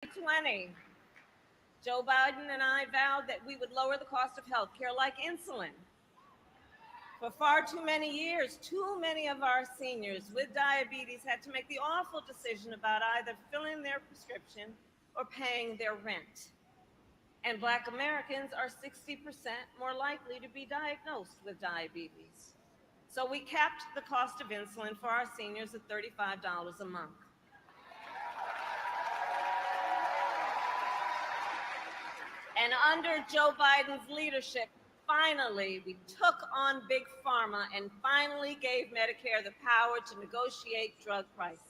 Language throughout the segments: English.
2020, Joe Biden and I vowed that we would lower the cost of health care like insulin. For far too many years, too many of our seniors with diabetes had to make the awful decision about either filling their prescription or paying their rent. And Black Americans are 60% more likely to be diagnosed with diabetes. So we capped the cost of insulin for our seniors at $35 a month. And under Joe Biden's leadership, finally, we took on Big Pharma and finally gave Medicare the power to negotiate drug prices.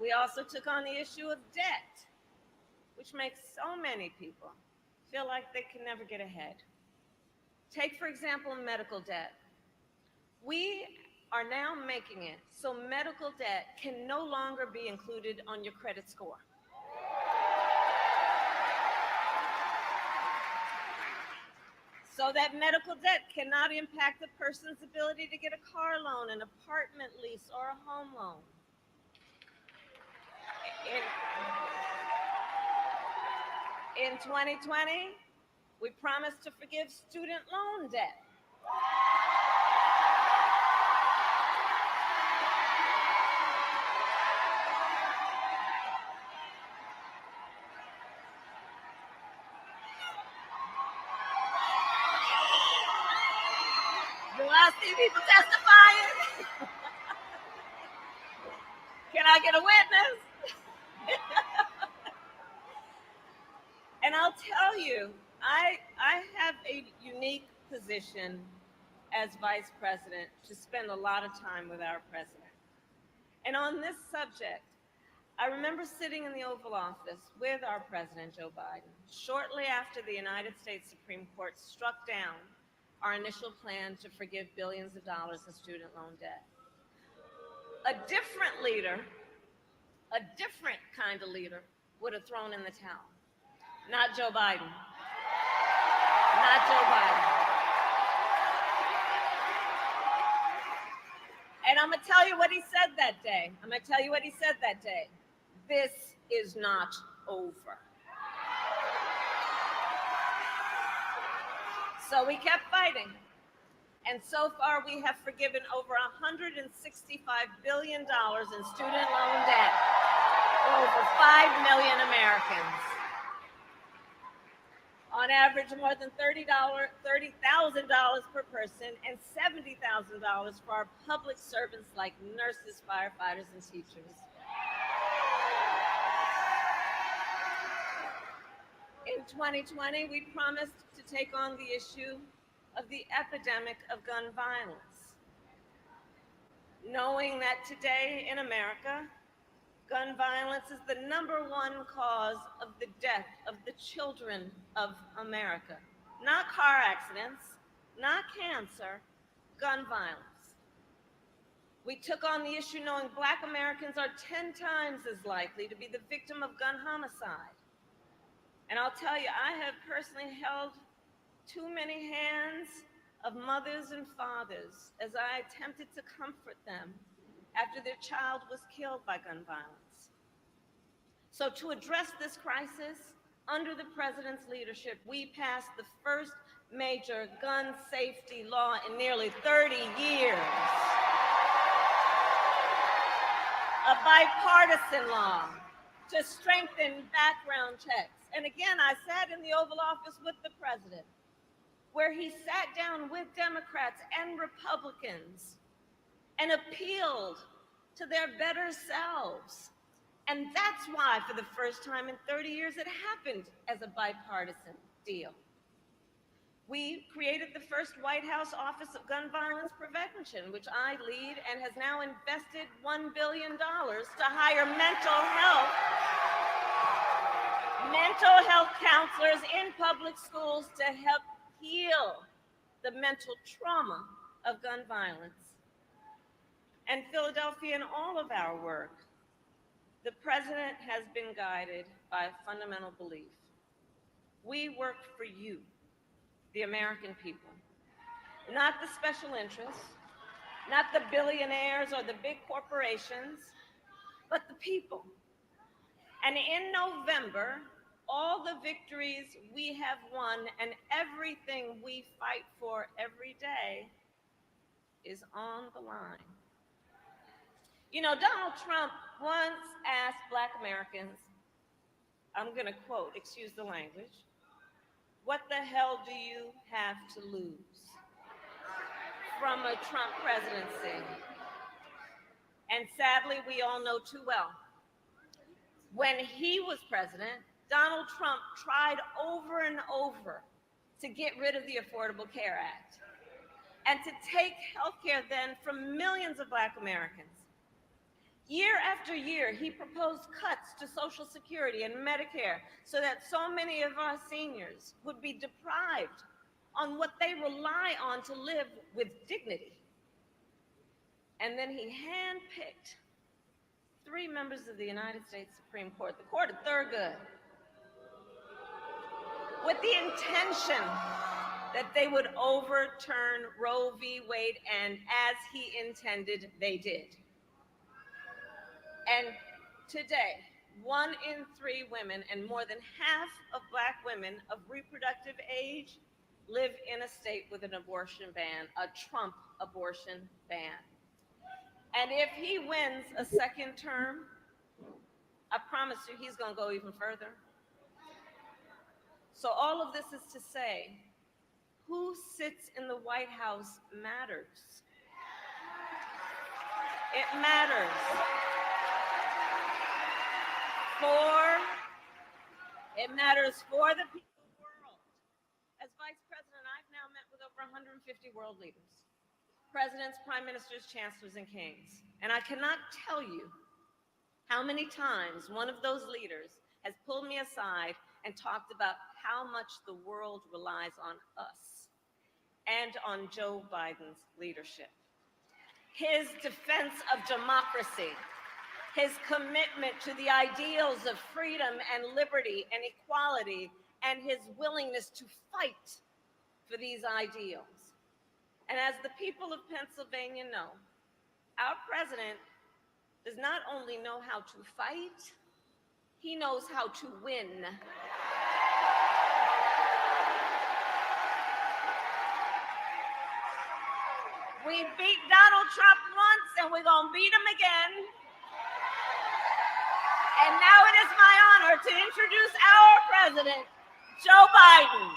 We also took on the issue of debt, which makes so many people feel like they can never get ahead. Take, for example, medical debt. We are now making it so medical debt can no longer be included on your credit score. So that medical debt cannot impact the person's ability to get a car loan, an apartment lease, or a home loan. In 2020, we promised to forgive student loan debt. Do I see people testifying? Can I get a witness? And I'll tell you, I have a unique position as vice president to spend a lot of time with our president. And on this subject, I remember sitting in the Oval Office with our president, Joe Biden, shortly after the United States Supreme Court struck down our initial plan to forgive billions of dollars in student loan debt. A different leader, a different kind of leader, would have thrown in the towel. Not Joe Biden. Not Joe Biden. And I'm going to tell you what he said that day. This is not over. So we kept fighting. And so far, we have forgiven over $165 billion in student loan debt for over 5 million Americans. On average, more than $30,000 per person and $70,000 for our public servants like nurses, firefighters, and teachers. In 2020, we promised to take on the issue of the epidemic of gun violence. Knowing that today in America, gun violence is the #1 cause of the death of the children of America. Not car accidents, not cancer, gun violence. We took on the issue knowing Black Americans are 10 times as likely to be the victim of gun homicide. And I'll tell you, I have personally held too many hands of mothers and fathers as I attempted to comfort them after their child was killed by gun violence. So to address this crisis, under the president's leadership, we passed the first major gun safety law in nearly 30 years. A bipartisan law to strengthen background checks. And again, I sat in the Oval Office with the president, where he sat down with Democrats and Republicans and appealed to their better selves. And that's why, for the first time in 30 years, it happened as a bipartisan deal. We created the first White House Office of Gun Violence Prevention, which I lead, and has now invested $1 billion to hire mental health counselors in public schools to help heal the mental trauma of gun violence. And Philadelphia, in all of our work, the president has been guided by a fundamental belief. We work for you, the American people, not the special interests, not the billionaires or the big corporations, but the people. And in November, all the victories we have won and everything we fight for every day is on the line. You know, Donald Trump once asked Black Americans, I'm going to quote, excuse the language, "What the hell do you have to lose from a Trump presidency?" And sadly, we all know too well, when he was president, Donald Trump tried over and over to get rid of the Affordable Care Act and to take health care then from millions of Black Americans. Year after year, he proposed cuts to Social Security and Medicare so that so many of our seniors would be deprived on what they rely on to live with dignity. And then he handpicked 3 members of the United States Supreme Court, the Court of Thurgood, with the intention that they would overturn Roe v. Wade, and as he intended, they did. And today, 1 in 3 women and more than half of Black women of reproductive age live in a state with an abortion ban, a Trump abortion ban. And if he wins a second term, I promise you he's going to go even further. So all of this is to say, who sits in the White House matters. It matters. It matters for the people of the world. As Vice President, I've now met with over 150 world leaders, presidents, prime ministers, chancellors, and kings. And I cannot tell you how many times one of those leaders has pulled me aside and talked about how much the world relies on us and on Joe Biden's leadership. His defense of democracy, his commitment to the ideals of freedom and liberty and equality, and his willingness to fight for these ideals. And as the people of Pennsylvania know, our president does not only know how to fight, he knows how to win. We beat Donald Trump once, and we're going to beat him again. And now it is my honor to introduce our president, Joe Biden.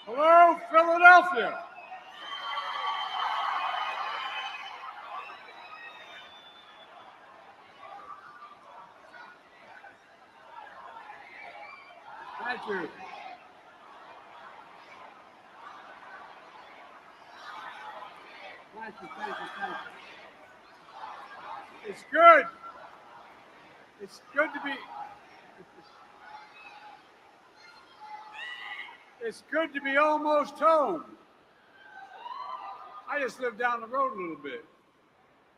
Hello, Philadelphia. Thank you. Thank you. It's good. It's good to be. It's good to be almost home. I just live down the road a little bit.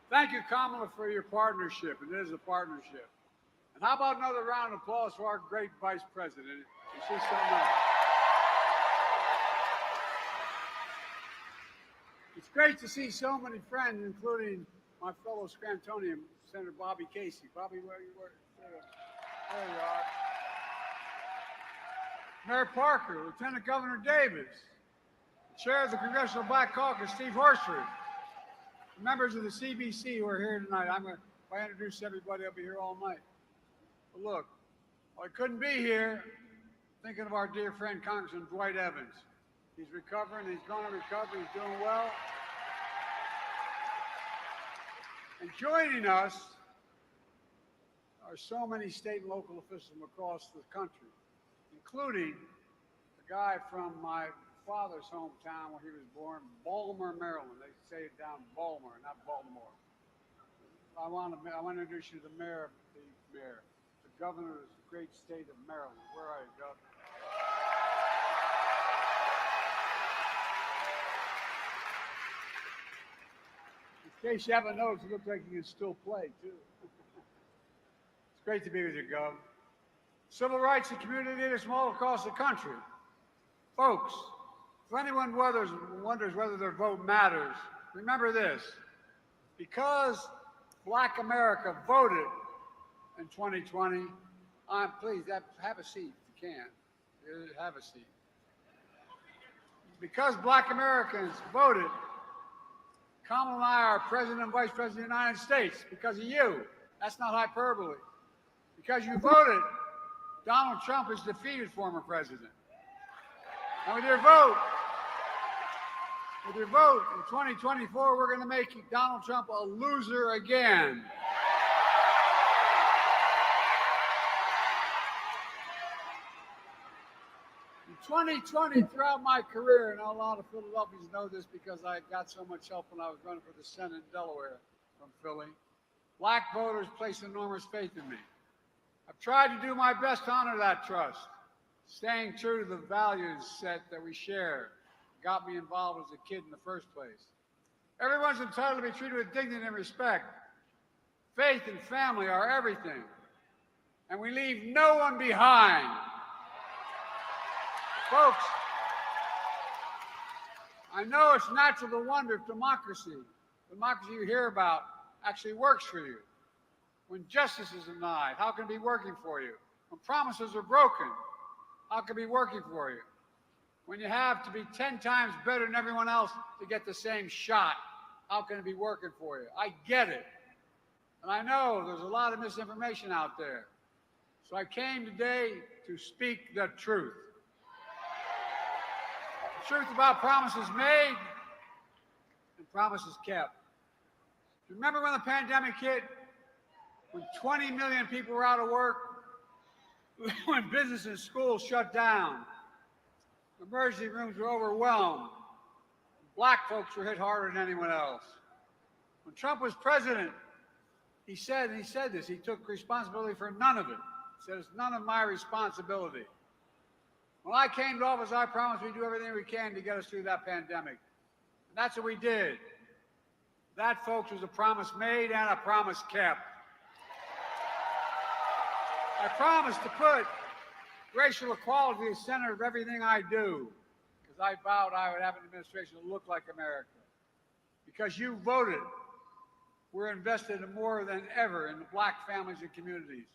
Thank you, Kamala, for your partnership. It is a partnership. And how about another round of applause for our great Vice President? You see something else? It's great to see so many friends, including my fellow Scrantonian, Senator Bobby Casey. Bobby, where you were? There you are. Mayor Parker, Lieutenant Governor Davis, Chair of the Congressional Black Caucus, Steve Horstford, members of the CBC who are here tonight. If I introduce everybody, I'll be here all night. But look, I couldn't be here thinking of our dear friend, Congressman Dwight Evans. He's recovering. He's going to recover. He's doing well. And joining us are so many state and local officials from across the country, including a guy from my father's hometown where he was born, Baltimore, Maryland. They say it down Baltimore, not Baltimore. I want to introduce you to the mayor, the governor of the great state of Maryland. Where are you, Governor? In case you haven't noticed, it looks like you can still play, too. It's great to be with you, Gov. Civil rights and community leaders from all across the country. Folks, if anyone wonders whether their vote matters, remember this. Because Black America voted in 2020, please have a seat if you can. Have a seat. Because Black Americans voted, Kamala and I are President and Vice President of the United States because of you. That's not hyperbole. Because you voted, Donald Trump is defeated former president. And with your vote in 2024, we're going to make Donald Trump a loser again. In 2020, throughout my career, and a lot of Philadelphians know this because I got so much help when I was running for the Senate in Delaware from Philly, Black voters placed enormous faith in me. I've tried to do my best to honor that trust, staying true to the values set that we share, got me involved as a kid in the first place. Everyone's entitled to be treated with dignity and respect. Faith and family are everything, and we leave no one behind. Folks, I know it's natural to wonder if democracy you hear about, actually works for you. When justice is denied, how can it be working for you? When promises are broken, how can it be working for you? When you have to be 10 times better than everyone else to get the same shot, how can it be working for you? I get it. And I know there's a lot of misinformation out there. So I came today to speak the truth. The truth about promises made and promises kept. Remember when the pandemic hit? When 20 million people were out of work? When business and schools shut down? Emergency rooms were overwhelmed. Black folks were hit harder than anyone else. When Trump was president, he said this, he took responsibility for none of it. He said, it's none of my responsibility. When I came to office, I promised we'd do everything we can to get us through that pandemic. And that's what we did. That, folks, was a promise made and a promise kept. I promised to put racial equality at the center of everything I do, because I vowed I would have an administration that looked like America. Because you voted, we're invested more than ever in the Black families and communities.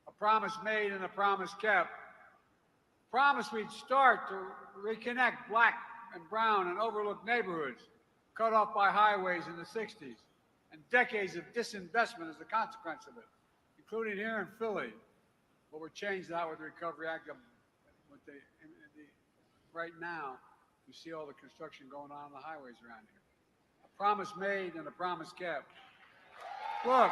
A promise made and a promise kept. Promise we'd start to reconnect Black and brown and overlooked neighborhoods cut off by highways in the 60s, and decades of disinvestment as a consequence of it, including here in Philly. But we're changed that with the Recovery Act. Right now, you see all the construction going on the highways around here. A promise made and a promise kept. Look,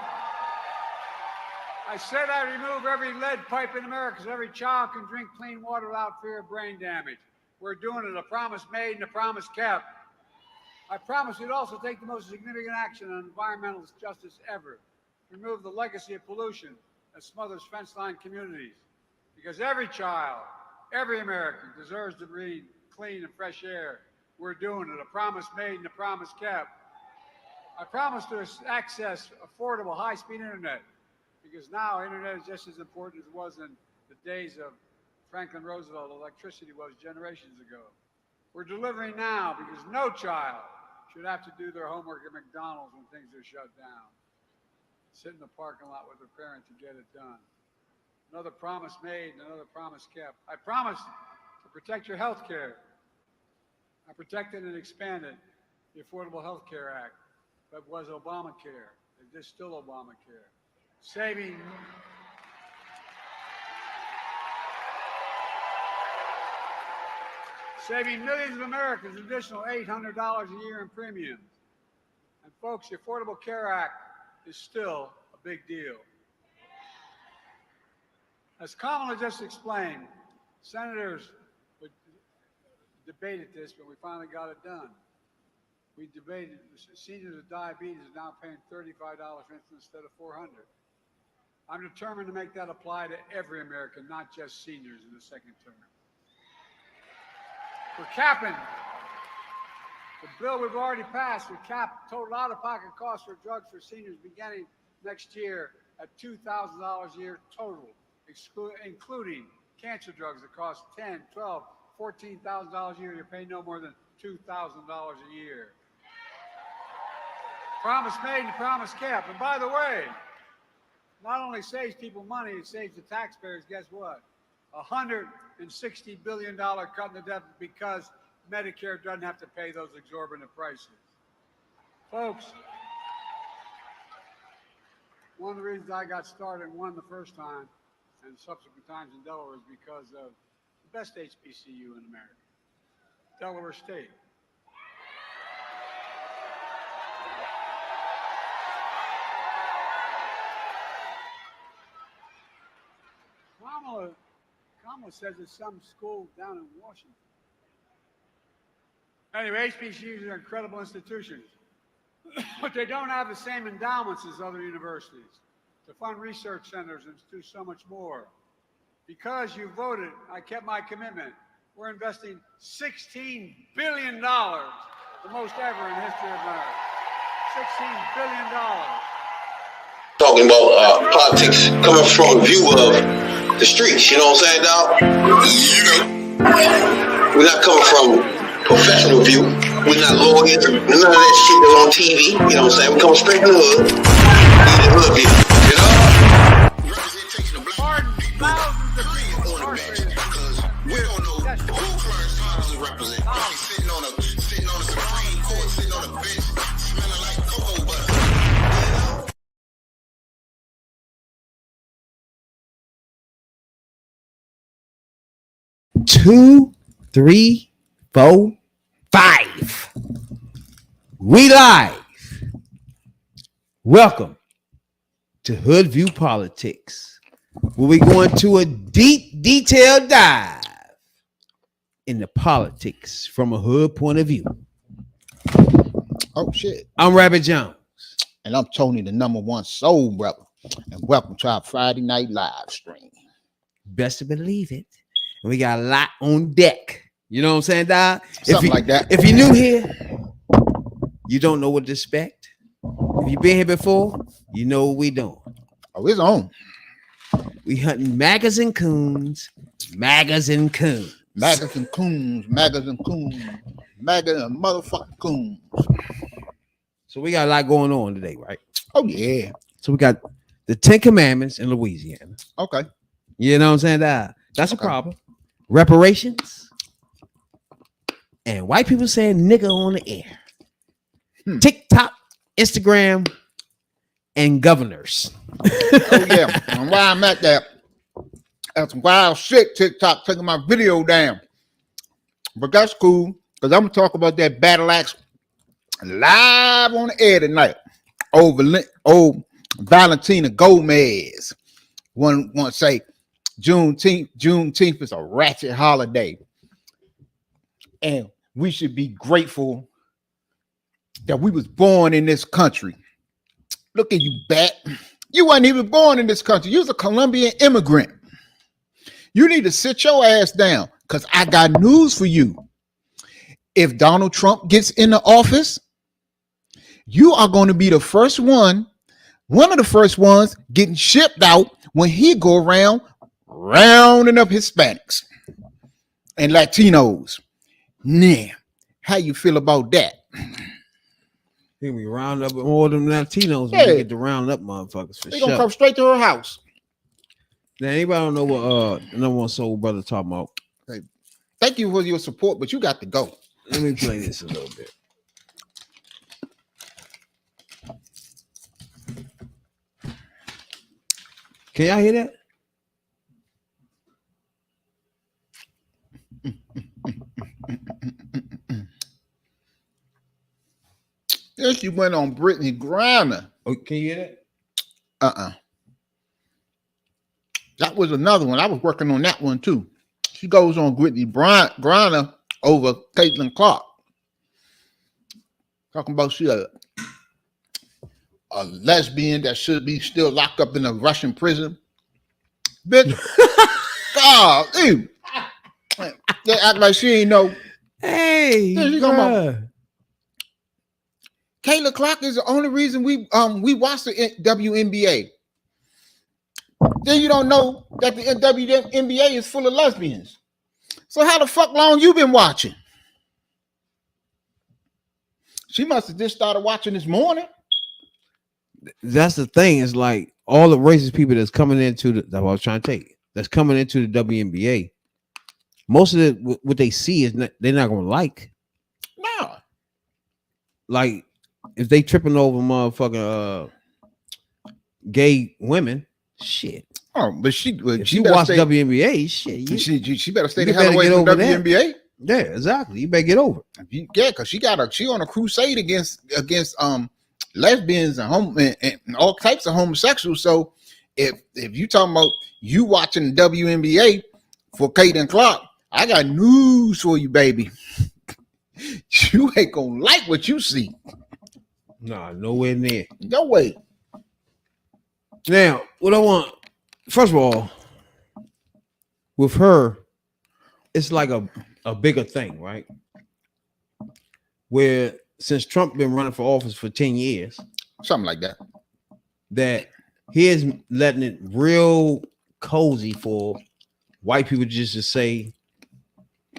I said I'd remove every lead pipe in America so every child can drink clean water without fear of brain damage. We're doing it. A promise made and a promise kept. I promised we'd also take the most significant action on environmental justice ever. Remove the legacy of pollution that smothers fence-line communities. Because every child, every American deserves to breathe clean and fresh air. We're doing it. A promise made and a promise kept. I promised to access affordable, high-speed internet, because now internet is just as important as it was in the days of Franklin Roosevelt electricity was generations ago. We're delivering now because no child should have to do their homework at McDonald's when things are shut down. Sit in the parking lot with their parent to get it done. Another promise made and another promise kept. I promised to protect your health care. I protected and expanded the Affordable Health Care Act that was Obamacare. It is still Obamacare. Saving millions of Americans an additional $800 a year in premiums. And folks, the Affordable Care Act is still a big deal. As Kamala just explained, senators debated this, but we finally got it done. We debated seniors with diabetes are now paying $35, for instance, instead of $400. I'm determined to make that apply to every American, not just seniors in the second term. We're capping The bill we've already passed would cap total out-of-pocket costs for drugs for seniors beginning next year at $2,000 a year total, including cancer drugs that cost $10,000, $12,000, $14,000 a year. You pay no more than $2,000 a year. Promise made and promise kept. And by the way, not only saves people money, it saves the taxpayers, guess what? $160 billion cut in the deficit because Medicare doesn't have to pay those exorbitant prices. Folks, one of the reasons I got started and won the first time and subsequent times in Delaware is because of the best HBCU in America, Delaware State. Kamala says it's some school down in Washington. Anyway, HBCUs are incredible institutions, but they don't have the same endowments as other universities to fund research centers and to do so much more. Because you voted, I kept my commitment. We're investing $16 billion, the most ever in the history of America. $16 billion. Talking about politics coming from a view of the streets, you know what I'm saying, dog? We're not coming from professional view. We're not lawyers, none of that shit that's on TV, you know what I'm saying? We come straight from the hood. The hood view, you know? Representation of black people on the bench because we don't know who Clarence Thomas is representing. He's sitting on the Supreme Court, sitting on a bench, smelling like cocoa butter. 2, 3, 4, 5. We live. Welcome to Hoodviewpolitics, where we go into a deep, detailed dive into politics from a hood point of view. Oh shit. I'm Rabbit Jones. And I'm Tony, the #1 soul brother. And welcome to our Friday night live stream. Best to believe it. And we got a lot on deck. You know what I'm saying, dog? Something like that. If you're new here, you don't know what to expect. If you've been here before, you know what we doing. Oh, it's on. We hunting maggots and coons, maggots and coons. Maggots and coons, maggots and coons, maggots and motherfucking coons. So we got a lot going on today, right? Oh, yeah. So we got the 10 Commandments in Louisiana. Okay. You know what I'm saying, dog? That's Okay. a problem. Reparations. And white people saying nigga on the air. TikTok, Instagram, and governors. Oh, yeah. And while I'm at that, that's some wild shit. TikTok taking my video down. But that's cool, because I'm going to talk about that battle axe live on the air tonight. Old Valentina Gomez. One say Juneteenth is a ratchet holiday. And we should be grateful that we was born in this country. Look at you, bat. You weren't even born in this country. You was a Colombian immigrant. You need to sit your ass down, because I got news for you. If Donald Trump gets in the office, you are going to be the first one of the first ones getting shipped out when he go around rounding up Hispanics and Latinos. Nah, how you feel about that? We round up more than Latinos when Yeah. we get to round up motherfuckers for They sure. gonna come straight to her house. Now, anybody don't know what the #1 soul brother talking about? Thank you for your support, but you got to go. Let me play this a little bit. Can y'all hear that? Yes, you went on Brittany Griner. Oh, can you hear that? That was another one. I was working on that one too. She goes on Brittany Griner over Caitlin Clark. Talking about she a lesbian that should be still locked up in a Russian prison. Bitch. God, ew. They act like she ain't know. Hey, Yeah, she talking bruh. Kayla Clark is the only reason we watch the WNBA. Then you don't know that the WNBA is full of lesbians. So how the fuck long you been watching? She must have just started watching this morning. That's the thing. It's like all the racist people that's coming into that's what I was trying to take. That's coming into the WNBA. Most of it, what they see is they're not gonna like. No. Like if they tripping over motherfucking gay women, shit. Oh, but she watch WNBA, shit. She better stay the hell away from WNBA. Yeah, exactly. You better get over it. Yeah, because she on a crusade against lesbians and all types of homosexuals. So if you talking about you watching the WNBA for Kayla Clark, I got news for you, baby. You ain't gonna like what you see. Nah, nowhere near. No way. Now, what I want, first of all, with her, it's like a bigger thing, right? Where since Trump been running for office for 10 years, something like that, that he is letting it real cozy for white people just to say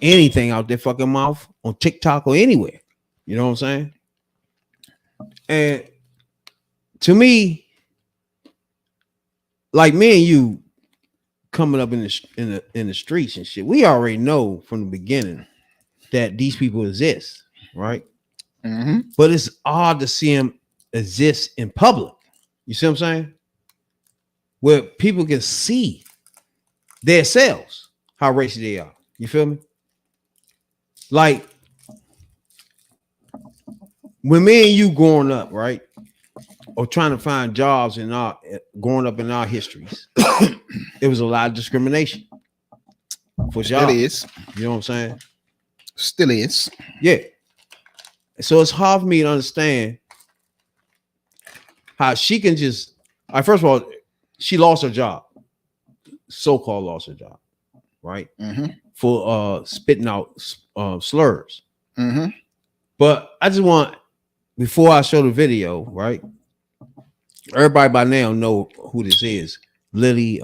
anything out their fucking mouth on TikTok or anywhere. You know what I'm saying? And to me, like me and you coming up in the streets and shit, we already know from the beginning that these people exist, right? Mm-hmm. But it's odd to see them exist in public. You see what I'm saying? Where people can see themselves how racist they are. You feel me? Like when me and you growing up, right? Or trying to find jobs in our growing up in our histories, it was a lot of discrimination for jobs. Still is. You know what I'm saying? Still is. Yeah. So it's hard for me to understand how she can just. First of all, she lost her job, so-called lost her job, right? Mm-hmm. For spitting out slurs. Mm-hmm. But I just want, before I show the video, right? Everybody by now know who this is. Lilly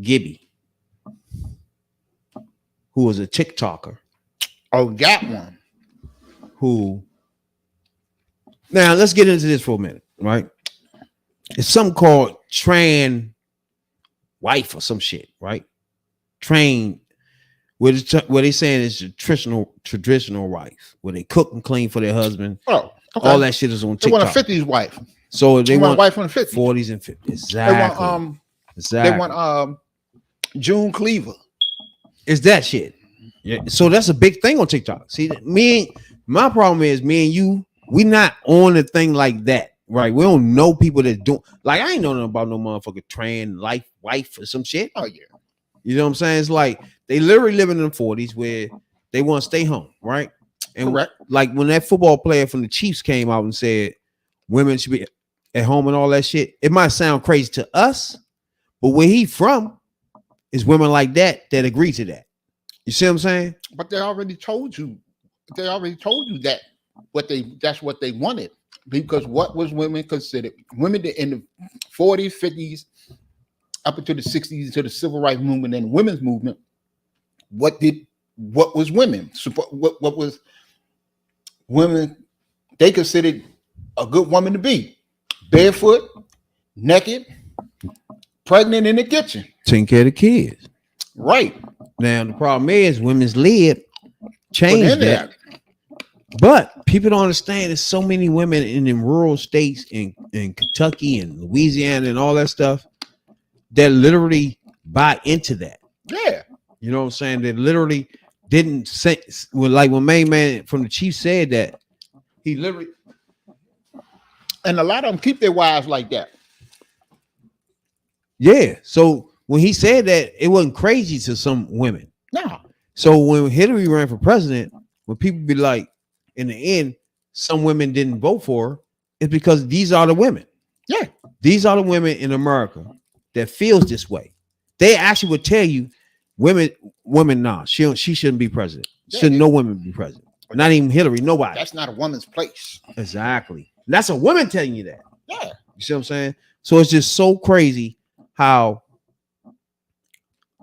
Gibby, who was a TikToker. Oh, got one. Who? Now let's get into this for a minute, right? It's something called trans wife or some shit, right? Train, where they saying is traditional wife, where they cook and clean for their husband. Oh, okay. All that shit is on TikTok. They want a 50s wife. So they want a wife from the 50s. 40s and 50s. Exactly. They want June Cleaver. It's that shit. Yeah. So that's a big thing on TikTok. See, my problem is me and you, we not on a thing like that, right? We don't know people that do. Like I ain't know nothing about no motherfucker trans life wife or some shit. Oh yeah. You know what I'm saying? It's like they literally living in the 40s where they want to stay home, right? And correct. Like when that football player from the Chiefs came out and said women should be at home and all that shit, it might sound crazy to us, but where he from is women like that agree to that. You see what I'm saying? But they already told you. They already told you that that's what they wanted. Because what was women considered? Women in the 40s, 50s, up into the 60s, to the civil rights movement and the women's movement. What was women? What was women? They considered a good woman to be barefoot, naked, pregnant in the kitchen, taking care of the kids. Right. Now the problem is women's lib changed that. But people don't understand there's so many women in them rural states in Kentucky and Louisiana and all that stuff that literally buy into that. Yeah. You know what I'm saying? They literally didn't say, like when main man from the Chiefs said that, he literally. And a lot of them keep their wives like that. Yeah. So when he said that, it wasn't crazy to some women. No. So when Hillary ran for president, when people be like, in the end, some women didn't vote for her, it's because these are the women. Yeah. These are the women in America that feels this way. They actually would tell you, women, nah, she shouldn't be president. Yeah, Shouldn't no women be president. Not even Hillary, nobody. That's not a woman's place. Exactly. That's a woman telling you that. Yeah. You see what I'm saying? So it's just so crazy how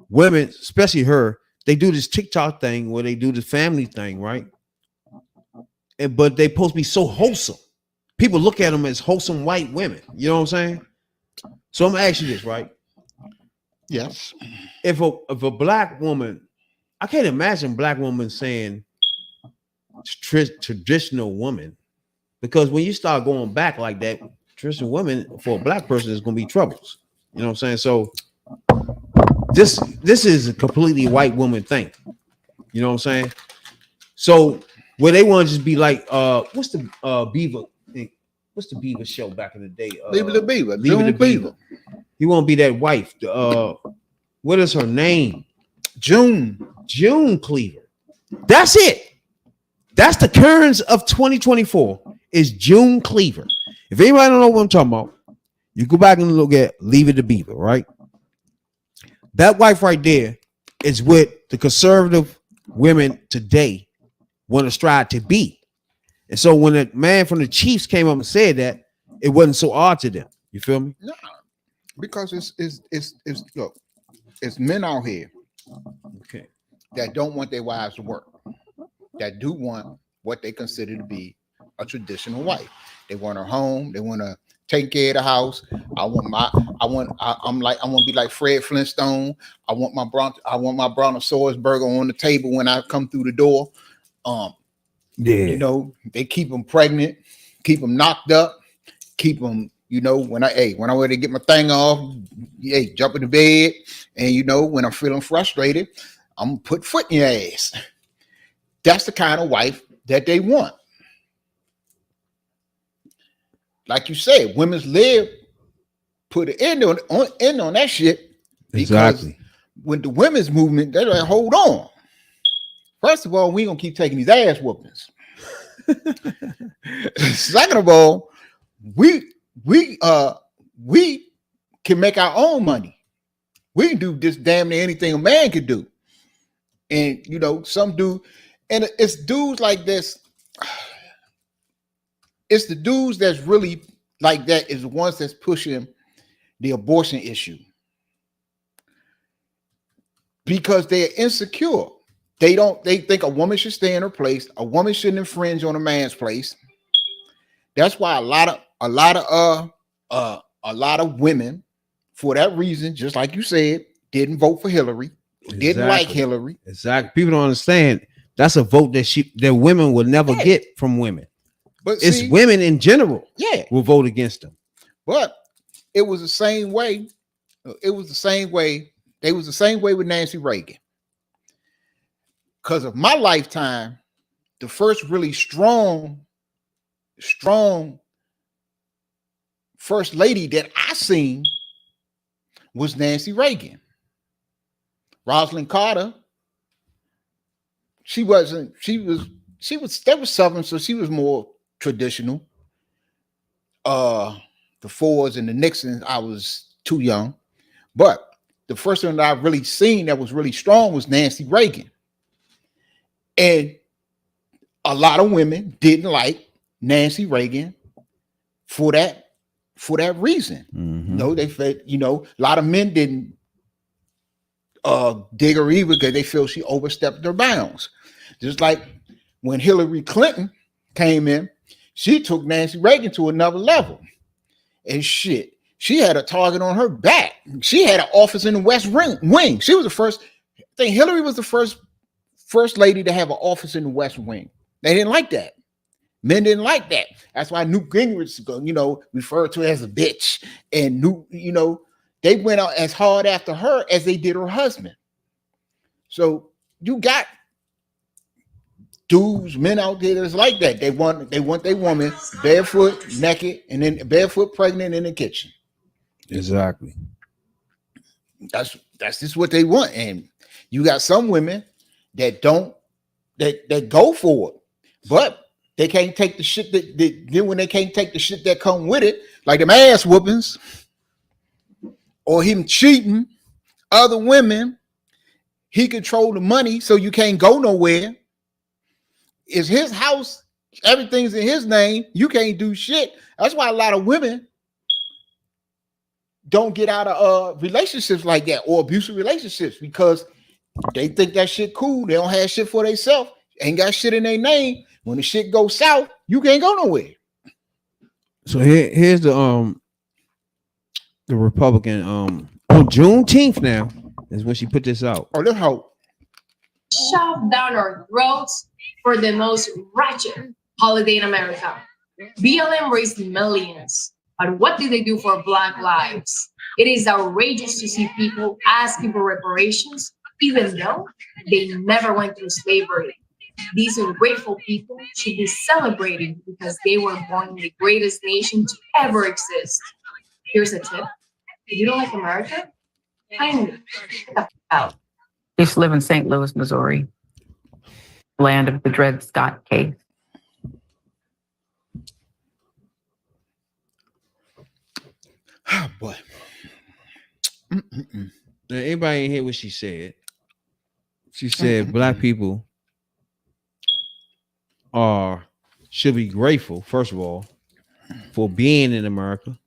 women, especially her, they do this TikTok thing where they do the family thing, right? But they supposed to be so wholesome. People look at them as wholesome white women. You know what I'm saying? So I'm gonna ask you this, right? Yes. If a black woman, I can't imagine black woman saying traditional woman, because when you start going back like that, traditional woman for a black person is gonna be troubles. You know what I'm saying? So this is a completely white woman thing. You know what I'm saying? So where they want to just be like, what's the Beaver? What's the Beaver show back in the day? Leave it to Beaver. Leave it to Beaver. He won't be that wife. What is her name? June Cleaver. That's it. That's the currents of 2024 is June Cleaver. If anybody don't know what I'm talking about, you go back and look at Leave It to Beaver, right? That wife right there is what the conservative women today want to strive to be. And so when a man from the Chiefs came up and said that, it wasn't so odd to them. You feel me? No, because it's look, it's men out here Okay. that don't want their wives to work, that do want what they consider to be a traditional wife. They want her home. They want to take care of the house. I want to be like Fred Flintstone. I want my brontosaurus burger on the table when I come through the door. Yeah. You know, they keep them pregnant, keep them knocked up, keep them, you know, when I want to get my thing off, jump in the bed. And, you know, when I'm feeling frustrated, I'm going to put foot in your ass. That's the kind of wife that they want. Like you said, women's lib put an end on that shit. Because exactly. When the women's movement, they're like, hold on. First of all, we gonna keep taking these ass whoopings. Second of all, we can make our own money. We can do just damn near anything a man could do. And you know, some dude, and it's dudes like this. It's the dudes that's really like that is the ones that's pushing the abortion issue because they're insecure. They think a woman should stay in her place. A woman shouldn't infringe on a man's place. That's why a lot of women, for that reason, just like you said, didn't vote for Hillary, didn't like Hillary. Exactly. People don't understand. That's a vote that women will never get from women. But it's women in general, will vote against them. But it was the same way. It was the same way. They was the same way with Nancy Reagan. Because of my lifetime, the first really strong first lady that I seen was Nancy Reagan. Rosalind Carter, there was Southern, so she was more traditional. The Fords and the Nixons, I was too young. But the first one that I really seen that was really strong was Nancy Reagan. And a lot of women didn't like Nancy Reagan for that reason. Mm-hmm. You know, they felt, you know, a lot of men didn't dig her either because they feel she overstepped her bounds. Just like when Hillary Clinton came in, she took Nancy Reagan to another level. And shit, she had a target on her back. She had an office in the West Wing. She was the first. I think Hillary was the first lady to have an office in the West Wing. They didn't like that. Men didn't like that. That's why Newt Gingrich, you know, referred to her as a bitch. And Newt, you know, they went out as hard after her as they did her husband. So you got dudes, men out there that's like that. They want their woman barefoot, naked, and then barefoot, pregnant in the kitchen. Exactly. That's just what they want. And you got some women that don't that go for it, but they can't take the shit then when they can't take the shit that come with it, like them ass whoopings or him cheating other women. He control the money, so you can't go nowhere. It's his house. Everything's in his name. You can't do shit. That's why a lot of women don't get out of relationships like that or abusive relationships because they think that shit cool. They don't have shit for themselves. Ain't got shit in their name. When the shit goes south, you can't go nowhere. So here's the Republican on Juneteenth now is when she put this out. Oh, let's hope. Shoved down our throats for the most wretched holiday in America. BLM raised millions, but what did they do for Black lives? It is outrageous to see people asking for reparations, even though they never went through slavery. These ungrateful people should be celebrating because they were born in the greatest nation to ever exist. Here's a tip. If you don't like America, kindly get the f out. I used to live in St. Louis, Missouri, land of the Dred Scott case. Oh boy. Now, anybody ain't hear what she said? She said Black people should be grateful, first of all, for being in America,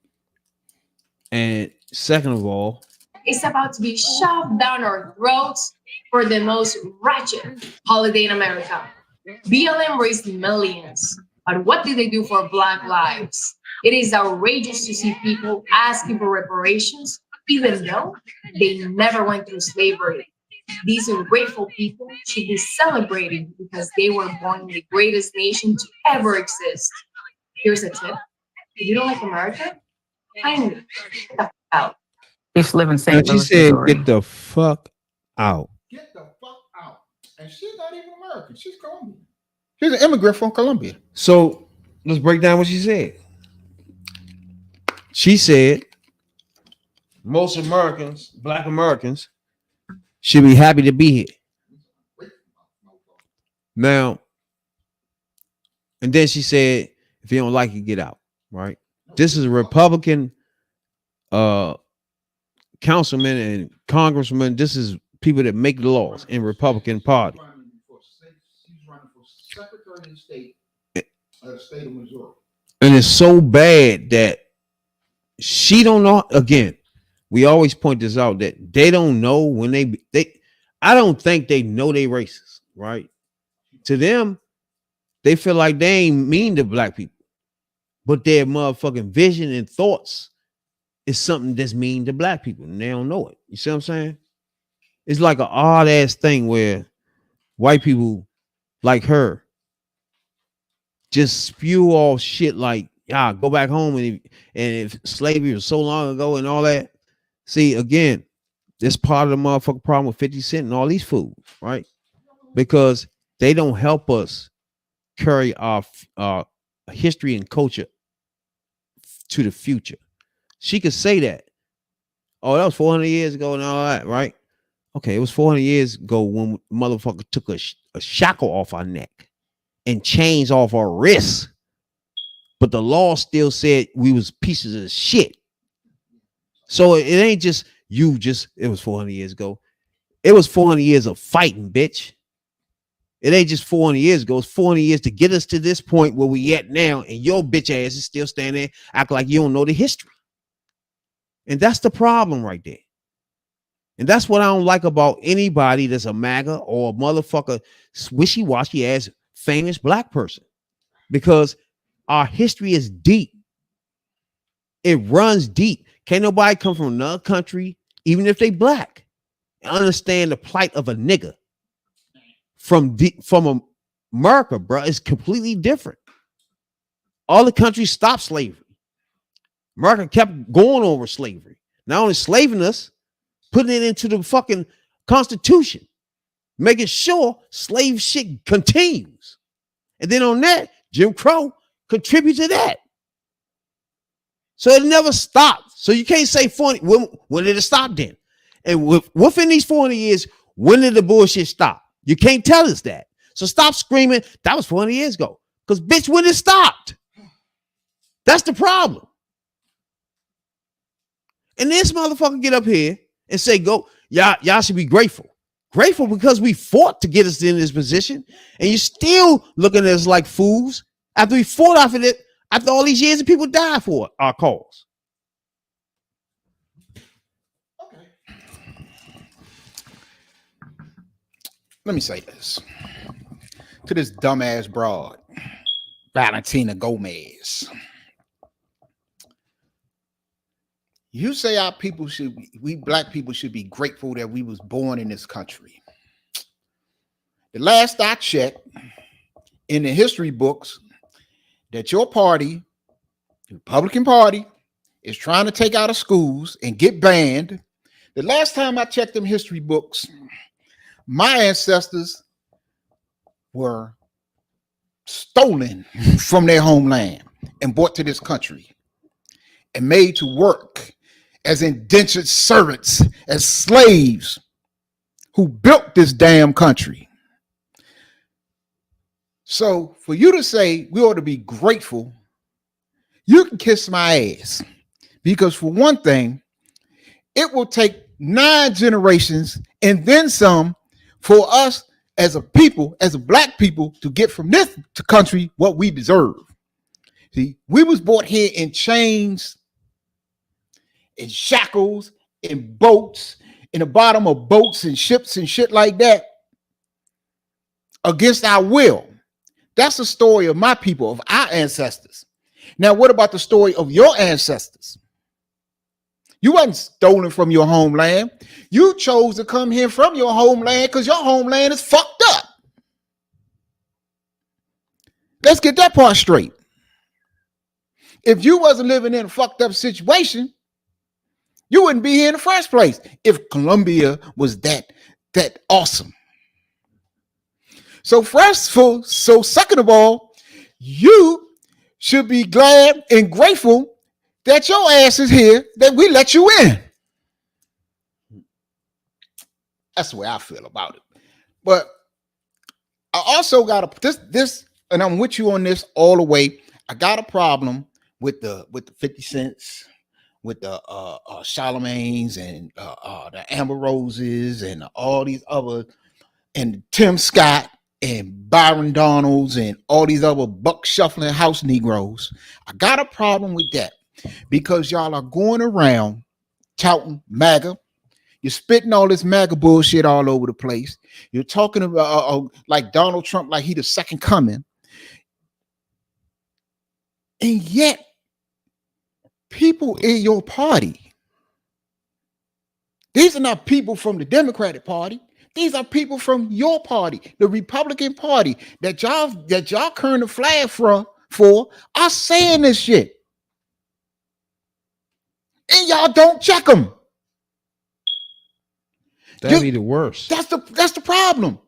and second of all, It's about to be shoved down our throats for the most wretched holiday in America. BLM raised millions, but what did they do for Black lives? It is outrageous to see people asking for reparations, even though they never went through slavery. These ungrateful people should be celebrating because they were born in the greatest nation to ever exist. Here's a tip. If you don't like America, kindly get the f out. I used to live in now St. she Louis, said, Missouri. "Get the fuck out." Get the fuck out. And she's not even American. She's Colombian. She's an immigrant from Colombia. So let's break down what she said. She said most Americans, Black Americans, should be happy to be here. Now, and then she said, if you don't like it, get out. Right? This is a Republican councilman and congressman. This is people that make the laws in Republican Party. She's running for Secretary of State of the state of Missouri. And it's so bad that she don't know. Again, we always point this out that they don't know when they I don't think they know they racist, right? To them, they feel like they ain't mean to Black people, but their motherfucking vision and thoughts is something that's mean to Black people, and they don't know it. You see what I'm saying? It's like an odd ass thing where white people like her just spew all shit like, "Yeah, go back home," and if slavery was so long ago and all that. See, again, this part of the motherfucking problem with 50 Cent and all these fools, right? Because they don't help us carry our history and culture to the future. She could say that. Oh, that was 400 years ago and all that, right? Okay, it was 400 years ago when motherfucker took a shackle off our neck and chains off our wrists. But the law still said we was pieces of shit. So it ain't just it was 400 years ago. It was 400 years of fighting, bitch. It ain't just 400 years ago. It's 400 years to get us to this point where we at now, and your bitch ass is still standing there, act like you don't know the history. And that's the problem right there. And that's what I don't like about anybody that's a MAGA or a motherfucker wishy-washy ass famous Black person. Because our history is deep. It runs deep. Can't nobody come from another country, even if they Black, and understand the plight of a nigga from America, bro. It's completely different. All the countries stopped slavery. America kept going over slavery. Not only slaving us, putting it into the fucking Constitution, making sure slave shit continues. And then on that, Jim Crow contributes to that. So it never stopped. So you can't say funny. When did it stop then? And within these 400 years, when did the bullshit stop? You can't tell us that. So stop screaming, that was 400 years ago. Because bitch, when it stopped. That's the problem. And this motherfucker get up here and say, y'all should be grateful. Grateful because we fought to get us in this position, and you're still looking at us like fools after we fought after it, after all these years and people died for our cause. Okay. Let me say this to this dumbass broad, Valentina Gomez. You say our people we black people should be grateful that we was born in this country. The last I checked in the history books, that your party, the Republican Party, is trying to take out of schools and get banned. The last time I checked them history books, my ancestors were stolen from their homeland and brought to this country and made to work as indentured servants, as slaves who built this damn country. So for you to say we ought to be grateful, you can kiss my ass. Because for one thing, it will take 9 generations and then some for us as a people, as a black people, to get from this country what we deserve. See, we was brought here in chains, in shackles, in boats, in the bottom of boats and ships and shit like that, against our will. That's the story of my people, of our ancestors. Now, what about the story of your ancestors? You wasn't stolen from your homeland. You chose to come here from your homeland because your homeland is fucked up. Let's get that part straight. If you wasn't living in a fucked up situation, you wouldn't be here in the first place if Colombia was that awesome. So second of all, you should be glad and grateful that your ass is here, that we let you in. That's the way I feel about it. But I also got this, and I'm with you on this all the way. I got a problem with the 50 cents, with the Charlemagne's and the Amber Roses and all these other, and Tim Scott and Byron Donalds and all these other buck shuffling house Negroes. I got a problem with that because y'all are going around touting MAGA. You're spitting all this MAGA bullshit all over the place. You're talking about like Donald Trump, like he the second coming. And yet, people in your party, these are not people from the Democratic Party. These are people from your party, the Republican Party, that y'all current the flag for are saying this shit. And y'all don't check them. That'd be the worst. That's the problem.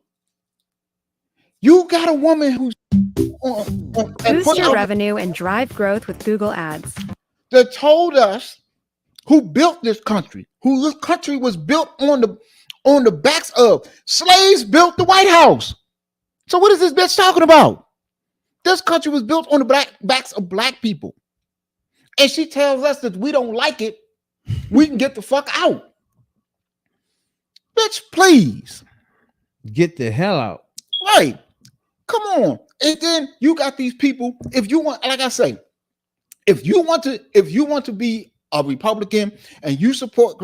You got a woman who's boost your revenue and drive growth with Google Ads. That told us who built this country, who this country was built on the backs of. Slaves built the White House. So what is this bitch talking about? This country was built on the backs of black people. And she tells us that we don't like it, we can get the fuck out. Bitch, please. Get the hell out. Right. Come on. And then you got these people, if you want, like I say, if you want to be a Republican and you support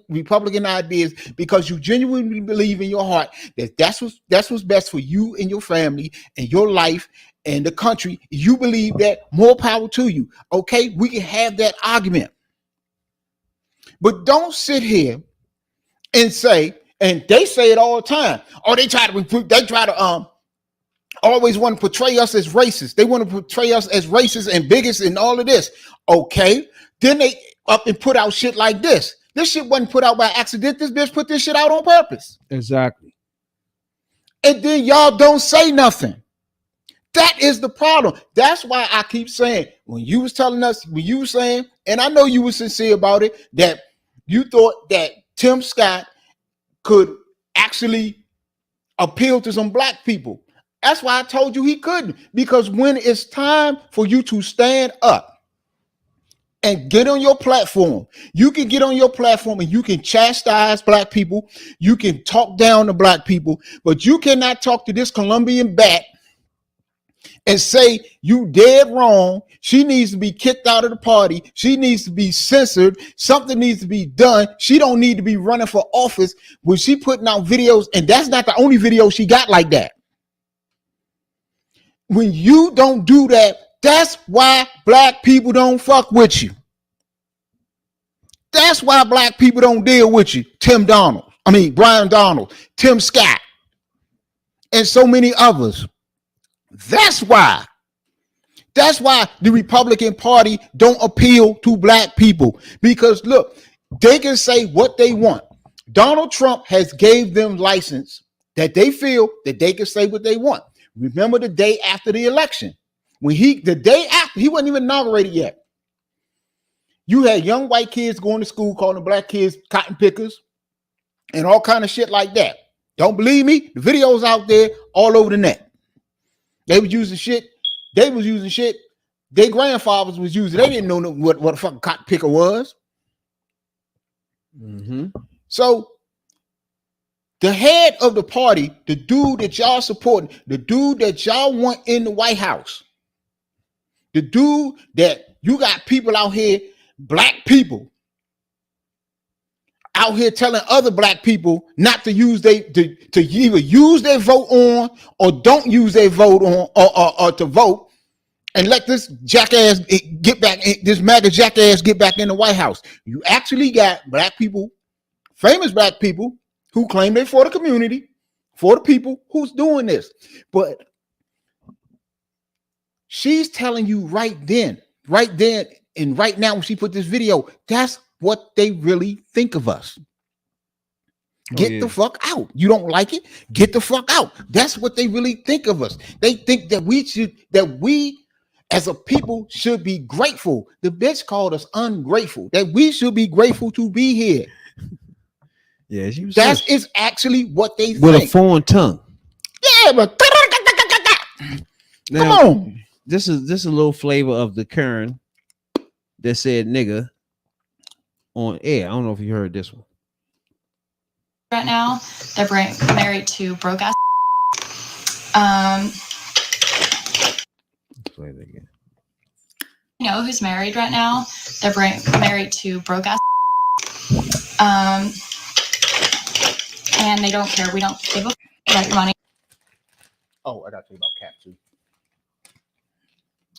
Republican ideas because you genuinely believe in your heart that that's what's best for you and your family and your life and the country, you believe that, more power to you. Okay, we can have that argument. But don't sit here and say, and they say it all the time, or they try to always want to portray us as racist. They want to portray us as racist and bigots and all of this. Okay. Then they up and put out shit like this. This shit wasn't put out by accident. This bitch put this shit out on purpose. Exactly. And then y'all don't say nothing. That is the problem. That's why I keep saying, when you was telling us, when you were saying, and I know you were sincere about it, that you thought that Tim Scott could actually appeal to some black people. That's why I told you he couldn't, because when it's time for you to stand up and get on your platform. You can get on your platform and you can chastise black people. You can talk down to black people, but you cannot talk to this Colombian bat and say you dead wrong. She needs to be kicked out of the party. She needs to be censored. Something needs to be done. She don't need to be running for office when she putting out videos. And that's not the only video she got like that. When you don't do that, that's why black people don't fuck with you. That's why black people don't deal with you. Brian Donald, Tim Scott, and so many others. That's why the Republican Party don't appeal to black people, because look, they can say what they want. Donald Trump has gave them license that they feel that they can say what they want. Remember the day after the election, the day after, he wasn't even inaugurated yet. You had young white kids going to school calling black kids cotton pickers and all kind of shit like that. Don't believe me? The videos out there all over the net. They was using shit. Their grandfathers was using. They didn't know what a fucking cotton picker was. Mm-hmm. So the head of the party, the dude that y'all supporting, the dude that y'all want in the White House, the dude that you got people out here, black people, out here telling other black people not to use to either use their vote on or don't use their vote on or to vote, and let this jackass get back, this MAGA jackass get back in the White House. You actually got black people, famous black people, who claim they're for the community, for the people, who's doing this. But she's telling you right then, and right now when she put this video, that's what they really think of us. Get the fuck out. You don't like it? Get the fuck out. That's what they really think of us. They think that we as a people should be grateful. The bitch called us ungrateful, that we should be grateful to be here. Yeah, that is actually what they with think. A foreign tongue. Yeah, but now, come on. This is a little flavor of the Karen that said nigga on air. I don't know if you heard this one. Right now, they're married to broke ass. Play that again. You know who's married right now? They're married to broke ass. And they don't care. We don't give a about your money. Oh, I got to tell you about Cap too.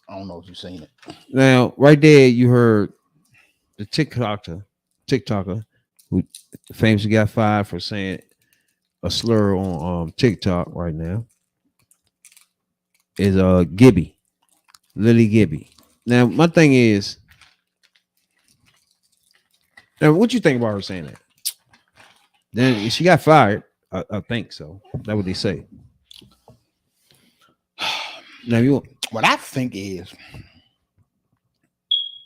I don't know if you've seen it. Now, right there, you heard the TikToker who famously got fired for saying a slur on TikTok right now is Gibby, Lilly Gibby. Now, my thing is, now what you think about her saying that? Then she got fired. I think so. That's what they say. Now, what I think is,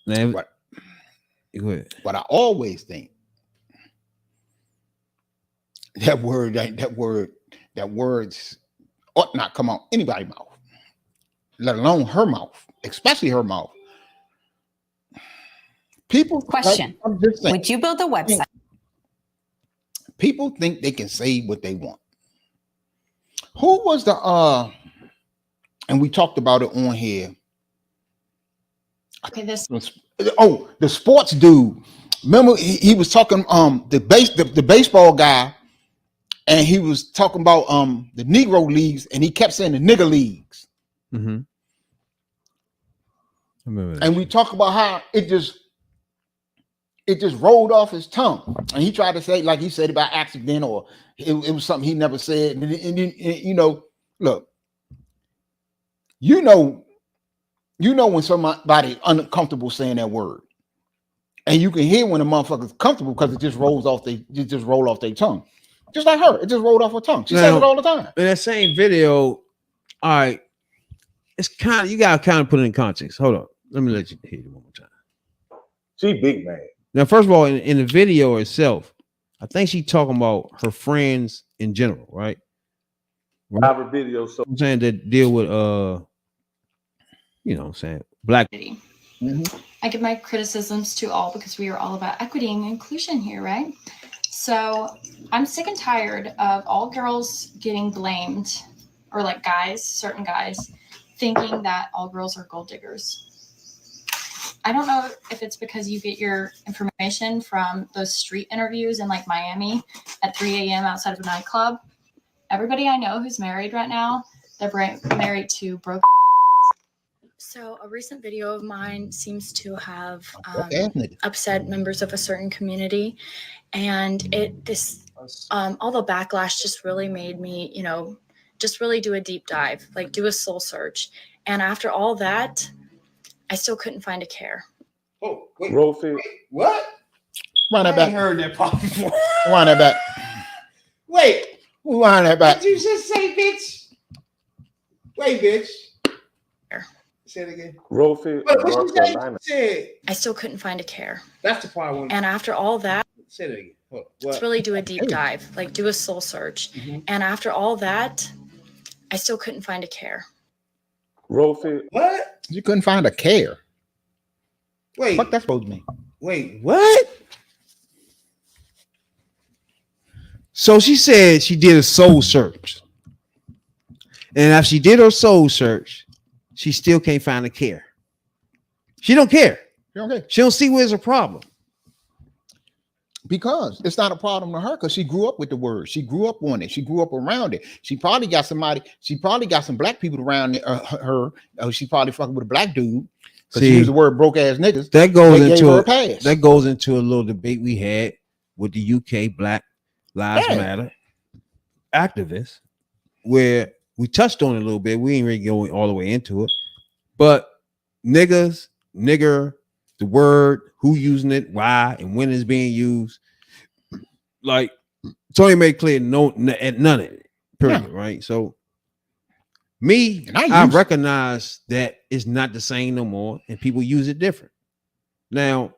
now, what I always think, that words ought not come out anybody's mouth, let alone her mouth, especially her mouth. People question: I'm just saying, would you build a website? People think they can say what they want. Who was the and we talked about it on here. Okay, the sports dude. Remember he was talking the baseball guy, and he was talking about the Negro leagues, and he kept saying the nigger leagues. Mm-hmm. I remember that. And we talk about how it just rolled off his tongue, and he tried to say like he said it by accident, or it was something he never said. And you know, look, you know when somebody uncomfortable saying that word, and you can hear when a motherfucker's comfortable because it just roll off their tongue, just like her. It just rolled off her tongue. She says it all the time. In that same video, all right, it's kind of, you gotta kind of put it in context. Hold on, let me let you hear it one more time. She big mad. Now, first of all, in the video itself, I think she's talking about her friends in general, right? I have a video, so I'm saying that deal with you know what I'm saying, black. I I give my criticisms to all because we are all about equity and inclusion here, right? So I'm sick and tired of all girls getting blamed, or like guys, certain guys, thinking that all girls are gold diggers. I don't know if it's because you get your information from those street interviews in like Miami at 3 a.m. outside of a nightclub. Everybody I know who's married right now, they're married to broke. So a recent video of mine seems to have nigga. upset members of a certain community, and all the backlash just really made me, just really do a deep dive, like do a soul search. And after all that, I still couldn't find a care. Oh, wait. Rofi. What? Run that I back. ain't heard that part before. Run that back. Wait. Run that back. What did you just say, bitch? Wait, bitch. Say it again. Rofi. What you North say? Carolina. I still couldn't find a care. That's the part I want. And after all that, Say it again. What? let's really do a deep dive, like do a soul search. And after all that, I still couldn't find a care. Rofi. What? You couldn't find a care. Wait. What that's supposed to mean? Wait, what? So she said she did a soul search. And after she did her soul search, she still can't find a care. She don't care. You okay? She don't see where's a problem. Because it's not a problem to her, because she grew up with the word. She grew up on it. She grew up around it. She probably got some black people around her. She probably fucking with a black dude. Because she used the word broke ass niggas. That goes that goes into a little debate we had with the UK Black Lives Matter activists, where we touched on it a little bit. We ain't really going all the way into it. But niggas, nigger, the word, who using it, why, and when it's being used. Like Tony made clear, none of it. Period. Right. So I recognize that it's not the same no more, and people use it different. Now,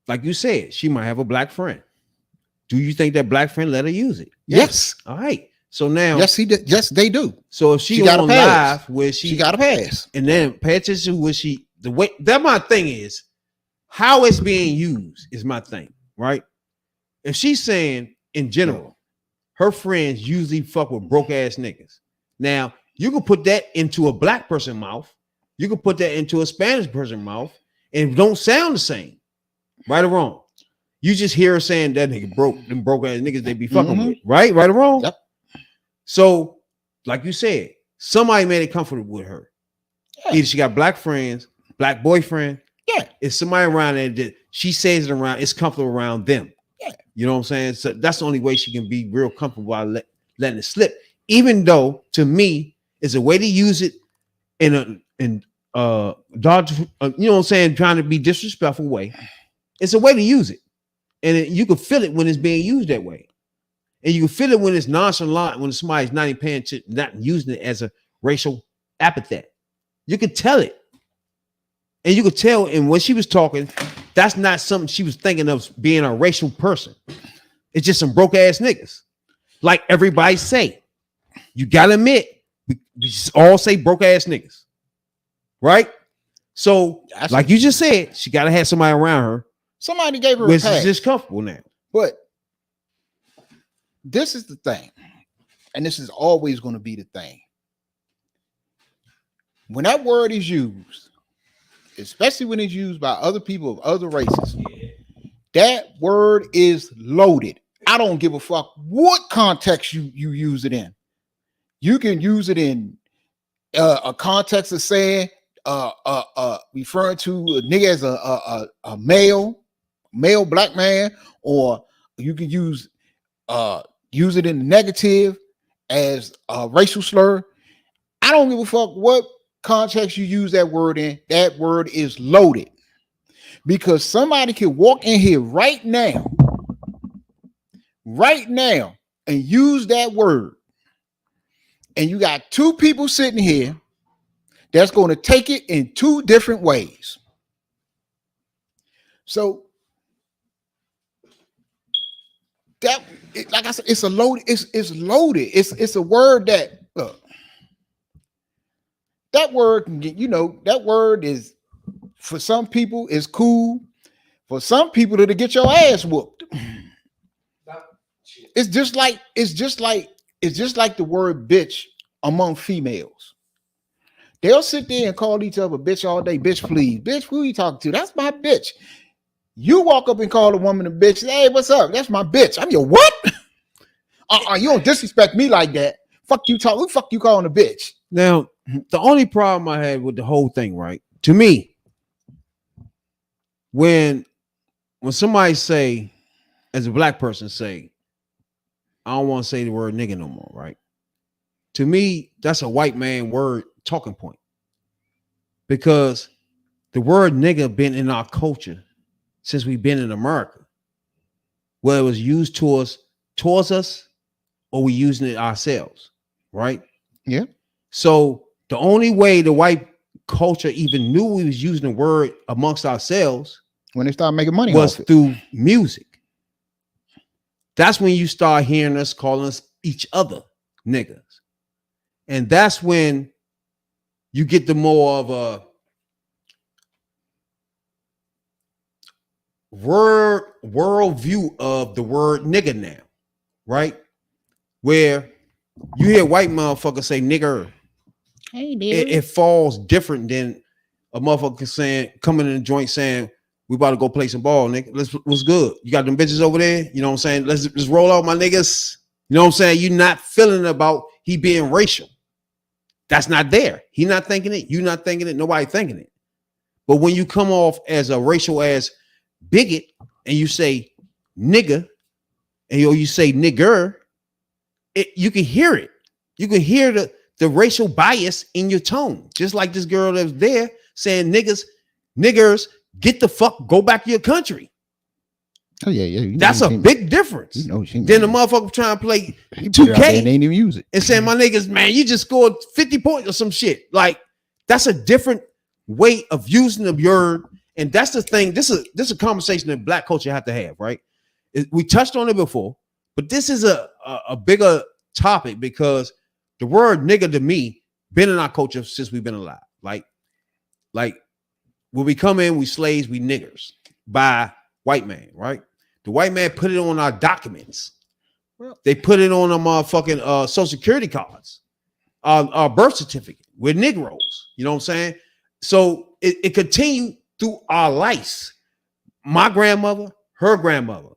like you said, she might have a black friend. Do you think that black friend let her use it? Yes. All right. So now, yes, he did. Yes, they do. So if she got on a pass, live where she got a pass, and then pay attention to what the way that my thing is, how it's being used is my thing, right? If she's saying in general, her friends usually fuck with broke ass niggas. Now you can put that into a black person's mouth, you can put that into a Spanish person's mouth, and it don't sound the same, right or wrong. You just hear her saying that nigga broke, them broke ass niggas they be fucking with, right? Right or wrong? Yep. So, like you said, somebody made it comfortable with her. Yeah. Either she got black friends, black boyfriend. Yeah. It's somebody around there that she says it around, it's comfortable around them. Yeah. You know what I'm saying? So that's the only way she can be real comfortable while letting it slip. Even though, to me, it's a way to use it in dodge, you know what I'm saying, trying to be disrespectful way. It's a way to use it. And you can feel it when it's being used that way. And you can feel it when it's nonchalant, when somebody's not even paying attention, not using it as a racial epithet. You can tell it. And you could tell, and when she was talking, that's not something she was thinking of being a racial person. It's just some broke ass niggas. Like everybody say. You gotta admit, we all say broke ass niggas. Right? So, like you just said, she gotta have somebody around her. Somebody gave her a which pass. is just comfortable now. But this is the thing, and this is always going to be the thing. When that word is used, especially when it's used by other people of other races, that word is loaded. I don't give a fuck what context you use it in. You can use it in a context of saying, referring to a nigga as a male black man, or you can use it in the negative as a racial slur. I don't give a fuck what context you use that word in. That word is loaded, because somebody can walk in here right now, and use that word, and you got two people sitting here that's going to take it in two different ways. So that, like I said, it's a load. It's loaded. It's a word that, look, that word can get, that word is For some people, it's cool. For some people, to get your ass whooped. It's just like the word bitch among females. They'll sit there and call each other bitch all day. Bitch, please. Bitch, who you talking to? That's my bitch. You walk up and call a woman a bitch. Hey, what's up? That's my bitch. I'm your what? You don't disrespect me like that. Fuck you talk. Who fuck you calling a bitch? Now, the only problem I had with the whole thing, right? To me, when somebody say, as a black person say, I don't want to say the word nigga no more, right? To me, that's a white man word talking point. Because the word nigga been in our culture since we've been in America. Whether it was used towards us or we using it ourselves, right? Yeah. So the only way the white culture even knew we was using the word amongst ourselves when they started making money was off it. Through music. That's when you start hearing us calling us each other niggas. And that's when you get the more of a world view of the word nigga now, right? Where you hear white motherfuckers say nigger, hey, dude. It falls different than a motherfucker saying, coming in the joint saying, we about to go play some ball, nigga. What's good? You got them bitches over there? You know what I'm saying? Let's roll out my niggas. You know what I'm saying? You're not feeling about he being racial. That's not there. He not thinking it. You not thinking it. Nobody thinking it. But when you come off as a racial ass bigot and you say nigga and you say nigger, you can hear it. You can hear the racial bias in your tone. Just like this girl that was there saying niggers, get the fuck, go back to your country. Oh yeah. That's a big difference. Then the motherfucker trying to play 2K and ain't even use it and saying my niggas, man, you just scored 50 points or some shit. Like that's a different way of using the word, and that's the thing. This is a conversation that black culture have to have, right? We touched on it before, but this is a bigger topic because the word nigga to me been in our culture since we've been alive. Like when we come in, we slaves, we niggers by white man, right? The white man put it on our documents. They put it on our motherfucking social security cards, our birth certificate. We're Negroes. You know what I'm saying? So it continued through our lives. My grandmother, her grandmother,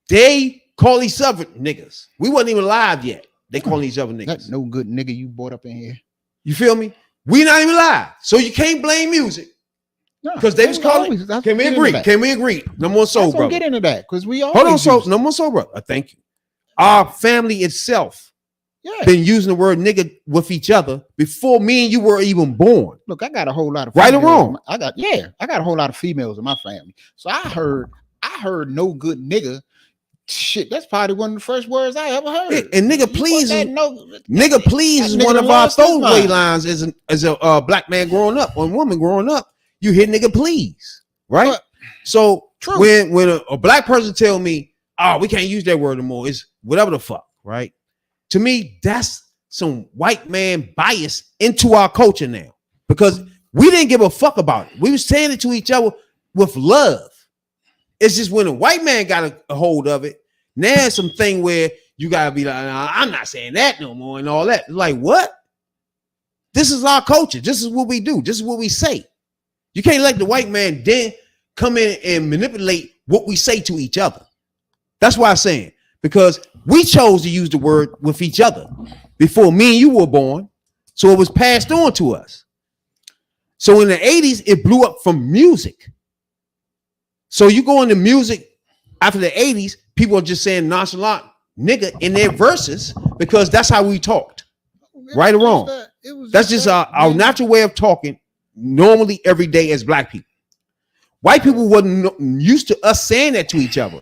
they call each other niggas. We wasn't even alive yet. They call each other niggas. That's no good nigga you brought up in here. You feel me? We not even live. So you can't blame music. Because they was calling. Can we agree? Can we agree? No more soul, brother. Get into that because we all hold on. So no more soul, brother. Thank you. Our family itself been using the word nigga with each other before me and you were even born. Look, I got a whole lot of right or wrong. I got a whole lot of females in my family. So I heard no good nigga. Shit, that's probably one of the first words I ever heard. Yeah, and nigga, please, nigga, please is one of our throwaway lines as a black man growing up, or a woman growing up. You hear nigga, please, right? But, so true. When a black person tell me, oh, we can't use that word anymore, it's whatever the fuck, right? To me, that's some white man bias into our culture now because we didn't give a fuck about it. We was saying it to each other with love. It's just when a white man got a hold of it, now it's something where you gotta be like, nah, I'm not saying that no more and all that. Like, what? This is our culture. This is what we do. This is what we say. You can't let the white man then come in and manipulate what we say to each other. That's why I'm saying, because we chose to use the word with each other before me and you were born. So it was passed on to us. So in the 80s, it blew up from music. So you go into music after the 80s, people are just saying nonchalant nigga in their verses because that's how we talked. Right or wrong? That's just our natural way of talking normally every day as black people. White people wasn't used to us saying that to each other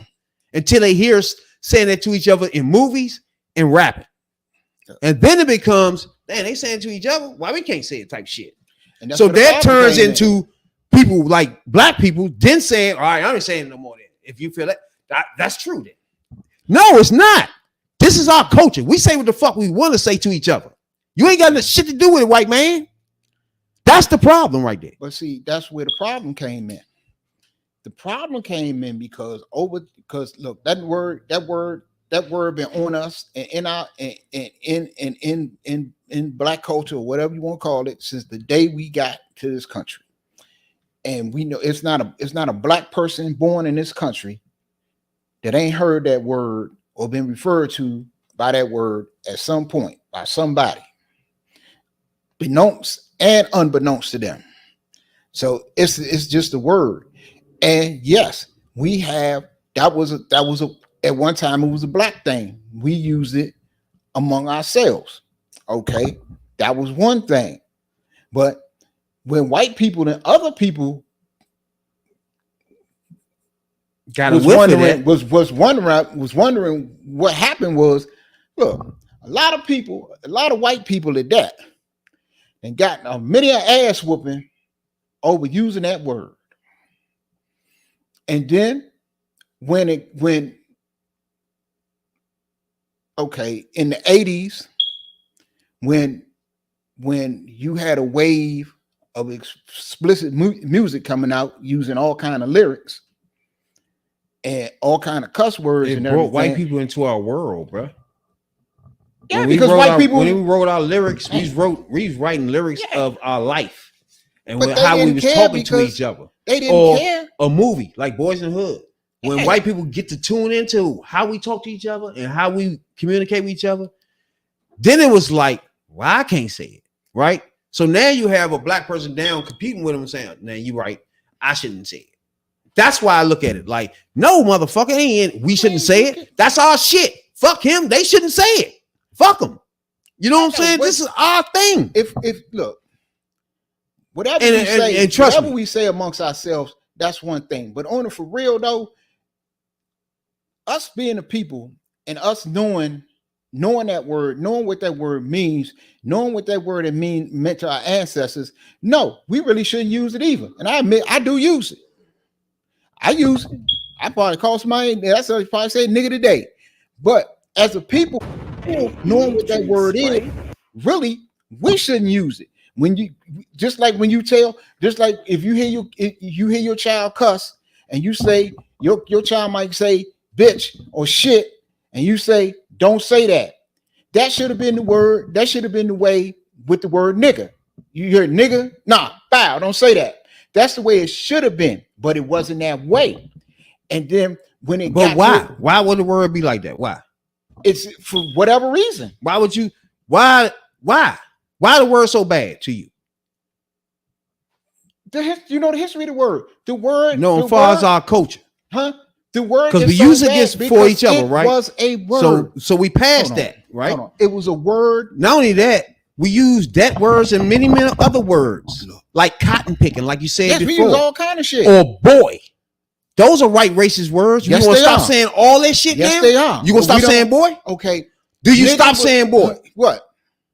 until they hear us saying that to each other in movies and rapping. And then it becomes, man, they saying to each other, why we can't say it type shit. So that turns into people like black people then saying, all right, I ain't saying no more then. If you feel that's true then. No, it's not. This is our culture. We say what the fuck we want to say to each other. You ain't got no shit to do with it, white man. That's the problem right there. But see, that's where the problem came in. The problem came in because look, that word been on us and in black culture or whatever you want to call it since the day we got to this country. And we know it's not a black person born in this country that ain't heard that word or been referred to by that word at some point by somebody, beknownst and unbeknownst to them. So it's just a word. And yes, we have that was at one time it was a black thing. We used it among ourselves. Okay, that was one thing. But when white people and other people was wondering what happened was, look, a lot of white people at that and got many an ass whooping over using that word. And then when in the 80s, when you had a wave of explicit music coming out using all kind of lyrics and all kind of cuss words, it and brought everything. white people into our world, bro. Yeah, when because when we wrote our lyrics, we was writing lyrics of our life and how we was talking to each other. They didn't care. A movie like Boys in the Hood. When white people get to tune into how we talk to each other and how we communicate with each other, then it was like, well, I can't say it, right? So now you have a black person down competing with him and saying, "Now you right, I shouldn't say it." That's why I look at it like, no, motherfucker, we shouldn't say it. That's our shit. Fuck him. They shouldn't say it. Fuck them. You know what I'm saying? This is our thing. If look, whatever we say, and trust whatever me, we say amongst ourselves, that's one thing. But on it for real though, us being the people and us knowing that word, knowing what that word means, knowing what that word meant to our ancestors, no, we really shouldn't use it either. And I admit I do use it. I use it. I probably call somebody, that's what I probably say nigga today. But as a people, knowing what that word is, really, we shouldn't use it. When you just like if you hear your child cuss and you say your child might say bitch or shit, and you say don't say that. That should have been the word. That should have been the way with the word nigga. You hear nigga? Nah, bow, don't say that. That's the way it should have been, but it wasn't that way. And then when it but why would the word be like that? Why? It's for whatever reason. Why would you? Why the word so bad to you? You know the history of the word. The word. No, as far as our culture, huh? The word because we so use it for each other, right? It was a word. So we passed that, right? It was a word. Not only that, we use that words and many other words, like cotton picking, like you said before. We use all kind of shit. Or boy. Those are white racist words. You gonna stop saying all that shit now? Yes, they are. You gonna stop saying boy? Okay. Do you stop saying boy? What?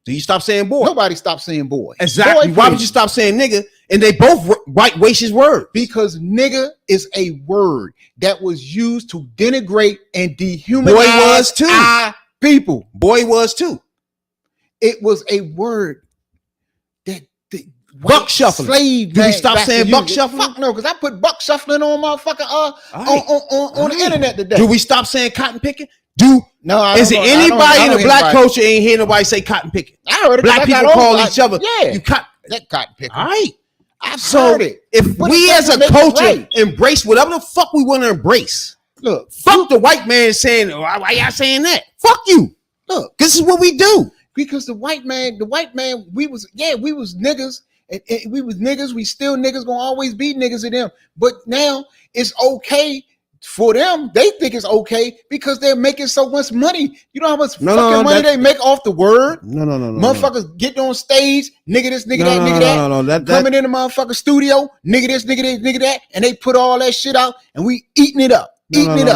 Do you stop saying boy? Nobody stopped saying boy. Exactly. Why would you stop saying nigga? And they both white racist words. Because nigga is a word that was used to denigrate and dehumanize boy was too. Our people. Boy was too. It was a word that the buck shuffling. Slave. Do we stop saying buck shuffling? Fuck no, because I put buck shuffling on motherfucking on the internet today. Do we stop saying cotton picking? Is it anybody in the black culture ain't hear nobody say cotton picking? I heard it. Black people call each other. Yeah, you that cotton picking. All right. I've heard it. If we as a culture embrace whatever the fuck we want to embrace, look, fuck the white man saying, why y'all saying that? Fuck you. Look, this is what we do. Because the white man, we was niggas. And we was niggas. We still niggas, gonna always be niggas to them. But now it's okay for them. They think it's okay because they're making so much money. You know how much money they make off the word? No. Motherfuckers getting on stage, nigga this, nigga that, nigga that. Coming in the motherfucking studio, nigga this, nigga that, and they put all that shit out, and we eating it up, eating it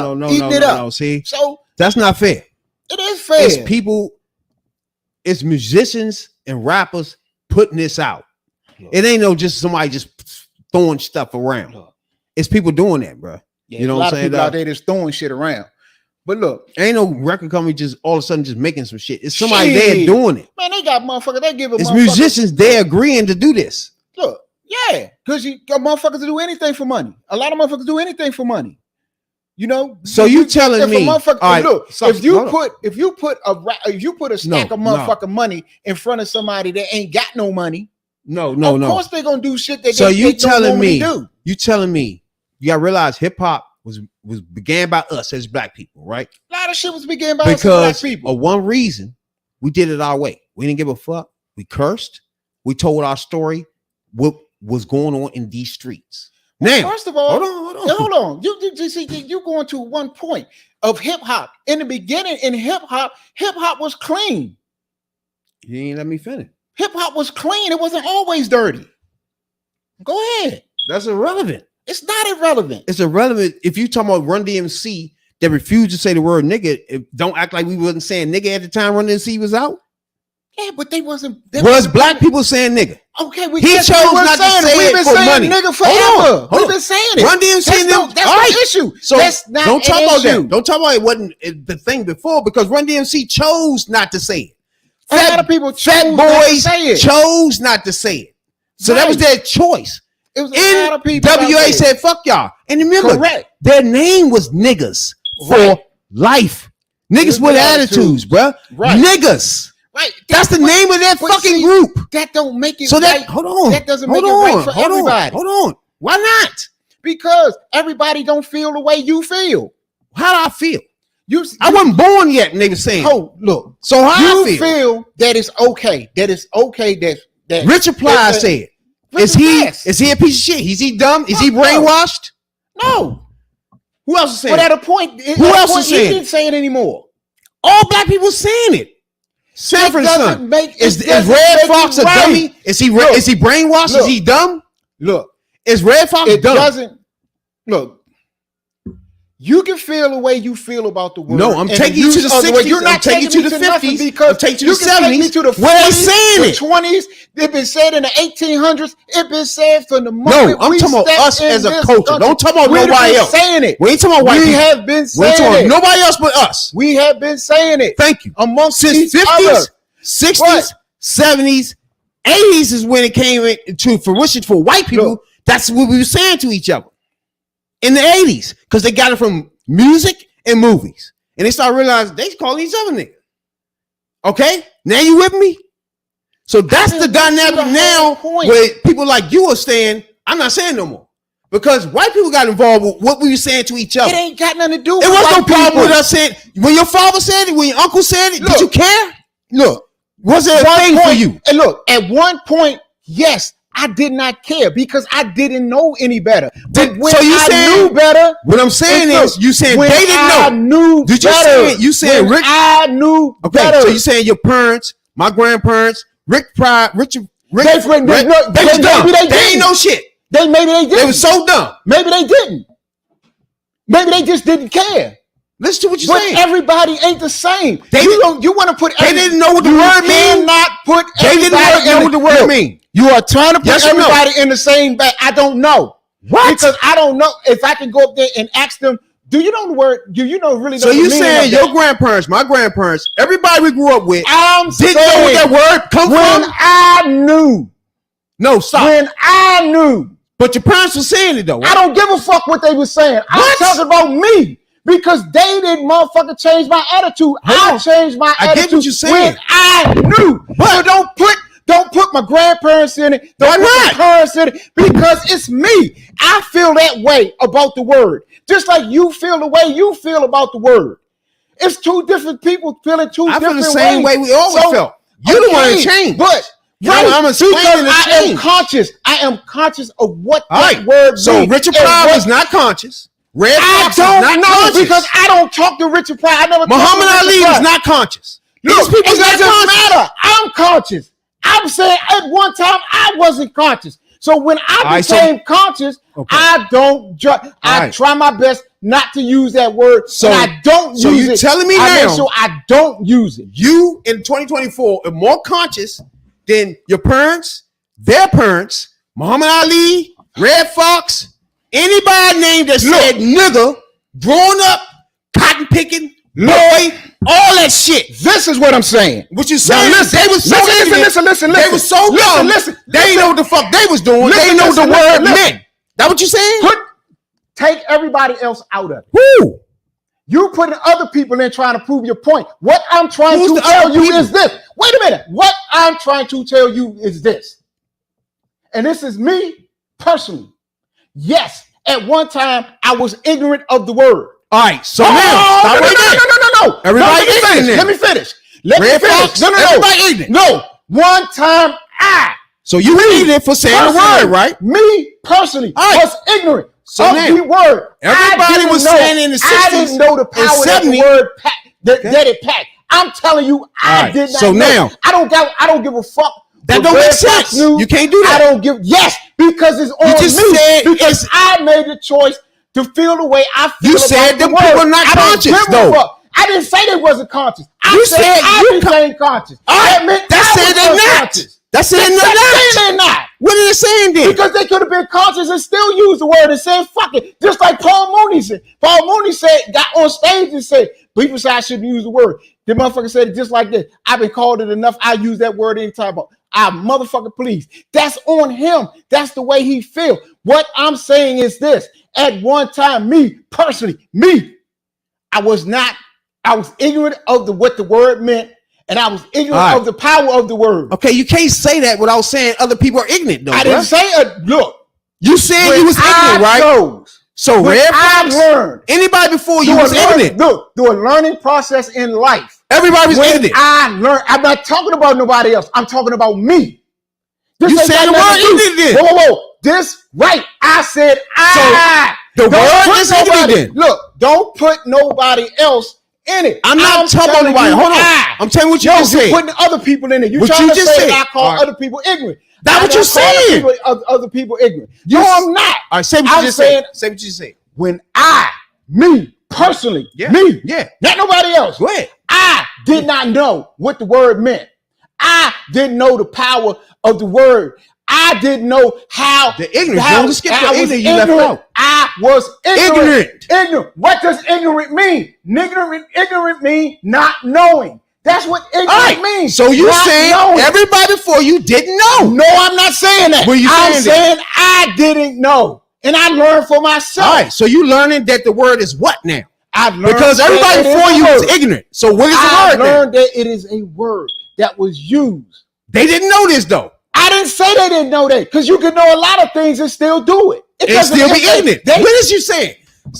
up. See, so that's not fair. It is fair. It's people, it's musicians and rappers putting this out. It ain't no just somebody just throwing stuff around. It's people doing that, bro. Yeah, you know what I'm saying? People out there just throwing shit around. But look, ain't no record company just all of a sudden just making some shit. It's somebody there doing it. Man, they got motherfuckers. They give a it's musicians. They agreeing to do this. Look, yeah, because you got motherfuckers to do anything for money. A lot of motherfuckers do anything for money. You know. So you telling me? All right, look, if you put a stack No, of motherfucking money in front of somebody that ain't got no money, no. Of course they're gonna do shit that So they you don't telling normally me? do. You telling me? You gotta realize hip hop was began by us as black people, right? A lot of shit was began by us as black Because people. of one reason, we did it our way. We didn't give a fuck. We cursed. We told our story. What was going on in these streets? Now, First of all, hold on. You see, you going to one point of hip hop. In the beginning, in hip hop was clean. You ain't let me finish. Hip hop was clean. It wasn't always dirty. Go ahead. That's irrelevant. It's not irrelevant. It's irrelevant if you talking about Run DMC that refused to say the word nigga. Don't act like we wasn't saying nigga at the time Run DMC was out. Yeah, but they wasn't. Was black people saying nigga? Okay, he chose not to say We've it been for saying money. nigga forever. We've been saying it. Run DMC That's all right. no issue. So that's not don't talk an about issue. that. Don't talk about it wasn't the thing before because Run DMC chose not to say it. A lot of people Fat chose not to Boys say it. chose not to say it. So that was their choice. It was a lot of people. WA said fuck y'all. And remember, Correct. their name was niggas for life. Niggas with attitudes, bruh. Right. Niggas. Right. That's the name of that fucking group. That don't make it So that right. hold on. That doesn't make it right for everybody. Hold on. Why not? Because everybody don't feel the way you feel. How do I feel? I wasn't born yet, and they were saying. Oh, look. So how you I feel that it's okay. That it's okay that Richard Pryor said. Is he a piece of shit? Is he dumb? Is he brainwashed? No. Who else is saying? But at a point, who else is he saying? didn't say it anymore. All black people saying it. Sanford son. Is Red make Fox it a right. dummy? Is he brainwashed? Look. Is he dumb? Look. Is Red Fox It dumb? doesn't. Look. You can feel the way you feel about the word. No, I'm and taking you to the use other words. 60s. You're not I'm taking you to the nothing 50s. because I'm taking you to the can take me 70s. to the Where they 40s, saying the it? 20s. It's been said in the 1800s. It's been said from the No, moment I'm we talking about stepped us in as a this culture. country. Don't talk about We've nobody been else. saying it. We ain't talking about white we people. have been We ain't saying talking it. about nobody else but us. We have been saying it. Thank you. Amongst Since each 50s, other. 60s, What? 70s, 80s is when it came into fruition for white people. Look. That's what we were saying to each other in the 80s because they got it from music and movies. And they started realizing they calling each other niggas. Okay? Now you with me? So that's the dynamic now where people like you are saying, I'm not saying no more. Because white people got involved with what we were saying to each other. It ain't got nothing to do with It was no white problem people. with us saying, when your father said it, when your uncle said it, did you care? Look. Was it a thing for you? And look, at one point, yes, I did not care because I didn't know any better. But when So you I saying- knew better, What I'm saying is, you saying when they didn't I know. knew Did you better. say it? You saying When Rick? I knew Okay, better. so you saying your parents, my grandparents, Rick Pryor, Richard, Rick, They Rick, was dumb. They didn't. ain't no shit. Maybe they didn't. They was so dumb. Maybe they didn't. Maybe they just didn't care. Listen to what you're But saying. everybody ain't the same. They You want to put. They didn't know what the you word mean. cannot put. They didn't everybody know in what the word look, mean. You are trying to put Yes or no? everybody in the same bag. I don't know. What? Because I don't know if I can go up there and ask them. Do you know the word? Do you know really? So know the you meaning saying of your that? grandparents, my grandparents, everybody we grew up with, I'm didn't know saying what that word come when from? I knew. No, stop. When I knew. But your parents were saying it though. Right? I don't give a fuck what they were saying. I'm What? talking about me. Because they didn't motherfucker change my attitude. I changed my I attitude get what you're saying. when I knew. So don't put my grandparents in it. Don't Why put not? my parents in it. Because it's me. I feel that way about the word. Just like you feel the way you feel about the word. It's two different people feeling two I feel different the same ways. way we always felt. You the one that changed. But Right, I'm explaining because the I am change. conscious. I am conscious of what All that right. word So means. Richard And Pryor what- was not conscious. Red I Fox don't was not know conscious. because I don't talk to Richard Pryor. I never talked Muhammad to Ali Richard was Pryor. not conscious. Look, These people it not doesn't conscious. matter. I'm conscious. I'm saying at one time I wasn't conscious. So when I right, so- became conscious, Okay. I don't judge. I right. try my best not to use that word. So- and I don't so use you it. telling me I now- make sure I don't use it. You in 2024 are more conscious than your parents, their parents, Muhammad Ali, Red Fox, anybody named that said nigga, growing up, cotton picking, boy, all that shit. This is what I'm saying. What you saying? Listen, they was so listen. They was so dumb. They didn't know what the fuck they was doing. They didn't know the word meant. That what you saying? Take everybody else out of it. Who? You putting other people in trying to prove your point. What I'm trying to tell you is this. Wait a minute. What I'm trying to tell you is this. And this is me personally. Yes, at one time I was ignorant of the word. All right, so now no. Everybody ignorant. Let me finish. No. Everybody ignorant. No. One time So you were ignorant for saying the word, right? Me personally was ignorant of the word. Everybody was saying in the 60s. I didn't know the power that the word that it packed. I'm telling you, I did not so know. now I don't give a fuck. That don't make sense. You can't do that. I don't give. Yes, because it's on me. Because I made the choice to feel the way I feel. You said them people are not conscious, though. I didn't say they wasn't conscious. You said I became conscious. That said they're not. That said they're not. What are they saying then? Because they could have been conscious and still use the word and said fuck it. Just like Paul Mooney said. Paul Mooney got on stage and said, people say I shouldn't use the word. The motherfucker said it just like this. I've been called it enough. I use that word anytime. I motherfucker please. That's on him. That's the way he feel. What I'm saying is this. At one time, me personally, I was ignorant of what the word meant, and I was ignorant of the power of the word. Okay, you can't say that without saying other people are ignorant, though. I didn't say it. Look, you said you was ignorant, right? So red flags. Learned. Anybody before you was ignorant. Look, through a learning process in life. Everybody was ignorant. I learned. I'm not talking about nobody else. I'm talking about me. You said the word ignorant. Whoa. This right. I said I. So the word is ignorant. Look, don't put nobody else in it. I'm not talking about nobody. Hold on. I'm telling you what you just said. You're putting other people in it. You're what trying you to just say said. I call other people ignorant. That's what you're saying. Other people ignorant. No, I'm not. All right, say what you just said. Say what you just said. When me personally, not nobody else. Go ahead. I did not know what the word meant. I didn't know the power of the word. I didn't know how the ignorance. Don't skip the ignorant. You left out. I was ignorant. What does ignorant mean? Ignorant mean not knowing. That's what ignorant means. So you saying everybody before you didn't know? No, I'm not saying that. I'm saying I didn't know, and I learned for myself. All right. So you learning that the word is what now? I've learned because everybody before you was ignorant. So what is the word? I learned that it is a word that was used. They didn't know this though. I didn't say they didn't know that, because you can know a lot of things and still do it. And still be ignorant. What is you saying?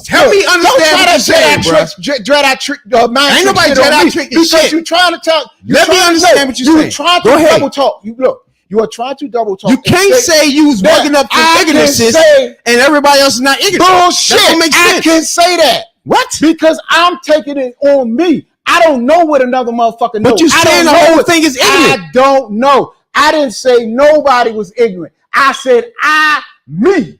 Help me understand what you're saying, bro. Dread trick. Ain't nobody dread trick because you're trying to talk. Let me understand what you're saying. You're trying to double talk. You are trying to double talk. You can't say you was working up to ignorance and everybody else is not ignorant. Bullshit. That don't make sense. I can say that. What? Because I'm taking it on me. I don't know what another motherfucker knows. But you saying the whole thing is ignorant. I don't know. I didn't say nobody was ignorant. I said me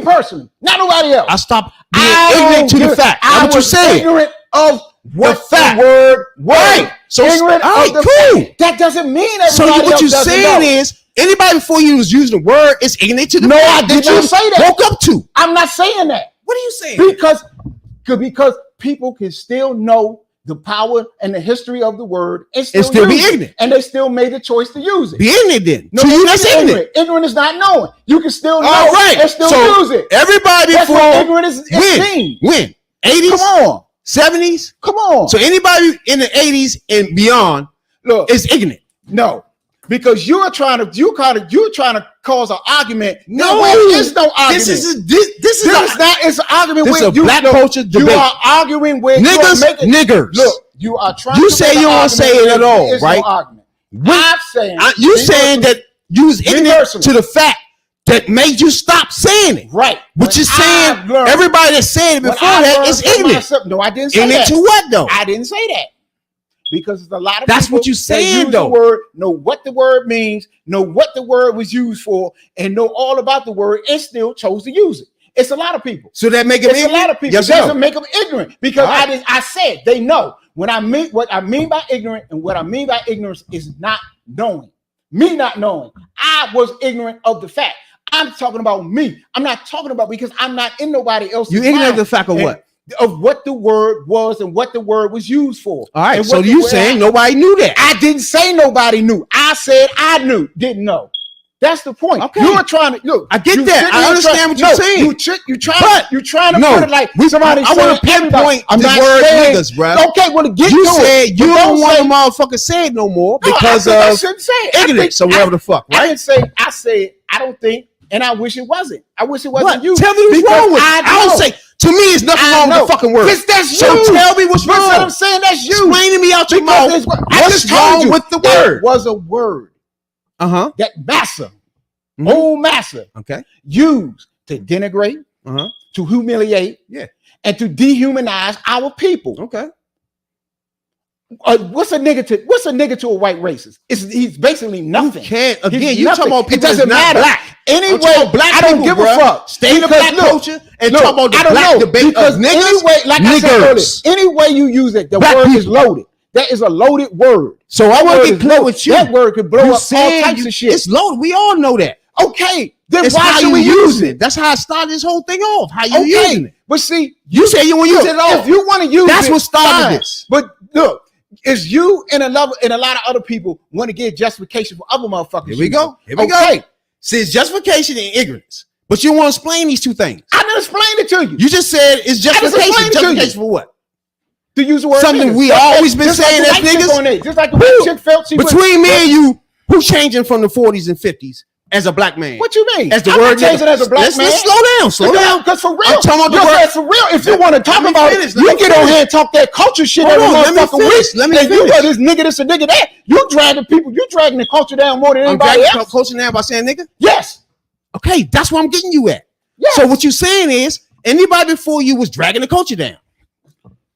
personally, not nobody else. I stopped being ignorant to the fact. That's what you said. Ignorant of what the word was. Right. So ignorant of the fact. That doesn't mean everybody so what you're else saying know. Is anybody before you was using the word is ignorant to the fact. No, I did not say that. Woke up to. I'm not saying that. What are you saying? Because people can still know the power and the history of the word and still be ignorant. And they still made the choice to use it. Be ignorant then. No, to you, that's ignorant. Ignorant is not knowing. You can still know and still use it. Everybody that's before what ignorant is seen. When? 80s? Come on. 70s? Come on. So anybody in the 80s and beyond is ignorant. No. Because you're trying to cause an argument. No, there's no argument. This is not. It's an argument this with a black culture debate. You are arguing with niggers. Look, you are trying. You to say you don't say it at all, right? No argument. I'm saying you saying that you was ignorant to the fact that made you stop saying it, right? But you're saying everybody that said it before that is ignorant. No, I didn't say that. Ignorant to what though? I didn't say that. Because there's a lot of that's people what you saying use though. The word, know what the word means, know what the word was used for, and know all about the word, and still chose to use it. It's a lot of people. So that make them ignorant. A lot of people. Yes, it doesn't make them ignorant because I said they know. What I mean by ignorant and what I mean by ignorance is not knowing. Me not knowing. I was ignorant of the fact. I'm talking about me. I'm not talking about because I'm not in nobody else's. You ignorant of the fact of what? of what the word was and what the word was used for. All right. And So what you saying nobody knew that? I didn't say nobody knew. I said I knew, didn't know. That's the point. Okay. You were trying to look. I get that. I understand what you're saying. You're trying to put it like somebody. I want to pinpoint the word niggas, bro. Okay, well, get you to said it, you don't want say, the motherfucker say it no more no, because I shouldn't say it. ignorance or whatever the fuck, I right? didn't say. I said I don't think, and I wish it wasn't. I wish it wasn't What? you. Tell me what's wrong with it. I don't say. To me, it's nothing wrong with the fucking word. That's so you. tell me what's wrong. That's what I'm saying. That's you. Explain to me out your mouth. What's wrong with the word? Was a word. That massa. Old massa, used to denigrate, to humiliate, and to dehumanize our people. Okay. What's a nigga to a white racist? He's basically nothing. You talking about people it doesn't matter. Black. Anyway, black I don't people, give bruh. a fuck. Stay in the black culture and talk about the black debate because of niggas. Anyway, like I said earlier, any way you use it, the word is loaded. That is a loaded word. So I want to get clear with you. That word could blow up all types of shit. It's loaded. We all know that. Okay, then it's why should we use it? That's how I started this whole thing off. How you using it? But see, you said you want to use it all. If you want to use that's it, what started fine. this. But look, it's you and a lot of other people want to give justification for other motherfuckers. Here we go. Here we go. See, it's justification and ignorance. But you want to explain these two things. I didn't explain it to you. You just said it's justification. Justification for what? To use the word something niggas. we always been saying as niggas. Just like the white chick felt she between me and you, who's changing from the 40s and 50s as a black man? What you mean? As the I'm word not changing as a black man. Let's slow down. Because for real, I'm talking about the word. For real, if you want to talk about it, you get on here and talk that culture shit every motherfucking week. Let me finish. You got this nigga, this a nigga that. You dragging people, you dragging the culture down more than anybody else. I'm dragging culture down by saying nigga? Yes. Okay, that's what I'm getting you at. Yes. So what you're saying is anybody before you was dragging the culture down.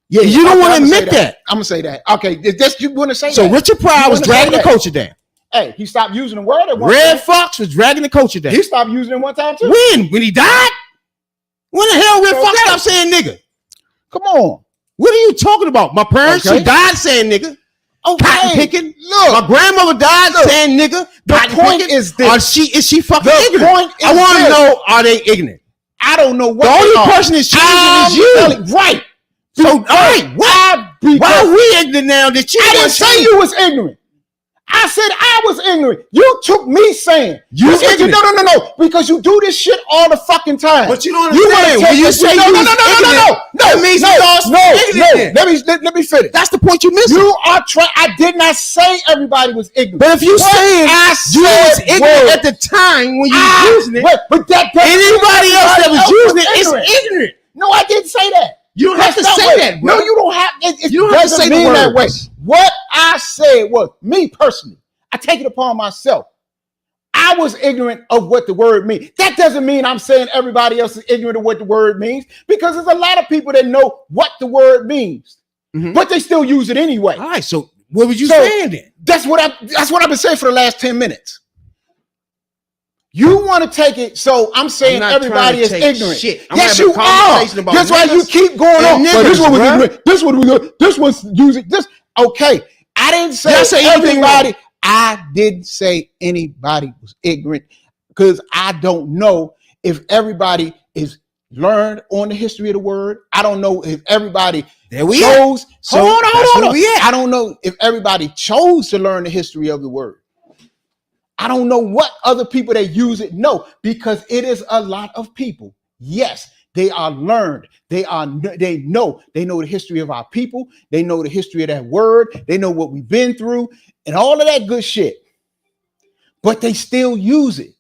Yeah, you don't want to admit that. I'm gonna say that. Okay, that's you want to say so that. So Richard Pryor was dragging the culture down. Hey, he stopped using the word at one Red time. Fox was dragging the culture down. He stopped using it one time too. When he died? When the hell Red Fox stopped saying nigga? Come on. What are you talking about? My parents who died saying nigga. Cotton picking. Look, my grandmother died saying nigga. The point is this. Is she fucking the ignorant? Point is I want to this. know, are they ignorant? I don't know what the only person that's changing is you. Right. So, all right, why are we ignorant now that you I didn't say you was ignorant. I said I was ignorant. You took me saying you ignorant. No. Because you do this shit all the fucking time. But you don't understand. When you say no. That means Let me finish. That's the point you missing. You are trying. I did not say everybody was ignorant. But if you saying you was ignorant at the time when you was using it, but that anybody else that was using it is ignorant. No, I didn't say that. You don't have to say that, bro. No, you don't have. You don't have to say mean that way. words. What I said was, me personally, I take it upon myself. I was ignorant of what the word means. That doesn't mean I'm saying everybody else is ignorant of what the word means, because there's a lot of people that know what the word means, but they still use it anyway. All right, so what was you saying then? That's what I've been saying for the last 10 minutes. You want to take it, so I'm saying everybody is ignorant. Yes, you are. That's why you keep going on. This one was ignorant. This one was good. This one's using this. Okay, I didn't say everybody. I didn't say anybody was ignorant, because I don't know if everybody is learned on the history of the word. I don't know if everybody chose. Hold on. I don't know if everybody chose to learn the history of the word. I don't know what other people that use it know, because it is a lot of people. Yes, they are learned. They know the history of our people. They know the history of that word. They know what we've been through and all of that good shit. But they still use it.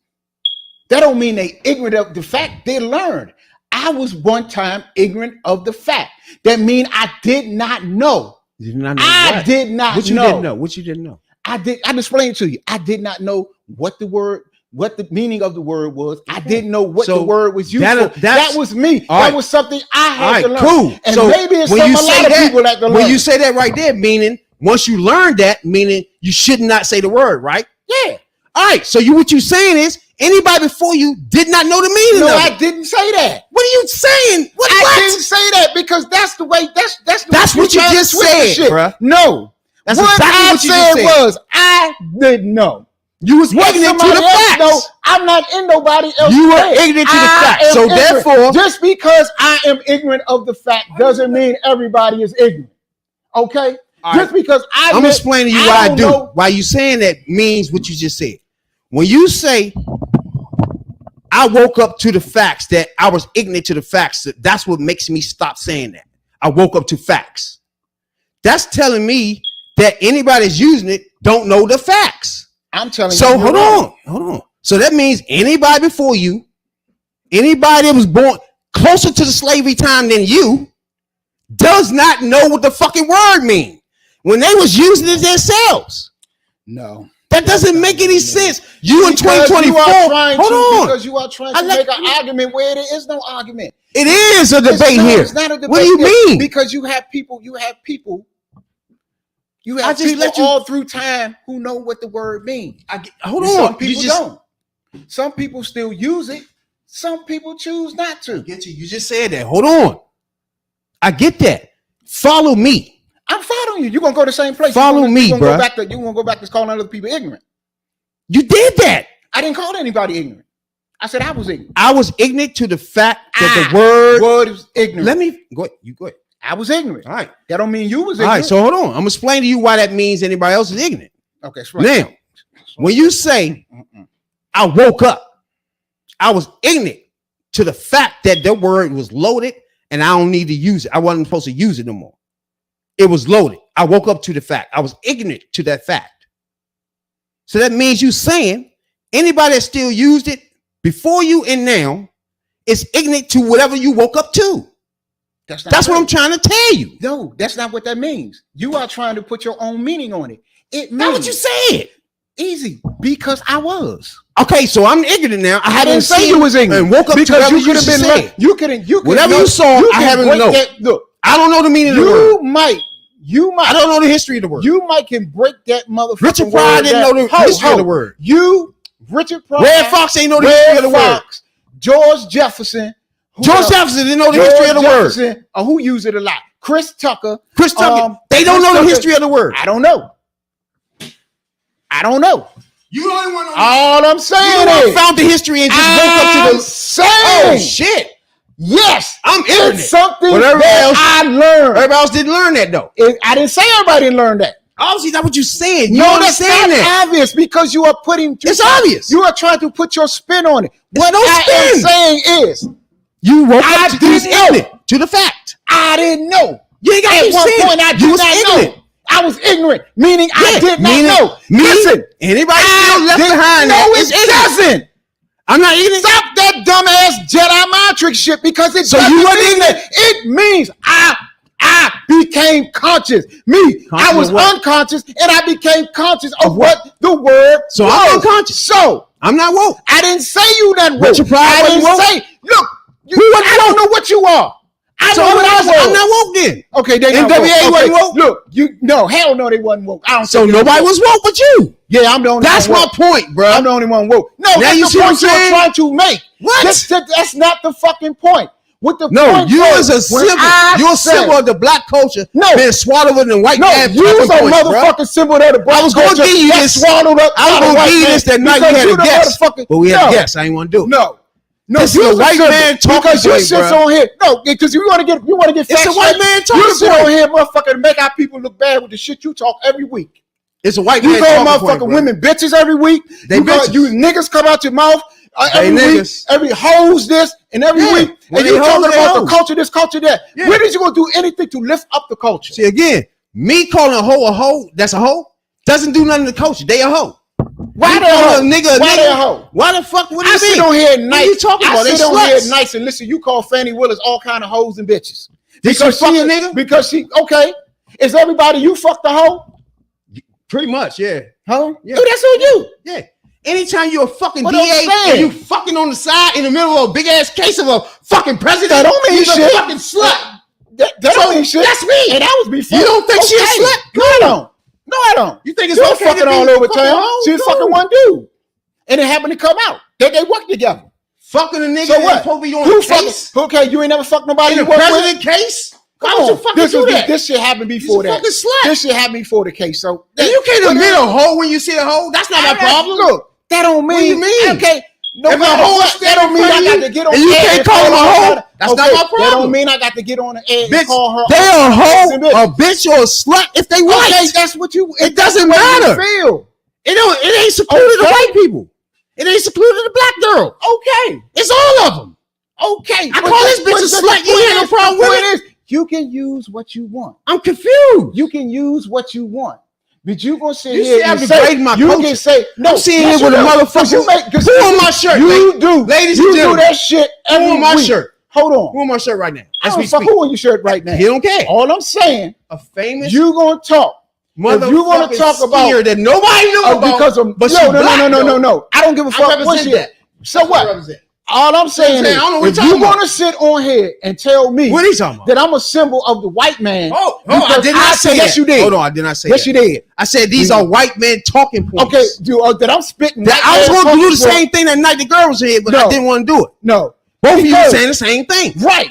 That don't mean they ignorant of the fact. They learned. I was one time ignorant of the fact. That mean I did not know. You did not know I did not what you know. didn't know. What you didn't know. I explained to you. I did not know what the meaning of the word was. I didn't know what the word was used for. That was me. That was something I had to learn. Cool. And so maybe it's something a lot of people that to learn. When you say that right there, meaning once you learn that, meaning you should not say the word, right? Yeah. All right. So what you saying is anybody before you did not know the meaning of it. No, I didn't say that. What are you saying? I didn't say that, because that's the way. That's what you just said, bro. No. That's what exactly I what you said just said. was I didn't know. You was What ignorant to somebody the else facts. know, I'm not in nobody else. You were head. ignorant to the I facts. am So ignorant. therefore, just because I am ignorant of the fact doesn't mean everybody is ignorant. Okay? Just because I'm explaining to you why I do. know. Why you saying that means what you just said. When you say I woke up to the facts, that I was ignorant to the facts, that's what makes me stop saying that. I woke up to facts. That's telling me that anybody that's using it don't know the facts. I'm telling you. So hold on. So that means anybody before you, anybody that was born closer to the slavery time than you, does not know what the fucking word means when they was using it themselves. No. That doesn't make any sense. You in Because 2024. hold on. Because you are trying to make an argument where there is no argument. It is a debate here. It's not a debate. What do you mean? Because you have people all through time who know what the word means. Hold on. Some people don't. Some people still use it. Some people choose not to. You just said that. Hold on. I get that. Follow me. I'm following you. You're gonna go to the same place. Follow me, bro. You're gonna go back to calling other people ignorant. You did that. I didn't call anybody ignorant. I said I was ignorant. I was ignorant to the fact that the word is ignorant. Let me go ahead. You go ahead. I was ignorant. All right. That don't mean you was ignorant. All right. So hold on. I'm gonna explain to you why that means anybody else is ignorant. Okay. Right. Now, when you say I woke up, I was ignorant to the fact that the word was loaded and I don't need to use it. I wasn't supposed to use it no more. It was loaded. I woke up to the fact. I was ignorant to that fact. So that means you saying anybody that still used it before you and now is ignorant to whatever you woke up to. That's what I'm trying to tell you. No, that's not what that means. You are trying to put your own meaning on it. It means that's what you said. Easy, because I was. Okay, so I'm ignorant now. I didn't say you was ignorant and woke up because to you could have been. You couldn't. Whatever you saw, I haven't know. Look, I don't know the meaning of the word. You might. I don't know the history of the word. You might can break that motherfucker. Richard Pryor didn't know the history of the word. Richard Pryor. Red Fox ain't know the history of the word. George Jefferson. George Jefferson didn't know the history of the word. Who used it a lot? Chris Tucker. They don't know the history of the word. I don't know. You the only one. All I'm saying is found the history and just woke up to the saying. Oh shit. Yes, I'm ignorant. It's something that I learned. Everybody else didn't learn that though. I didn't say everybody didn't learn that. Obviously, that's what you said. No, that's not obvious because you are putting. It's obvious. You are trying to put your spin on it. What I am saying is, you woke up to the fact. I didn't know. You ain't got At one point, I did not know. I was ignorant, meaning I did not know. Listen, anybody still left behind? No, it doesn't. I'm not ignorant. Stop that dumbass Jedi mind trick shit because it so you wasn't ignorant. It means I became conscious. I was unconscious and I became conscious of what the word so was. I'm unconscious. So I'm not woke. I didn't say you not woke. Richard Pryor I didn't woke. say, look, I don't know what you are. I know what I was. I'm not woke then. Okay, they NWA wasn't woke. Look, hell no, they wasn't woke. I don't. So nobody was woke but you. Yeah, I'm the only. That's one my point, bro. I'm the only one woke. No, now that's you the see what I'm point you're saying? trying to make. What? That's not the fucking point. What the point you was, as a symbol. You're a symbol of the black culture. No, being swallowed in white man. You was a motherfucking symbol of the black culture. I was gonna give you this. Swallowed up. I was gonna give you this that night we had a guest, but we had a guest. I ain't want to do it. No, this is a white man talking because you sit on here. No, because you want to get It's a white man talking. You sit on here, motherfucker, to make our people look bad with the shit you talk every week. It's a white man. You call motherfucking women bitches every week. You niggas come out your mouth every week. Every hoes this and every week, and you talking about the culture, this culture, that. When did you gonna do anything to lift up the culture? See again, me calling a hoe that's a hoe doesn't do nothing to the culture. They a hoe. Why they a hoe? Why they a hoe? Why the fuck? What do you mean? I sit on here nice. What are you talking about? I sit on here nice and listen. You call Fannie Willis all kind of hoes and bitches. Because she a nigga? Because she okay. Is everybody you fuck the hoe? Pretty much, yeah. Huh? Yeah. Oh, that's on you. Yeah. Anytime you're a fucking What DA and you fucking on the side in the middle of a big ass case of a fucking president, that don't mean shit. A fucking slut. That don't mean shit. That's me. And that was before. You don't think she a slut? No, I don't. No, I don't. You think it's okay fucking all over town? She's fucking one dude, and it happened to come out that they work together. Fucking a nigga. So what? Supposed to be on Who a case? Okay, you ain't never fucked nobody in a president case. Why would you fucking do that? This shit happened before that. Fucking slut. This shit happened before the case. So And you can't admit a hoe when you see a hoe. That's not my problem. Look, that don't mean. What do you mean? Okay. No If a matter hoe what, is that don't mean I standing in got to get on and you the air can't and call call them a her hoe, out. that's not my That problem. don't mean I got to get on the air and Bitch, call her. they a hoe, Listen, bitch. a bitch, or a slut if they white. Okay, that's what you. It doesn't that's what you matter. Feel. It ain't secluded to Okay. white people. It ain't secluded to black girls. Okay. It's all of them. Okay. I call this bitch a slut. You ain't no problem with it. You can use what you want. I'm confused. You can use what you want. But you gonna sit You here see, and I've been say grading my you culture. can say no. I'm sitting yes, here with you a do. motherfucker. You make Who on my shirt? You do, ladies you and do gentlemen. that shit every Who on my week. shirt? Hold on. Who on my shirt right now? I As don't we fuck speak. who on your shirt right now. You don't care. All I'm saying, A famous you gonna talk. If you want to talk about skier that nobody knew about, because of but no. I don't give a I fuck what represent shit. that. So what? Represent. All I'm saying I is, don't know what if you're you're talking gonna sit on here and tell me What are you talking about? that I'm a symbol of the white man, I because did not say yes, that. you did. Hold on, I did not say yes, that. you did. I said these are white men talking points. Okay, that I'm spitting. That I was white man going to do the talking same thing that night the girl was here, but I No. didn't want to do it. No, Both of you were Because- saying the same thing. right.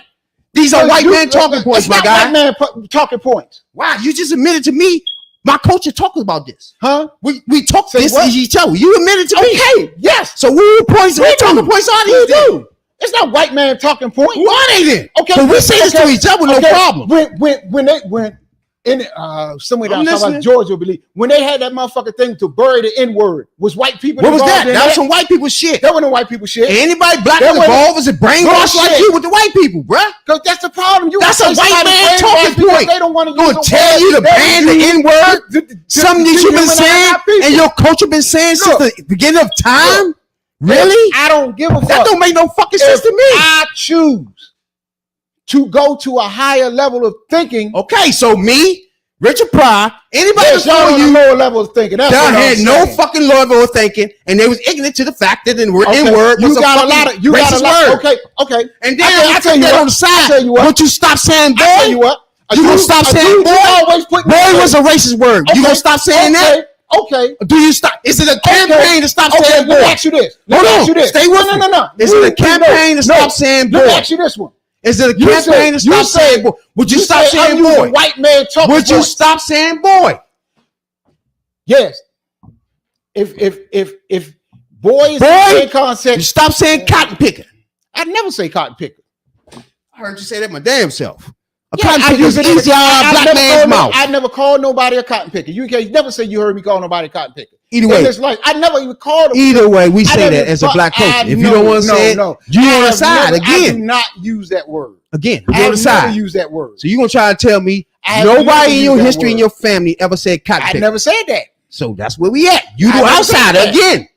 These are white You- men talking points, it's my not guy. white man talking points, Wow, you just admitted to me. My culture talks about this. huh? We talk Say this what? to each other. You admitted to me. Okay, yes. So what points? What do. talking points are We these? then? do. It's not white man talking points. Who are they then? Okay, But we say this to each other, no problem. When somewhere down I'm south listening. Georgia, believe when they had that motherfucking thing to bury the N-word, was white people What was involved that? in That was some white people shit. That wasn't white people shit. Anybody black That wasn't- involved is a brainwash like Bullshit. you with the white people, bruh. Because that's the problem. You That's a say white somebody man brainwashed talking because point. They don't want to Gonna use tell you to ban the N-word. Something that you've been saying and your culture been saying since the beginning of time. Really? I don't give a fuck. That don't make no fucking sense to me. I choose to go to a higher level of thinking. Okay, so me, Richard Pryor, anybody Yes, y'all before on a you, lower level of thinking. That's that what I'm had no saying. fucking level of thinking, and they was ignorant to the fact that the word Okay, N-word was you got a lot of you got a racist lot. word. Okay. And then I I tell take you that what. on the I side. tell you what. Won't you stop saying boy? I tell you what. You gonna stop saying boy? Always put Boy was a racist word. You gonna stop saying that? Okay. Do you stop? Is it a campaign to stop saying boy? Let me ask you this. Let me Hold ask you on. this. Stay with me. No. Is it a campaign to stop saying boy? Let me ask you this one. Is it a You campaign to said- stop you saying said- boy? Would you You stop said I'm saying using boy? white man talking Would you points. stop saying boy? Yes. If boy is Boy, the same You concept, stop saying cotton picker. I'd never say cotton picker. I heard you say that my damn self. A Yeah, cotton I picker use is it easy out of a black man's mouth. I never called nobody a cotton picker. You can never say you heard me call nobody a cotton picker. Either way. It's like I never even called them. Either way, we I say never that as a fu- black culture. I If you don't want to say it, no. you I on the have side never- I do again. not use that word. Again, I you on have the side. never used that word. So you gonna try to tell me I have never nobody in used your that history in word. your family ever said cotton I picker? never said that. So that's where we at. You I do never said outsider that. again.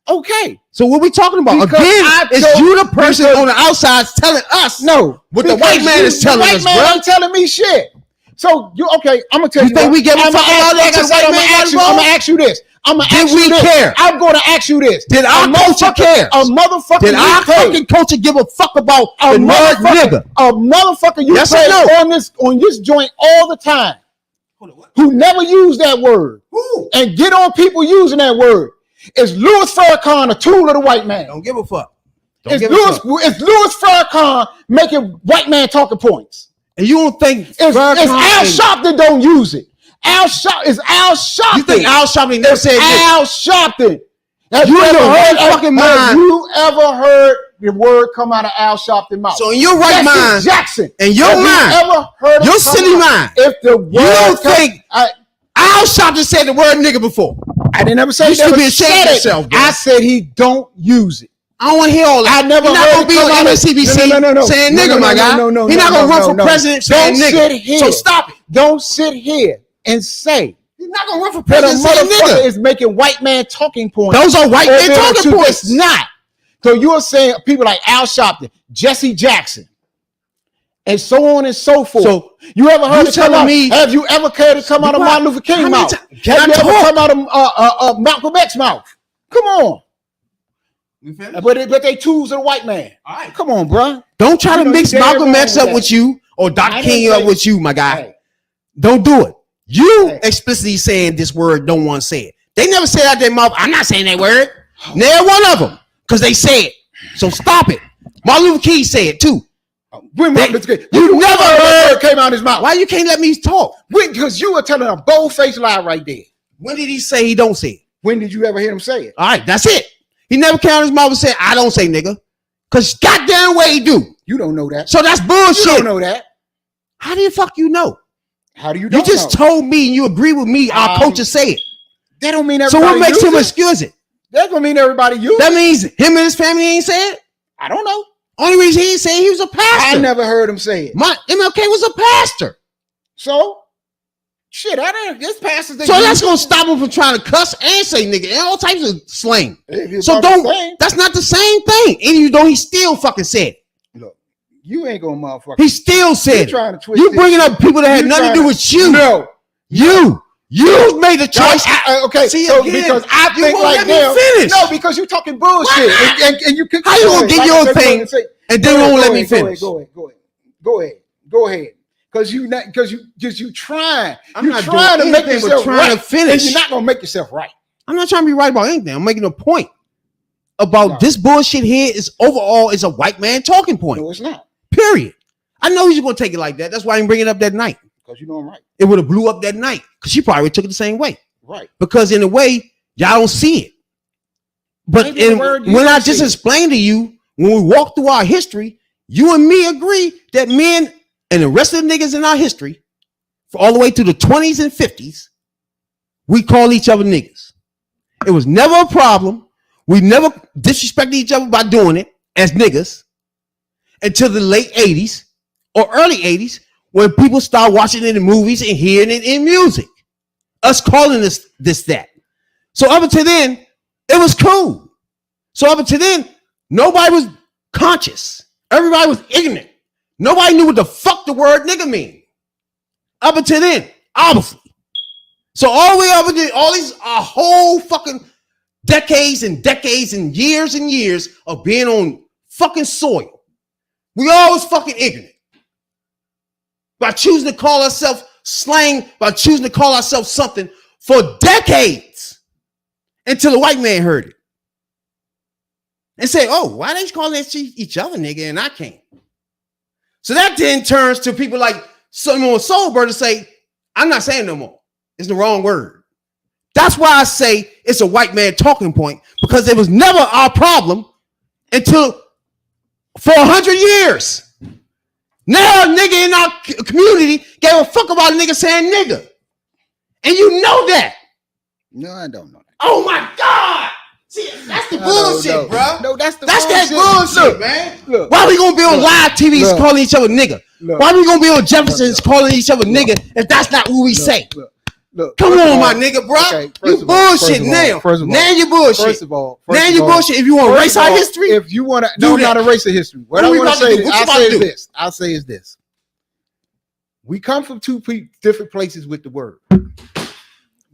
Okay. So what we talking about? Because Again, I it's told- you the person because- on the outside telling us No. what the because white man is telling the white us, man bro. ain't telling me shit. So you okay? I'm gonna tell you. You think what. we give a I'ma fuck ask- about that? like I 'Cause said, white I'ma man got ask you. I'm involved? gonna ask you this. I'm gonna Did ask we you this. care? I'm gonna ask you this. Did our culture care? A motherfucker. Did you our pay. fucking culture give a fuck about A the word motherfucker. nigga? A motherfucker you Yes or pay no? on this joint all the time. Who never use that word Who? and get on people using that word. Is Louis Farrakhan a tool of the white man? Don't give a fuck. Don't It's give a fuck. Louis Farrakhan making white man talking points. And you don't think It's Farrakhan Al and- Sharpton don't use it. Al Sharpton. You think Al Sharpton never said this? Al Sharpton. Have You in your right fucking mind. Have you ever heard the word come out of Al Sharpton's mouth? So in your right Jesse mind, Jackson. in your have mind, you ever heard your it come silly out? mind, If the word you don't come- think Al Sharpton said the word nigga before? I didn't ever say You he should never be ashamed said of it. yourself, bro. I said he don't use it. I don't want to hear all that. I never He's not heard gonna it be come on out of- MSNBC No. saying No, nigga, no, my no, guy. no, He's not no, gonna run no, for no. president saying Don't nigga. sit here. So stop it. Don't sit here and say He's not gonna run for that a president saying motherfucker nigga. is making white man talking points. Those are white man over talking to points. this. Not. So you are saying people like Al Sharpton, Jesse Jackson, and so on and so forth. So you ever heard you it come telling out? me- Have you ever heard it come out of How Martin Luther King's many mouth? times- Have Can you I ever talk? come out of Malcolm X's mouth? Come on. But they tools of the white man. All right. Come on, bro. Don't try You to know, mix you damn Malcolm wrong X with up that. with you or Dr. I King didn't up say- with you, my guy. Hey. Don't do it. You Hey. explicitly saying this word don't want to say it. They never said out their mouth, I'm not saying that word. Never one of them. Because they say it. So stop it. Martin Luther King said it too. When They- Martin Luther King? you When never that heard- word came out of his mouth. Why you can't let me talk? Because you were telling a bold-faced lie right there. When did he say he don't say it? When did you ever hear him say it? All right, that's it. He never came out of his mouth and said, I don't say nigga. Because goddamn way he do. You don't know that. So that's bullshit. You don't know that. How the fuck you know? How do you? You just told me and you agree with me. Our coaches say it. That don't mean So everybody. what makes him use it. excuse it? That don't mean everybody use That it. means him and his family ain't say it. I don't know. Only reason he ain't say he was a pastor. I never heard him say it. My MLK was a pastor. So, shit, I don't. This pastors. So that's gonna stop him from trying to cuss and say nigga and all types of slang. So that's not the same thing. And you know he still fucking said it. Look, you ain't gonna motherfucker. He still said it. Trying to twist You this bringing shit. up people that had You nothing to trying do with you. No. You made the choice. Okay, See, so again, because I you think won't like let me them. finish. No, because you talking bullshit, and you can. How you gonna get your thing and then won't let me finish? Go ahead. Because you trying. I'm You're not trying doing to make anything but yourself trying right, to finish. and you're not gonna make yourself right. I'm not trying to be right about anything. I'm making a point about this bullshit here is overall is a white man talking point. No, it's not. Period. I know he's gonna take it like that. That's why I didn't bring it up that night. Because you know I'm right. It would have blew up that night because she probably took it the same way. Right. Because in a way, y'all don't see it. But Maybe the word you when I don't just see it. explained to you, when we walk through our history, you and me agree that men and the rest of the niggas in our history, for all the way through the 20s and 50s, we call each other niggas. It was never a problem. We never disrespected each other by doing it as niggas until the late 80s or early 80s when people start watching it in movies and hearing it in music. Us calling this, that. So up until then, it was cool. So up until then, nobody was conscious. Everybody was ignorant. Nobody knew what the fuck the word nigga mean. Up until then, obviously. So all the way up until all these whole fucking decades and years of being on fucking soil. We always fucking ignorant. By choosing to call ourselves slang, by choosing to call ourselves something for decades until the white man heard it and said, oh, why they calling each other nigga and I can't? So that then turns to people like someone Soulbird to say, I'm not saying no more. It's the wrong word. That's why I say it's a white man talking point, because it was never our problem until for 100 years. Now a nigga in our community gave a fuck about a nigga saying nigga. And you know that. No, I don't know that. Oh my God. See, that's the bullshit, bro. No, that's that bullshit, man. Look, why we gonna be on live TVs calling each other nigga? Why we gonna be on Jefferson's calling each other nigga if that's not what we say? Look, come on, my nigga, bro. Okay, you bullshit now. Now you bullshit. First of all, now you bullshit. If you want to erase our history, if you want to, no, not erase the history. What I want to say, I'll say is this. We come from two different places with the word.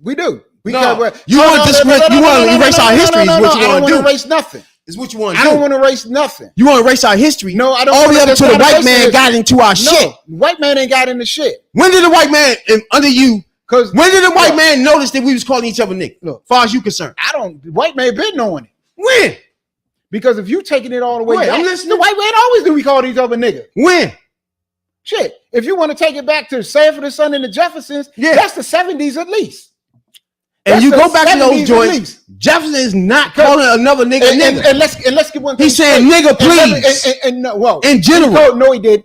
We do. You want to erase our history? Is what you want to do? I don't want to erase nothing. Is what you want to do? I do. don't want to erase nothing. You want to erase our history? No, I don't. All the way up to the white man got into our shit. White man ain't got into shit. When did the white man under you? Because when did the white man notice that we was calling each other nigga? Look, as far as you concerned, the white man been knowing it. When? Because if you taking it all the way, I'm listening. The white man always knew we called each other nigga. When? Shit, if you want to take it back to Sanford and Son and the Jeffersons, that's the 70s at least. And you go back to those joints. Jefferson is not calling another nigga nigga. And let's get one thing. He said nigga please. In general. No, he did.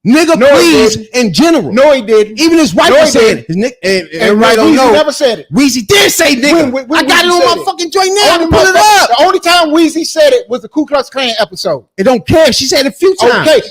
Nigga please in general. No, he did. Even his wife was saying it. Everybody don't know. Never said it. Weezy did say nigga. I got it on my fucking joint now. Pull it up. The only time Weezy said it was the Ku Klux Klan episode. It don't care. She said it a few times. Okay,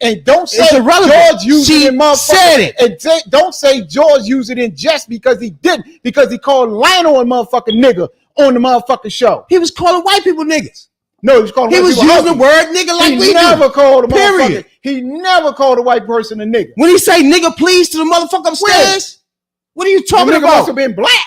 and don't say George used it in motherfucker. Said it. And don't say George used it in jest because he didn't. Because he called Lionel a motherfucking nigga on the motherfucking show. He was calling white people niggas. No, he was calling. He was using the word nigga like we never called a period. He never called a white person a nigga. When he say nigga please to the motherfucker upstairs, what are you talking about? Must have been black.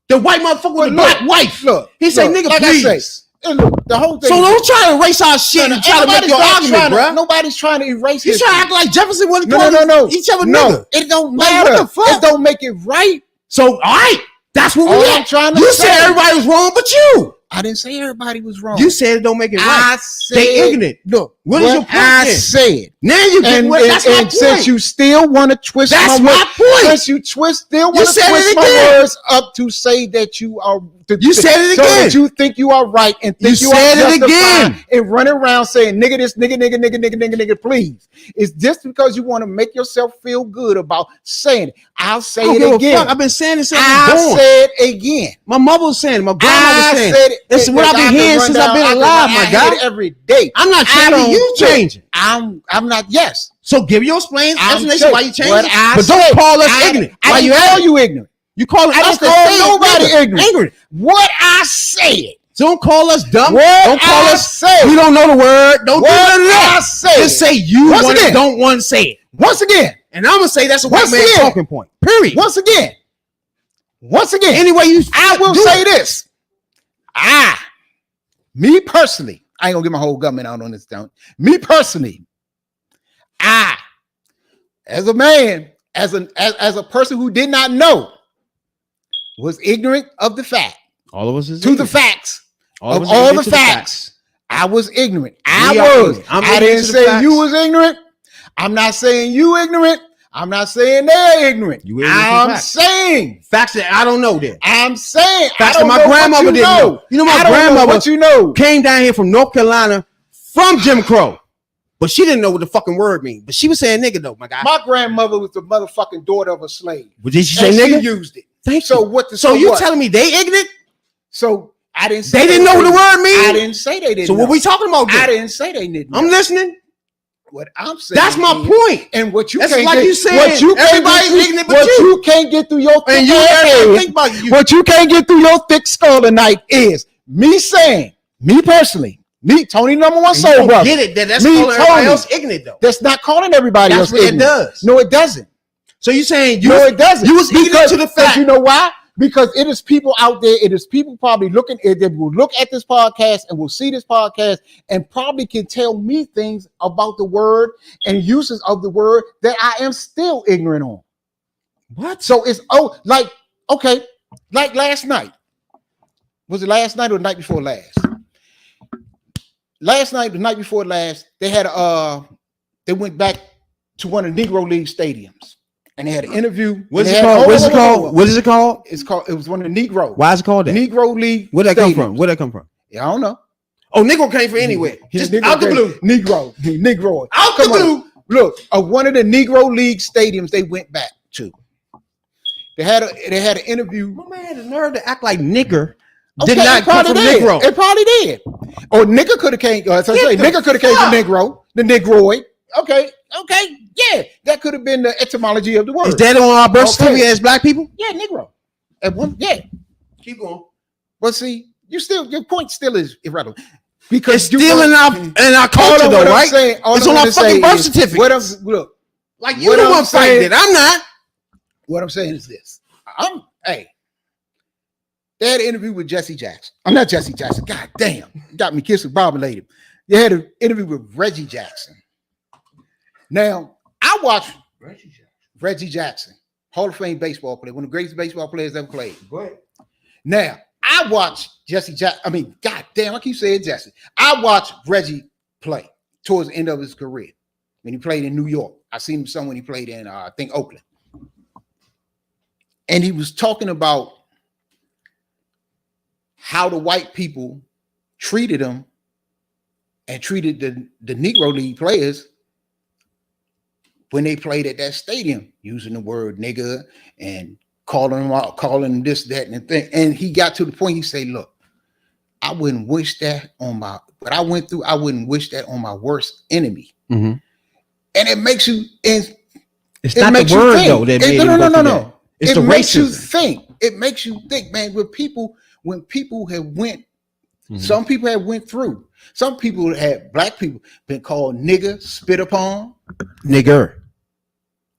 The white motherfucker with the black wife. Look, he say nigga please. And look, the whole thing. So don't try to erase our shit and try to make your argument, bro. Nobody's trying to erase it. You trying to act like Jefferson wasn't calling each other no. nigga. It don't matter. What the fuck? It don't make it right. So all right, that's what all we I'm trying to You say. said everybody was wrong, but you. I didn't say everybody was wrong. You said it don't make it right. I said they ignorant. Look, what is your point? I then? said. Now you get what? That's my point. Since you still want to twist that's my my point. Since you still want to twist my words up to say that you are. You said it again. So that you think you are right and think you said are it again. and running around saying nigga this, nigga, please. It's just because you want to make yourself feel good about saying it. I'll say it again. I've been saying it since I'll say it again. My mother was saying it. My grandma was saying it. This is what I've been hearing since I've been alive, my guy. Every day. I'm not changing. You changing. I'm not. Yes. So give your explanation why you changing. But don't call us ignorant. Why you call you ignorant? You calling us nobody ignorant. What I said. So don't call us dumb. What don't call I us. Said. We don't know the word. Don't do none of that. I said. Just say you don't want to say it. Once again. And I'm gonna say that's a white man talking point. Period. Once again. Anyway, I will say this. Me personally, I ain't gonna get my whole government out on this down. Me personally, as a man, as a person who did not know, was ignorant of the fact. All of us is to the facts. Of all the facts. I was ignorant. I didn't say you was ignorant. I'm not saying you ignorant. I'm not saying they're ignorant. I'm saying facts that I don't know. Then I'm saying facts that my grandmother didn't know. You know, my grandmother came down here from North Carolina from Jim Crow, but she didn't know what the fucking word means. But she was saying nigga though, my guy. My grandmother was the motherfucking daughter of a slave. But did she say nigga? She used it. Thank so you. What? So you telling me they ignorant? So I didn't say they didn't know what the word means. I didn't say they didn't. So what we talking about? Then? I didn't say they didn't. I'm listening. What I'm saying. That's my point. And what you that's can't like get, you saying. What you everybody's ignorant, but what you can't get through your and you think about you. What you can't get through your thick skull tonight is me saying, me personally, me Tony number one soul brother. Get it? That's me, calling everybody else ignorant though. That's not calling everybody else ignorant. It does. No, it doesn't. So you saying you? No, it doesn't. You was ignorant to the fact. You know why? Because it is people out there, it is people probably looking, they will look at this podcast and will see this podcast and probably can tell me things about the word and uses of the word that I am still ignorant on. What? So it's, like last night. Was it last night or the night before last? Last night, the night before last, they had, they went back to one of the Negro League stadiums. And they had an interview. What is it called? What is it called? What is it called? It was one of the Negro. Why is it called that? Negro League. Where'd that come from? Where'd that come from? Yeah, I don't know. Oh, Negro came from anywhere. Just out the blue. Negro. Out the blue. Look, one of the Negro League stadiums they went back to. They had an interview. My man had the nerve to act like nigger. Did not come from Negro. It probably did. Or nigger could have came. Nigger could have came from Negro. The Negroid. Okay. Yeah, that could have been the etymology of the word. Is that on our birth certificate as black people? Yeah, Negro. Yeah. Keep going. But see, your point still is irrelevant because it's still in our culture, though, right? It's on our fucking birth certificate. Look, like you the one fighting it. I'm not. What I'm saying is this. They had an interview with Jesse Jackson. I'm not Jesse Jackson. God damn, got me kissing Bob later. They had an interview with Reggie Jackson. Now, I watched Reggie Jackson, Hall of Fame baseball player, one of the greatest baseball players ever played. Now, I watched Jesse Jackson. God damn, I keep saying Jesse. I watched Reggie play towards the end of his career when he played in New York. I seen him some when he played in, I think, Oakland. And he was talking about how the white people treated him and treated the Negro League players when they played at that stadium, using the word nigger and calling them out, calling them this, that, and the thing. And he got to the point, he said, look, I wouldn't wish that on what I went through, I wouldn't wish that on my worst enemy. Mm-hmm. And it makes you, it's not the word though. No. It's the makes racism. You think. It makes you think, man, when people have went, some people have went through, some people had, black people been called nigger, spit upon. Nigger.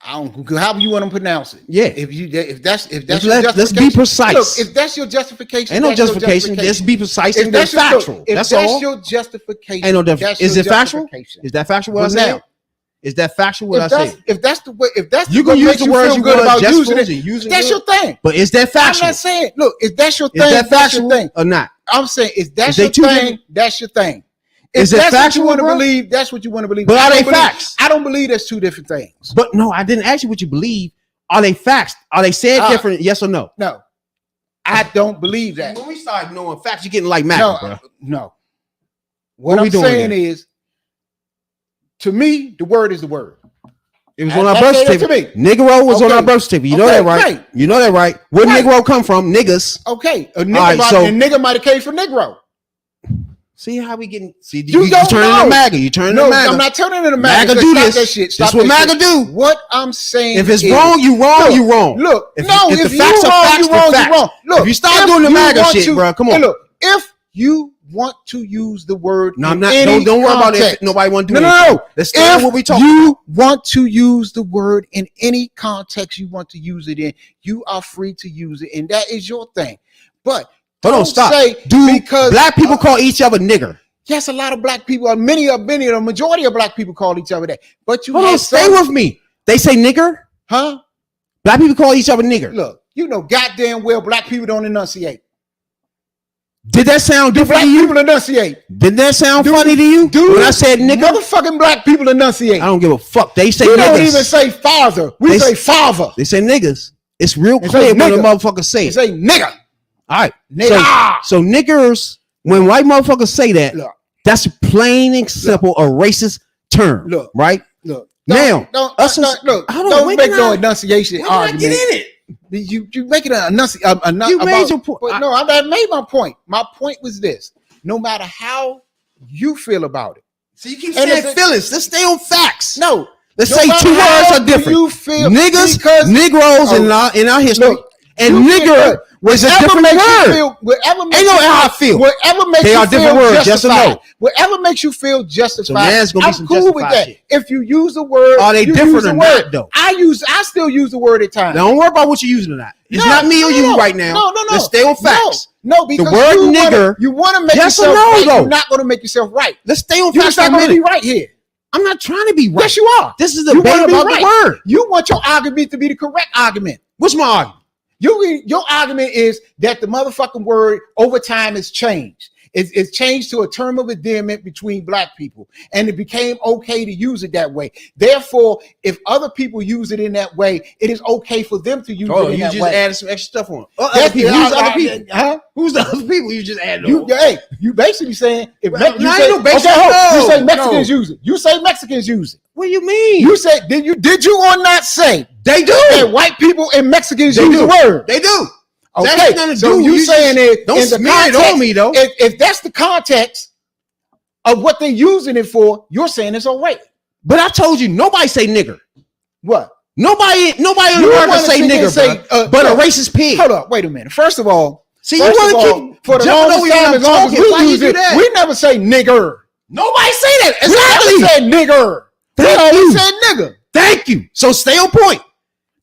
I don't, however you want to pronounce it. Yeah. If that's let's be precise. Look, if that's your justification, ain't no justification. Just be precise and then factual. If that's your justification, ain't no definition. Is it factual? Is that factual? What I'm saying? Is that factual? What I say? If that's the way, if that's you can use the words you good want, about just using it, using that's good. your thing. But is that factual? I'm not saying. Look, if that's your thing, Is that that's your factual thing or not? I'm saying, if that's Is your they two thing, different? that's your thing. If Is it that's factual, what you want to bro? believe, that's what you want to believe. But are they believe, facts? I don't believe that's two different things. But no, I didn't ask you what you believe. Are they facts? Are they said different? Yes or no? No, I don't believe that. When we start knowing facts, you're getting like Mac, No, bro. no. What we I'm doing saying then? is, to me, the word is the word. It was I- on our I birth say that to certificate. me. Negro was on Okay. our birth certificate. You know Okay, that, right? right. You know that, right? Where Right. Negro come from? Niggas. Okay, a nigga, right, so- a nigga might have came from Negro. See how we getting? See, You you don't turning know. to MAGA. You turning No, to MAGA. I'm not turning into MAGA. MAGA do Stop this. that shit. Stop That's what that MAGA shit. do. What I'm saying, If it's is, wrong, you wrong. Look, You wrong. Look, If no, the if you facts are wrong, facts, you they're wrong. You facts. wrong. Look, If you start doing the you MAGA want shit, to- bro, come on. Hey, look, if you want to use the word, No, I'm in not. any Don't worry about context, it. Nobody want to do No, anything. no. Let's stay on If what we talking you about. want to use the word in any context you want to use it in, you are free to use it, and that is your thing. But Hold on, don't stop. say because black people call each other nigger. yes, a lot of black people, many of the majority of black people call each other that. But you Hold on, have stay some- with me. They say nigger. huh? Black people call each other nigger. Look, you know goddamn well black people don't enunciate. Did that sound different Black to you? people enunciate. Did that sound funny to you? Dude, When I said nigger, motherfucking black people enunciate. I don't give a fuck. They say We niggas. don't even say father. We They say s- father. They say niggas. It's real They clear say when the nigga. motherfuckers say They it. say nigga. All right. Nigga. So niggers, when white motherfuckers say that, Look. that's plain and simple a racist term. Look. Right? Look. Now, don't us as- look. hold on, Don't when make can no I- enunciation when did I argument. get in it? You making an enunciation. You made your point. No, I made my point. My point was this: no matter how you feel about it, So you keep And saying it's- feelings. Let's stay on facts. no. Let's no say matter two how words are do different. You feel Niggas, because Negroes Oh, in our history, look, and you nigger feel- was a whatever different makes you word. feel- whatever makes Ain't no you how I feel. Whatever makes They you are feel different words, yes or no? justified. Whatever makes you feel justified. So now it's gonna be I'm some cool with justified that. shit. If you use the word, Are they you different use the or word. not, though? I still use the word at times. Now, don't worry about what you're using or not. It's not me or you right now. No. Let's stay on facts. No, because word you nigger, you want to make yes or yourself no, right. though? You're not going to make yourself right. Let's stay on You're facts just for a not going to be minute. right here. I'm not trying to be right. Yes, you are. This is a You debate wanna be about right. the word. You want your argument to be the correct argument. What's my argument? Your argument is that the motherfucking word over time has changed. It's changed to a term of endearment between black people, and it became okay to use it that way. Therefore, if other people use it in that way, it is okay for them to use Oh, it in you that just way. added some extra stuff on. That's Other people. the- Who's the other people? Huh? Who's the other people you just added You, on? hey, you basically saying if Well, you no, say, ain't no basic- okay, hold, no, you say Mexicans no. use it. You say Mexicans use it. What do you mean? You say did you or not say They do. that white people and Mexicans They use do. the word? They do. Okay, That has nothing to so do. you You saying just- it don't in the smear it context, on me, though. If that's the context of what they're using it for, you're saying it's all right. But I told you, nobody say nigger. What? Nobody in You America wanna say sit there nigger, and say, but look, a racist pig. Hold up, wait a minute. First of all, See, you first want of to all, keep for the jumping longest over you time, when as I'm long as talking. Why we you use do it, that? we never say nigger. Nobody say that. We Exactly. never said nigger. We Thank always you. said nigger. Thank you. So stay on point.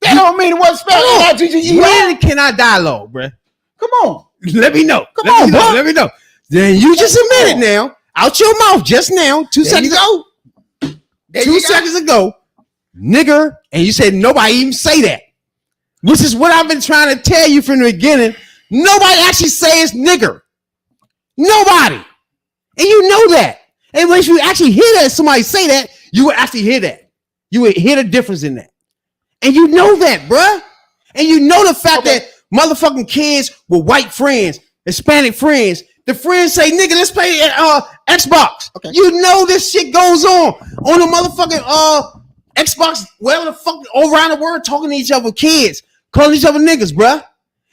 That don't mean it wasn't spelled Hold on. N-I-G-G-E-R. When can I dialogue, bruh? Come on. Let me know. Come Let on, me know. bro. Let me know. Then you just admitted now, out your mouth just now, 2 There you seconds ago. There 2 you go. seconds ago, nigger, and you said nobody even say that. Which is what I've been trying to tell you from the beginning. Nobody actually says nigger. Nobody. And you know that. And when you actually hear that, somebody say that, you would actually hear that. You would hear the difference in that. And you know that, bruh. And you know the fact that motherfucking kids with white friends, Hispanic friends, the friends say, nigga, let's play Xbox. Okay. You know this shit goes on the motherfucking Xbox, wherever the fuck, all around the world, talking to each other, kids, calling each other niggas, bruh.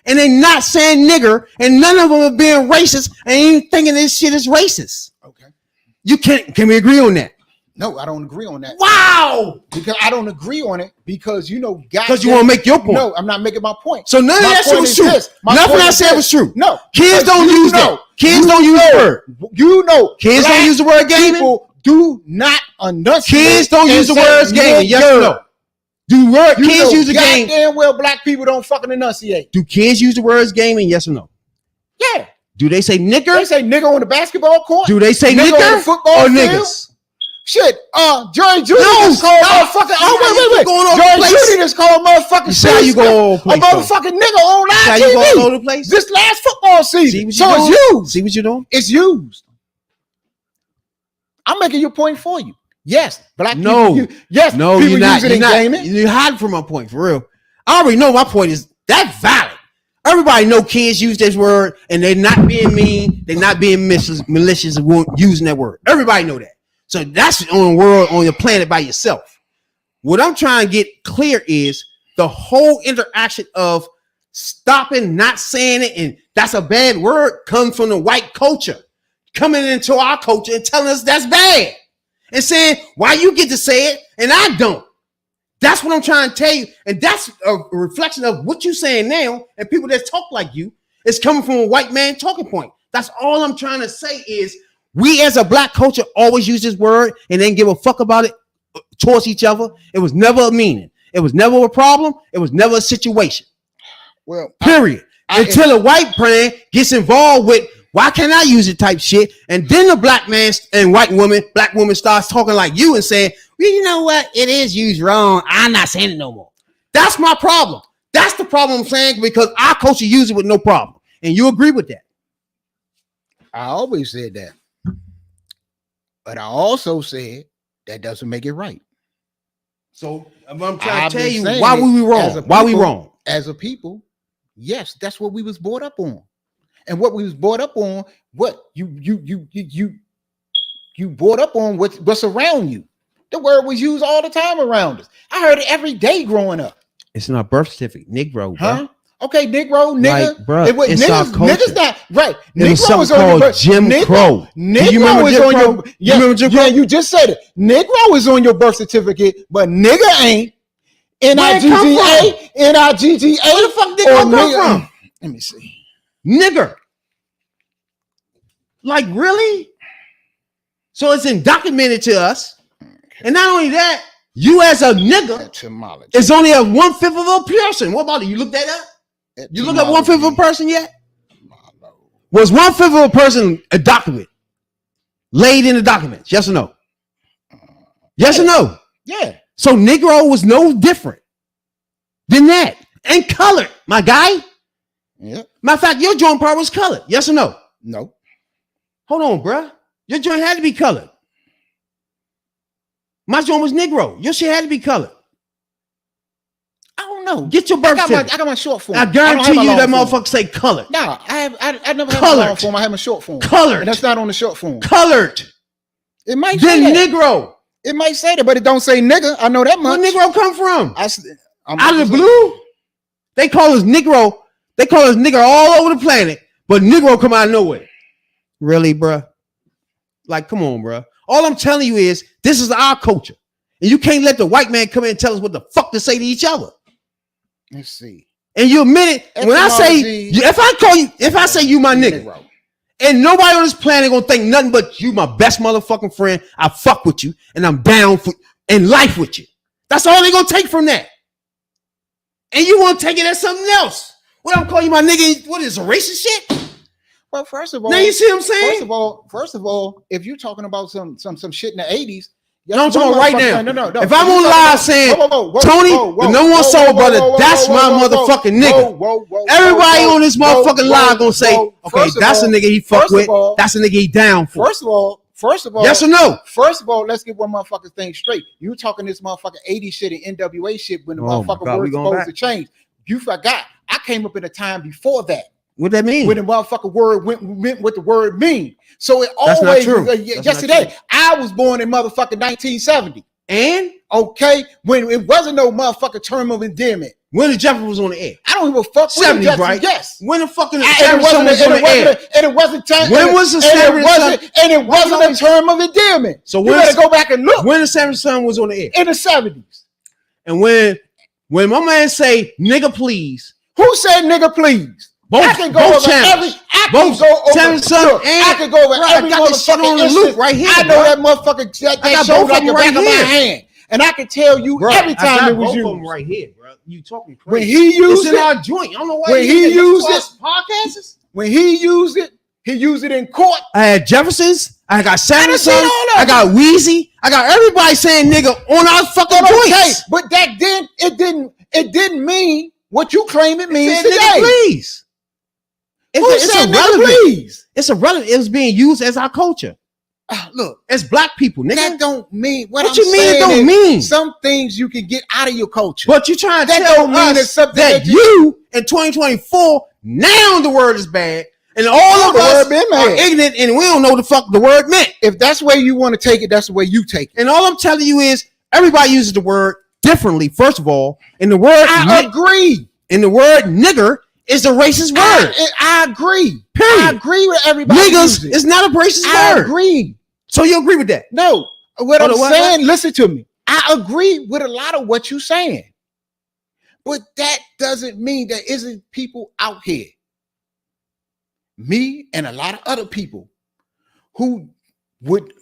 And they not saying nigger, and none of them are being racist, and ain't thinking this shit is racist. Okay. You can we agree on that? No, I don't agree on that. Wow. Because I don't agree on it because you know, Because you want to make your point. No, I'm not making my point. So none of My that shit point was is true. this. My Nothing point I is said this. was true. No, Kids because don't you use know- that. Kids you don't use the know- word. You know, Kids don't black use the word gaming. People do not enunciate. Kids don't and use the say words gaming. Yes or nigger. no? Do word You kids know use the game? goddamn well black people don't fucking enunciate. Do kids use the words gaming? Yes or no? Yeah. Do they say nigger? They say nigger on the basketball court. Do they say nigger on nigger the football or field. niggas? Shit, Jerry Judy just called motherfucking. Oh, wait. Jerry Judy just called motherfucking. See how you go all over the place, a motherfucking nigga on live how TV. you go all over the place? This last football season. So it's used. See what you're doing? It's used. I'm making your point for you. Yes, black no, people. Yes, no, people you're not. use it in gaming. You're hiding from my point for real. I already know my point is that's valid. Everybody know kids use this word and they're not being mean. They're not being malicious using that word. Everybody know that. So that's on the world, on your planet by yourself. What I'm trying to get clear is the whole interaction of stopping, not saying it, and that's a bad word comes from the white culture coming into our culture and telling us that's bad and saying, why you get to say it and I don't. That's what I'm trying to tell you. And that's a reflection of what you're saying now. And people that talk like you, it's coming from a white man talking point. That's all I'm trying to say is we as a black culture always use this word and then give a fuck about it towards each other. It was never a meaning. It was never a problem. It was never a situation. Well, period. Until a white man gets involved with why can't I use it type shit. And then the black man and black woman starts talking like you and saying, well, you know what? It is used wrong. I'm not saying it no more. That's my problem. That's the problem I'm saying because our culture uses it with no problem. And you agree with that. I always said that. But I also said that doesn't make it right. So I'm trying to tell you why we wrong. Why we wrong? As a people, yes, that's what we was brought up on. And what we was brought up on, what you brought up on what's around you. The word was used all the time around us. I heard it every day growing up. It's not birth certificate, Negro, huh? Okay, Negro, nigga. Like, bro, it's our culture. Niggas not right. It was something called Jim Crow. Negro is on your. Yeah, you just said it. Negro is on your birth certificate, but nigga ain't. N-I-G-G-A. N-I-G-G-A. Where the fuck did Negro come from? Let me see. Nigger. Like, really? So it's undocumented to us. And not only that, you as a nigga is only a 1/5 of a person. What about it? You looked that up? You look at 1/5 of a person yet? Was 1/5 of a person a document? Laid in the documents? Yes or no? Yes or no? Yeah. So Negro was no different than that. And colored, my guy. Yeah. Matter of fact, your joint part was colored. Yes or no? No. Hold on, bruh. Your joint had to be colored. My joint was Negro. Your shit had to be colored. I don't know. Get your birth certificate. I got my short form. I guarantee you that motherfucker say colored. No, I never had a long form. I have a short form. Colored. And that's not on the short form. Colored. It might say that. Negro. It might say that, but it don't say nigga. I know that much. Where Negro come from? I'm out of the blue? They call us Negro. They call us nigger all over the planet, but Negro come out of nowhere. Really, bruh? Like, come on, bruh. All I'm telling you is this is our culture. And you can't let the white man come in and tell us what the fuck to say to each other. Let's see. And you admit it. When I say, if I say you my nigga, and nobody on this planet gonna think nothing but you my best motherfucking friend, I fuck with you and I'm down for in life with you. That's all they gonna take from that. And you want to take it as something else. What I'm calling you my nigga, what is a racist shit? Well, first of all, now you see what I'm saying? First of all, if you're talking about some shit in the 80s, no, I'm talking right now. No. If I'm on live saying, Tony, the no one soul brother, that's my motherfucking nigga. Everybody on this motherfucking live gonna say, okay, that's a nigga he fuck with. That's a nigga he down for. First of all, yes or no? First of all, let's get one motherfucking thing straight. You talking this motherfucking 80s shit and NWA shit when the motherfucking word's supposed to change. You forgot. I came up in a time before that. What that mean? When the motherfucking word went what the word mean. So it that's always not true. Yesterday, I was born in motherfucking 1970. And okay, when it wasn't no motherfucking term of endearment. When the Jefferson was on the air. I don't give a fuck. 70s, right? Yes. When the fucking Jefferson was on the air. And it wasn't time. When was the Jefferson? And it wasn't a term of endearment. So you better go back and look. When the Jefferson was on the air. In the 70s. And when my man say nigga please. Who said nigga please? I can go over every. I can go over every motherfucking instance right here. I know that motherfucking that show like the back of my hand, and I can tell you every time it was used. Right here, bro. You talking crazy? When he used it, it's in our joint. I don't know why. When he used it, podcasts. When he used it, He used it in court. I had Jefferson's. I got Sanderson. all of I got Wheezy. I got everybody saying nigga on our fucking Okay, joints. but it didn't mean what you claim it means Said, today. nigga, please. It's said, nigga, irrelevant. please? It's irrelevant. It was being used as our culture. Look, as black people, nigga. That don't mean what I'm you mean. It don't mean some things you can get out of your culture. But you trying to that tell don't mean us it's something that you in 2024 now the word is bad, and all of us are ignorant and we don't know the fuck the word meant. If that's the way you want to take it, that's the way you take it. And all I'm telling you is everybody uses the word differently. First of all, and the word I agree. And the word nigger is a racist word. I agree. Period. I agree with everybody. Niggas is not a racist word. I agree. So you agree with that? No. What I'm saying, listen to me. I agree with a lot of what you're saying. But that doesn't mean there isn't people out here, me and a lot of other people, who would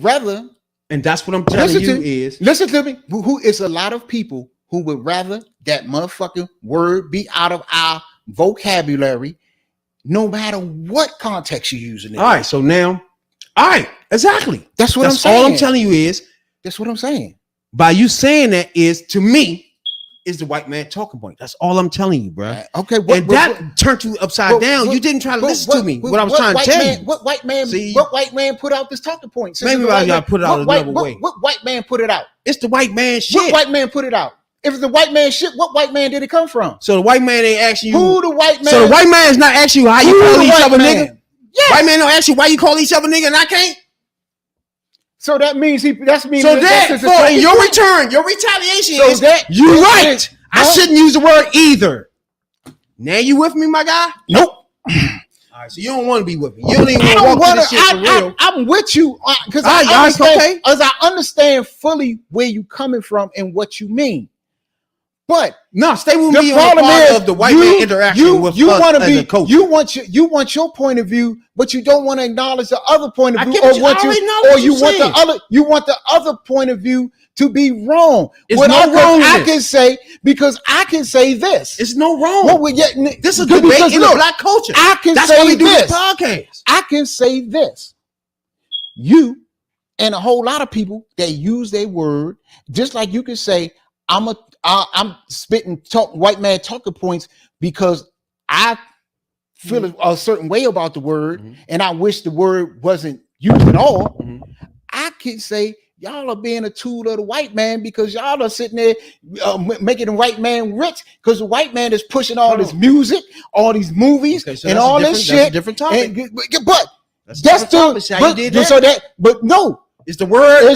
rather. And that's what I'm telling you listen to me. Who is a lot of people who would rather that motherfucking word be out of our vocabulary, no matter what context you're using it. All right, so now, all right, exactly. That's what I'm saying. All I'm telling you is that's what I'm saying. By you saying that is to me is the white man talking point. That's all I'm telling you, bro. Okay, that turned you upside down. You didn't try to listen to me. What I was trying to tell you. What white man put out this talking point? Maybe I gotta put it out another way. What white man put it out? It's the white man shit. What white man put it out? If it's the white man shit, what white man did it come from? So the white man ain't asking you who the white man. So the white man is not asking you how you call each other nigga. Yes. White man don't ask you why you call each other nigga and I can't. So that means that's means so that in your return, your retaliation is that you're right. I shouldn't use the word either. Now you with me, my guy? Nope. All right, so you don't want to be with me. You don't even want to walk through this shit for real. I'm with you because I understand fully where you coming from and what you mean. But no, stay with me on the part of the white man interaction with us as a coach. You want your point of view, but you don't want to acknowledge the other point of view, you want the other point of view to be wrong. I can say because I can say this. It's no wrong. This is debate in the black culture. I can That's say why we do this this podcast. I can say this. You and a whole lot of people that use their word, just like you can say, I'm spitting white man talking points because I feel a certain way about the word, and I wish the word wasn't used at all. I can say y'all are being a tool of the white man because y'all are sitting there making the white man rich because the white man is pushing all this music, all these movies, and all this shit. That's a different topic. But that's still how you did that. But no, it's the word.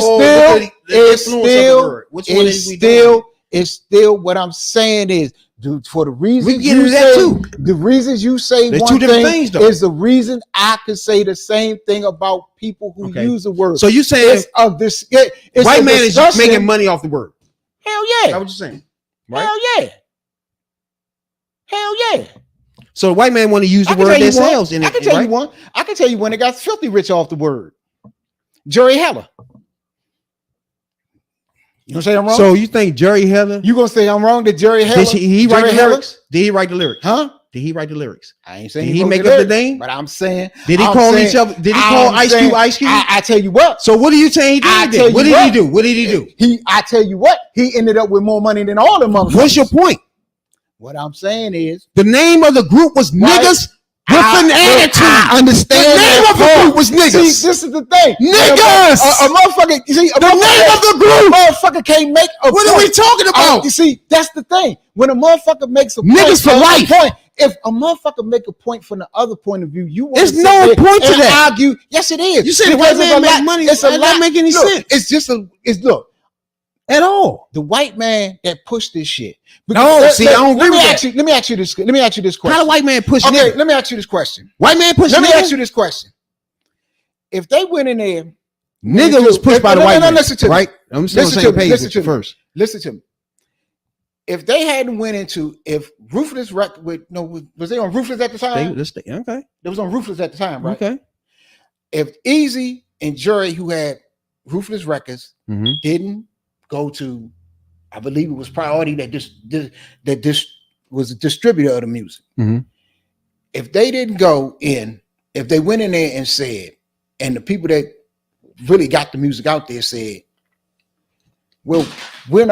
It's still what I'm saying is, dude, for the reasons the reasons you say They're one thing is the reason I could say the same thing about people who use the word. So you saying white man is just making money off the word? Hell yeah. Is that what you're saying? Right? Hell yeah. So the white man want to use the word themselves. I can tell you one. I can tell you one that got filthy rich off the word. Jerry Heller. You gonna say I'm wrong? So you think Jerry Heller? You gonna say I'm wrong that Jerry Heller? Did he write the lyrics? Did he write the lyrics? Huh? Did he write the lyrics? I ain't saying did he make up the name? But I'm saying. Did he call each other? Did he call Ice Cube Ice Cube? I tell you what. So what are you saying he did? What did he do? What did he do? I tell you what. He ended up with more money than all the motherfuckers. What's your point? What I'm saying is the name of the group was niggas. With an attitude. I understand. The name of the group was niggas. See, this is the thing. Niggas. A motherfucker. You see, the name of the group. A motherfucker can't make a What point. are we talking about? You see, that's the thing. When a motherfucker makes a niggas for life. If a motherfucker make a point from the other point of view, you want There's no point to that. Argue. Yes, it is. You said the white man make money. It's That doesn't make any sense. It's just look. At all. The white man that pushed this shit. I don't agree with that. Let me ask you this question. How the white man push Okay, nigga? let me ask you this question. White man push Let me nigga? ask you this question. If they went in there, nigga was pushed by the white man. Listen to me. Right? I'm still on the same page with you first. Listen to me. If they hadn't went into, if Ruthless was they on Ruthless at the time? Okay. They was on Ruthless at the time, right? Okay. If Easy and Jerry, who had Ruthless Records, didn't go to, I believe it was Priority that was a distributor of the music. If they didn't go in if they went in there and said, and the people that really got the music out there said, well, we're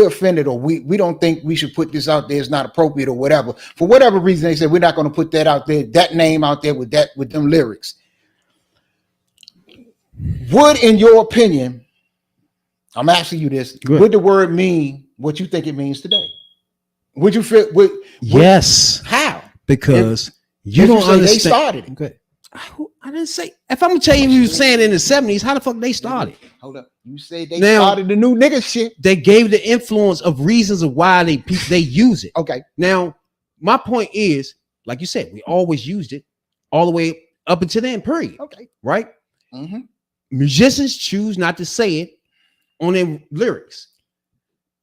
offended, or we don't think we should put this out there, it's not appropriate or whatever. For whatever reason, they said we're not going to put that out there, that name out there with them lyrics. Would, in your opinion, I'm asking you this, would the word mean what you think it means today? Would you feel? Yes. How? Because you don't understand. They started it. Okay. I didn't say. If I'm gonna tell you, you saying in the 70s, how the fuck they started? Hold up. You said they started the new nigga shit. They gave the influence of reasons of why they use it. Okay. Now, my point is, like you said, we always used it all the way up until then. Period. Okay. Right. Mm-hmm. Musicians choose not to say it on their lyrics.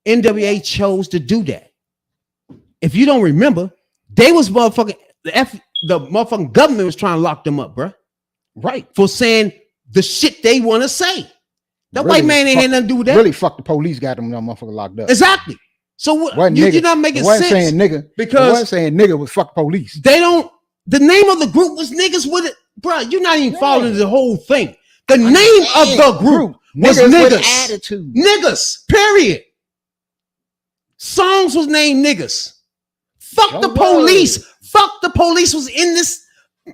NWA chose to do that. If you don't remember, they was motherfucking the motherfucking government was trying to lock them up, bro. Right. For saying the shit they want to say. That Really white man ain't had nothing to do with that. Really, fuck the police got them motherfucker locked up. Exactly. So what? You're not making sense. Wasn't saying nigga because wasn't saying nigga was fuck police. They don't. The name of the group was niggas with it, bro. You're not even following the whole thing. The name of the group was niggas. With attitude. Niggas. Period. Songs was named niggas. Fuck the police. Fuck the police was in this.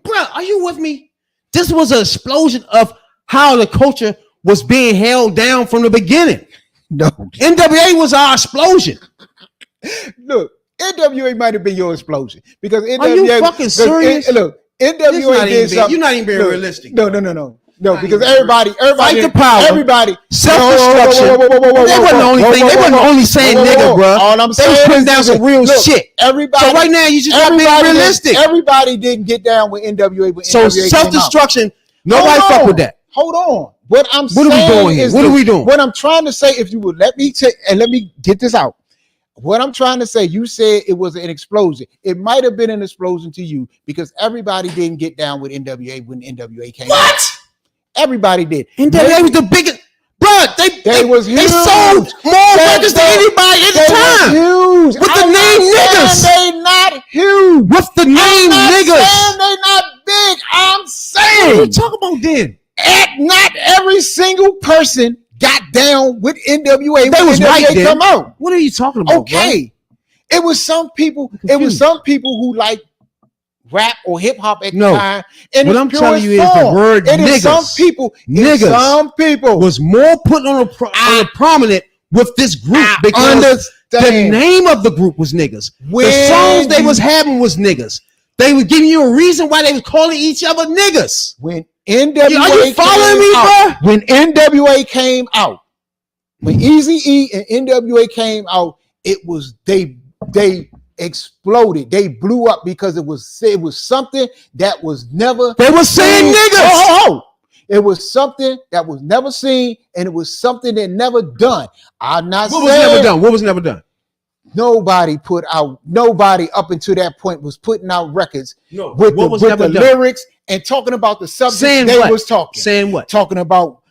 Bro, are you with me? This was an explosion of how the culture was being held down from the beginning. No. NWA was our explosion. Look, NWA might have been your explosion. Because NWA. Are you fucking serious? Look, NWA did something. You're not even being realistic. No, because everybody, fight the power. Everybody, self-destruction. They wasn't the only thing. They wasn't only saying nigga, bro. All I'm saying they was putting down some real shit. Everybody. So right now you just not being realistic. Everybody didn't get down with NWA. So self-destruction. Nobody fuck with that. Hold on. What are we doing here? What are we doing? What I'm trying to say, if you would let me get this out. What I'm trying to say, you said it was an explosion. It might have been an explosion to you because everybody didn't get down with NWA when NWA came. What? Out. Everybody did. NWA was the biggest. Bro, they sold more records than anybody at the time. Huge. With the name niggas. They not huge. With the name niggas. They not big. I'm saying. What are you talking about then? Not every single person got down with NWA. They was right then. Come out. What are you talking about? Okay. Bro? It was some people. It was some people who like rap or hip hop at the time. And what I'm telling you is the word niggas. Some people, some people was more put on a prominent with this group because the name of the group was niggas. The songs they was having was niggas. They were giving you a reason why they was calling each other niggas. When NWA are you following me, bro? When NWA came out, when Eazy-E and NWA came out, it was they exploded. They blew up because it was something that was never. They were saying niggas. It was something that was never seen, and it was something that never done. I'm not saying what was never done. What was never done? Nobody up until that point was putting out records with the lyrics and talking about the subject was talking. Saying what? Talking about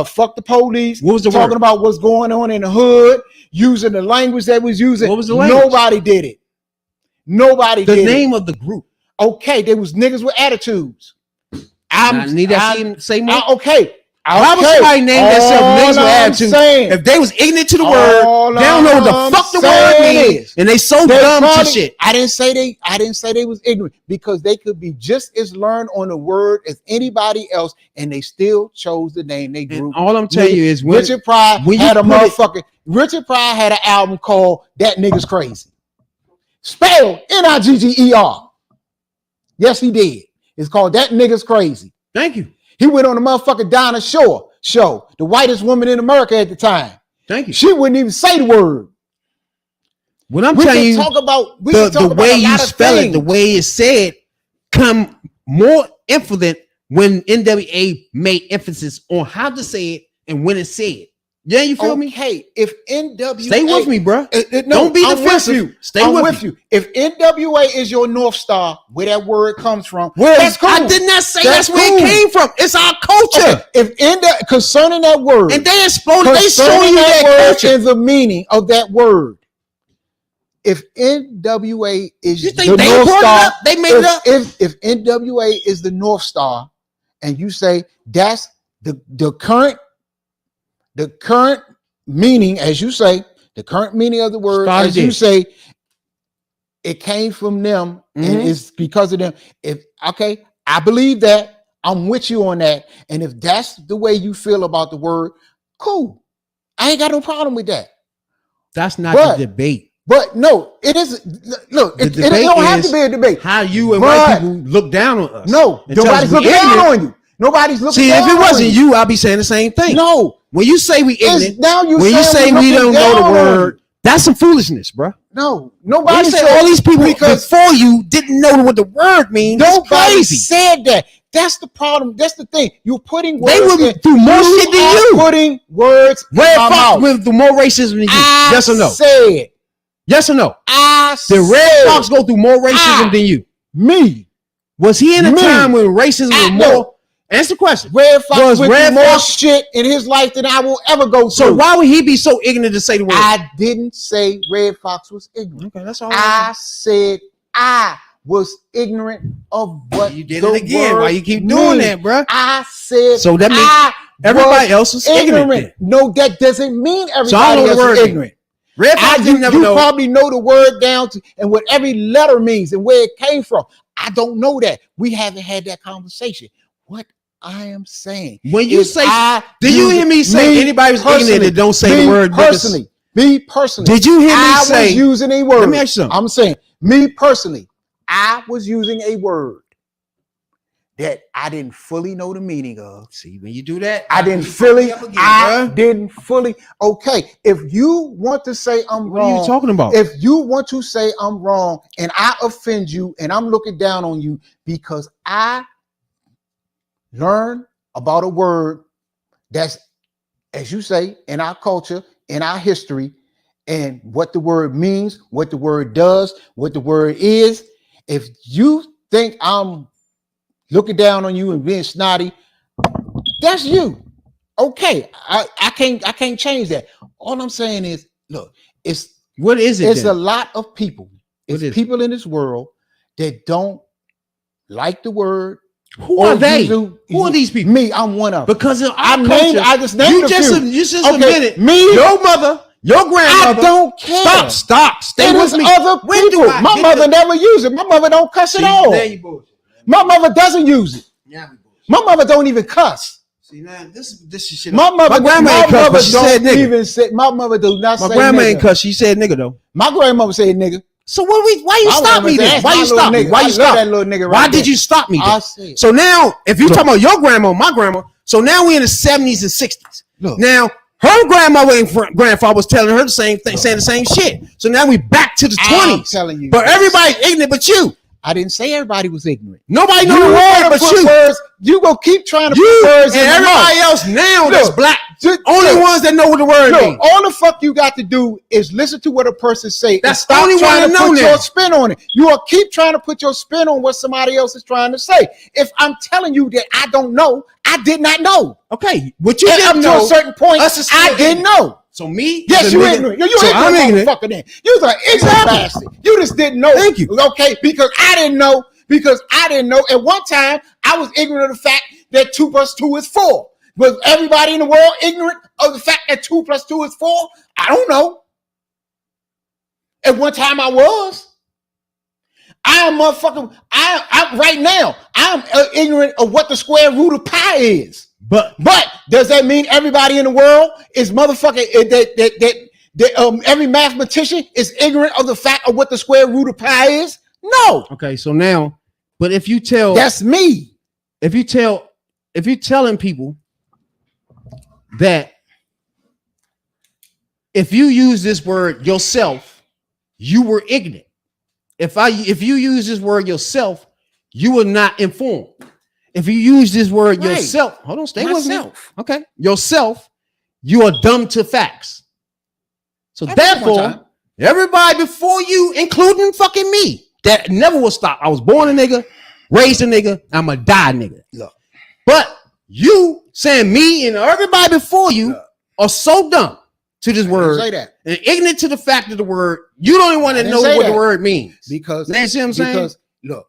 fuck the police. What was the talking word? About what's going on in the hood, using the language that was using. What was the language? Nobody did it. Nobody did it. The name of the group. Okay, there was niggas with attitudes. Say more. Okay. Why would somebody name themselves niggas with attitude? If they was ignorant to the word, they don't know what the fuck the word means, and they so dumb to shit. I didn't say they was ignorant because they could be just as learned on the word as anybody else, and they still chose the name they group. And all I'm telling you is Richard Pryor Richard Pryor had an album called "That Nigga's Crazy," spelled Nigger. Yes, he did. It's called "That Nigga's Crazy." Thank you. He went on the motherfucking Dinah Shore show, the whitest woman in America at the time. Thank you. She wouldn't even say the word. What I'm telling you, the way you spell it, the way it's said, come more influent when NWA made emphasis on how to say it and when it's said. Yeah, you feel me? Hey, if NWA, stay with me, bro. Don't be defensive. Stay with you. If NWA is your North Star, where that word comes from, that's cool. I did not say that's where it came from. It's our culture. Okay. If concerning that word, and they exploded, they showed you that culture and the meaning of that word. if NWA is You the think they North brought it Star, up? They made it up? If NWA is the North Star, and you say that's the current meaning, as you say, the current meaning of the word, Started as you there. say, it came from them, and it's because of them. If okay, I believe that. I'm with you on that. And if that's the way you feel about the word, cool. I ain't got no problem with that. That's not But- the debate. But no, it is. Look, it don't have to be a debate. How you and But- white people look down on us. No, and tell us nobody's we looking down ignorant. on you. Nobody's looking See, down if it on wasn't you, I'll be saying the same thing. No. When you say we It's ignorant, now you when you say saying we we're don't looking know the down on word, that's some foolishness, bro. No, You nobody say said all these people because before you didn't know what the word means. That's nobody crazy. said that. That's the problem. That's the thing. You're putting words. They went in. through more You shit than are you. Putting words Red in my Fox mouth. went through more racism than you. I Yes or no? said. Yes or no? Did said. Red Fox go through more racism than you? Me. Was he in a Me. time when racism was more? No. Answer the question. Red Fox Was went Red through more Fox- shit in his life than I will ever go through. So why would he be so ignorant to say the word? I didn't say Red Fox was ignorant. Okay, that's all. I said I was ignorant of what You did the it again. word Why you keep doing means. that, bro? I said So that means I everybody was else is ignorant then. No, that doesn't mean So I everybody don't know else the word is then. ignorant. Red Fox You didn't never know. probably know the word down to and what every letter means and where it came from. I don't know that. We haven't had that conversation. What I am saying. When you is say, I did you hear me say anybody was ignorant personally, that don't say the me word niggas? personally? Me personally. Did you hear me I say? was using a word. Let me ask you something. I'm saying, me personally, I was using a word that I didn't fully know the meaning of. See, when you do that, I didn't you fuck me fully. up again, I bruh. didn't fully. Okay, if you want to say I'm What wrong, are you talking about? if you want to say I'm wrong and I offend you and I'm looking down on you because I learned about a word that's, as you say, in our culture, in our history, and what the word means, what the word does, what the word is. If you think I'm looking down on you and being snotty, that's you. Okay, I can't change that. All I'm saying is, look, it's what is it? It's then? a lot of people. It's people in this world that don't like the word. Who are they? Who are these people? Me, I'm one of them. Because in our I culture, just named a few. you just Okay, admitted me, your mother, your grandmother. I don't care. Stop. Stay It with is me. other When do people. I My get mother the- never used it. My mother don't cuss at all. There you bullshit. My mother doesn't use it. Yeah, we bullshit. My mother don't even cuss. See now, this is shit. My mother, my grandma ain't cuss, but she said don't nigga. even say. My mother does not My say grandma nigga. ain't cuss. She said nigga though. My grandmother said nigga. So why you My stop me grandma said, then? "That's Why my you little stop me? nigga. Why I you love stop? that little nigga Why right did there." you stop me I then? said. So now, if you talking about your grandma, my grandma, so now we in the 70s and 60s. Look. Now her grandmother and grandfather was telling her the same thing, saying the same shit. So now we back to the 20s. I'm telling you, but this. everybody's ignorant but you. I didn't say everybody was ignorant. Nobody You know the want word to but put you. words. You gonna keep trying to You put words and in my everybody mouth. else now that's Look, black. just- Only look. ones that know what the word Look, means. all the fuck you got to do is listen to what a person say. That's and stop only trying one to to know put now. your spin on it. You will keep trying to put your spin on what somebody else is trying to say. If I'm telling you that I don't know, I did not know. Okay, what you And didn't up know, to a certain point, us is still I didn't ignorant. know. So me, Yes, as a you nigga- ignorant. You so I'm ignorant, ignorant. motherfucker. Then you was an ignorant Exactly. bastard. You just didn't know. Thank you. Okay, because I didn't know. Because I didn't know. At one time, I was ignorant of the fact that 2 + 2 is 4. Was everybody in the world ignorant of the fact that 2 + 2 is 4? I don't know. At one time, I was. I am motherfucking. I'm right now. I'm ignorant of what the square root of pi is. But Does that mean everybody in the world is motherfucking that every mathematician is ignorant of the fact of what the square root of pi is? No. okay, so now, but if you tell That's me. if you're telling people that if you use this word yourself, you were ignorant. If you use this word yourself, you were not informed. If you use this word Right. yourself, hold on, stay with me. Myself. Okay, yourself, you are dumb to facts. So That's one therefore, time. everybody before you, including fucking me, that never will stop. I was born a nigga, raised a nigga, I'm a die nigga. Look. But you saying me and everybody before you are so dumb to this I word. didn't say that. And ignorant to the fact of the word. You don't even want to know what the word means. Because you see what I'm saying? Because look,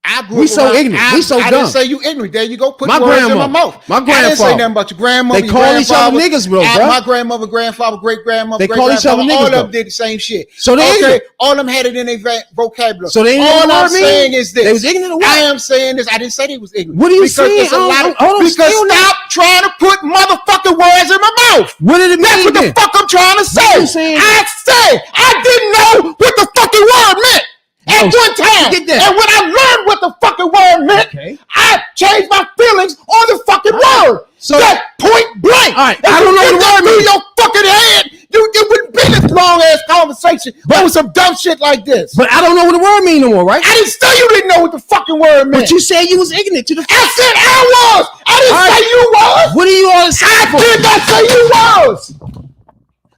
I grew We up so around- ignorant. We so I dumb. didn't say you ignorant. There you go. Put My words in grandma, my mouth. my I didn't say grandfather. nothing about your grandmother. They your call each other grandfather. niggas, bro. Bruh. My grandmother, grandfather, great grandmother, They great call each other grandfather. niggas, All of though. them did the same shit. So they ignorant. all of them had it in their vocabulary. So they didn't know all what the I'm word mean? saying is this. They was ignorant or what? I am saying this. I didn't say they was ignorant. What are you because saying? there's a lot of, Hold on, because still not. stop trying to put motherfucking words in my mouth. What did it mean? That's what the fuck I'm trying to say. you saying? I said I didn't know what the fucking word meant at one time. Get that. And when I learned what the fucking word meant, I changed my feelings on the fucking word. So that point blank. All right, If I don't you know get what the that word through means. your fucking head, it wouldn't be this long ass conversation over some dumb shit like this. But I don't know what the word mean no more, right? I didn't say you didn't know what the fucking word meant. But you said you was ignorant to the. I said I was. I didn't All right. say you was. What are you all saying for? I did not say you was.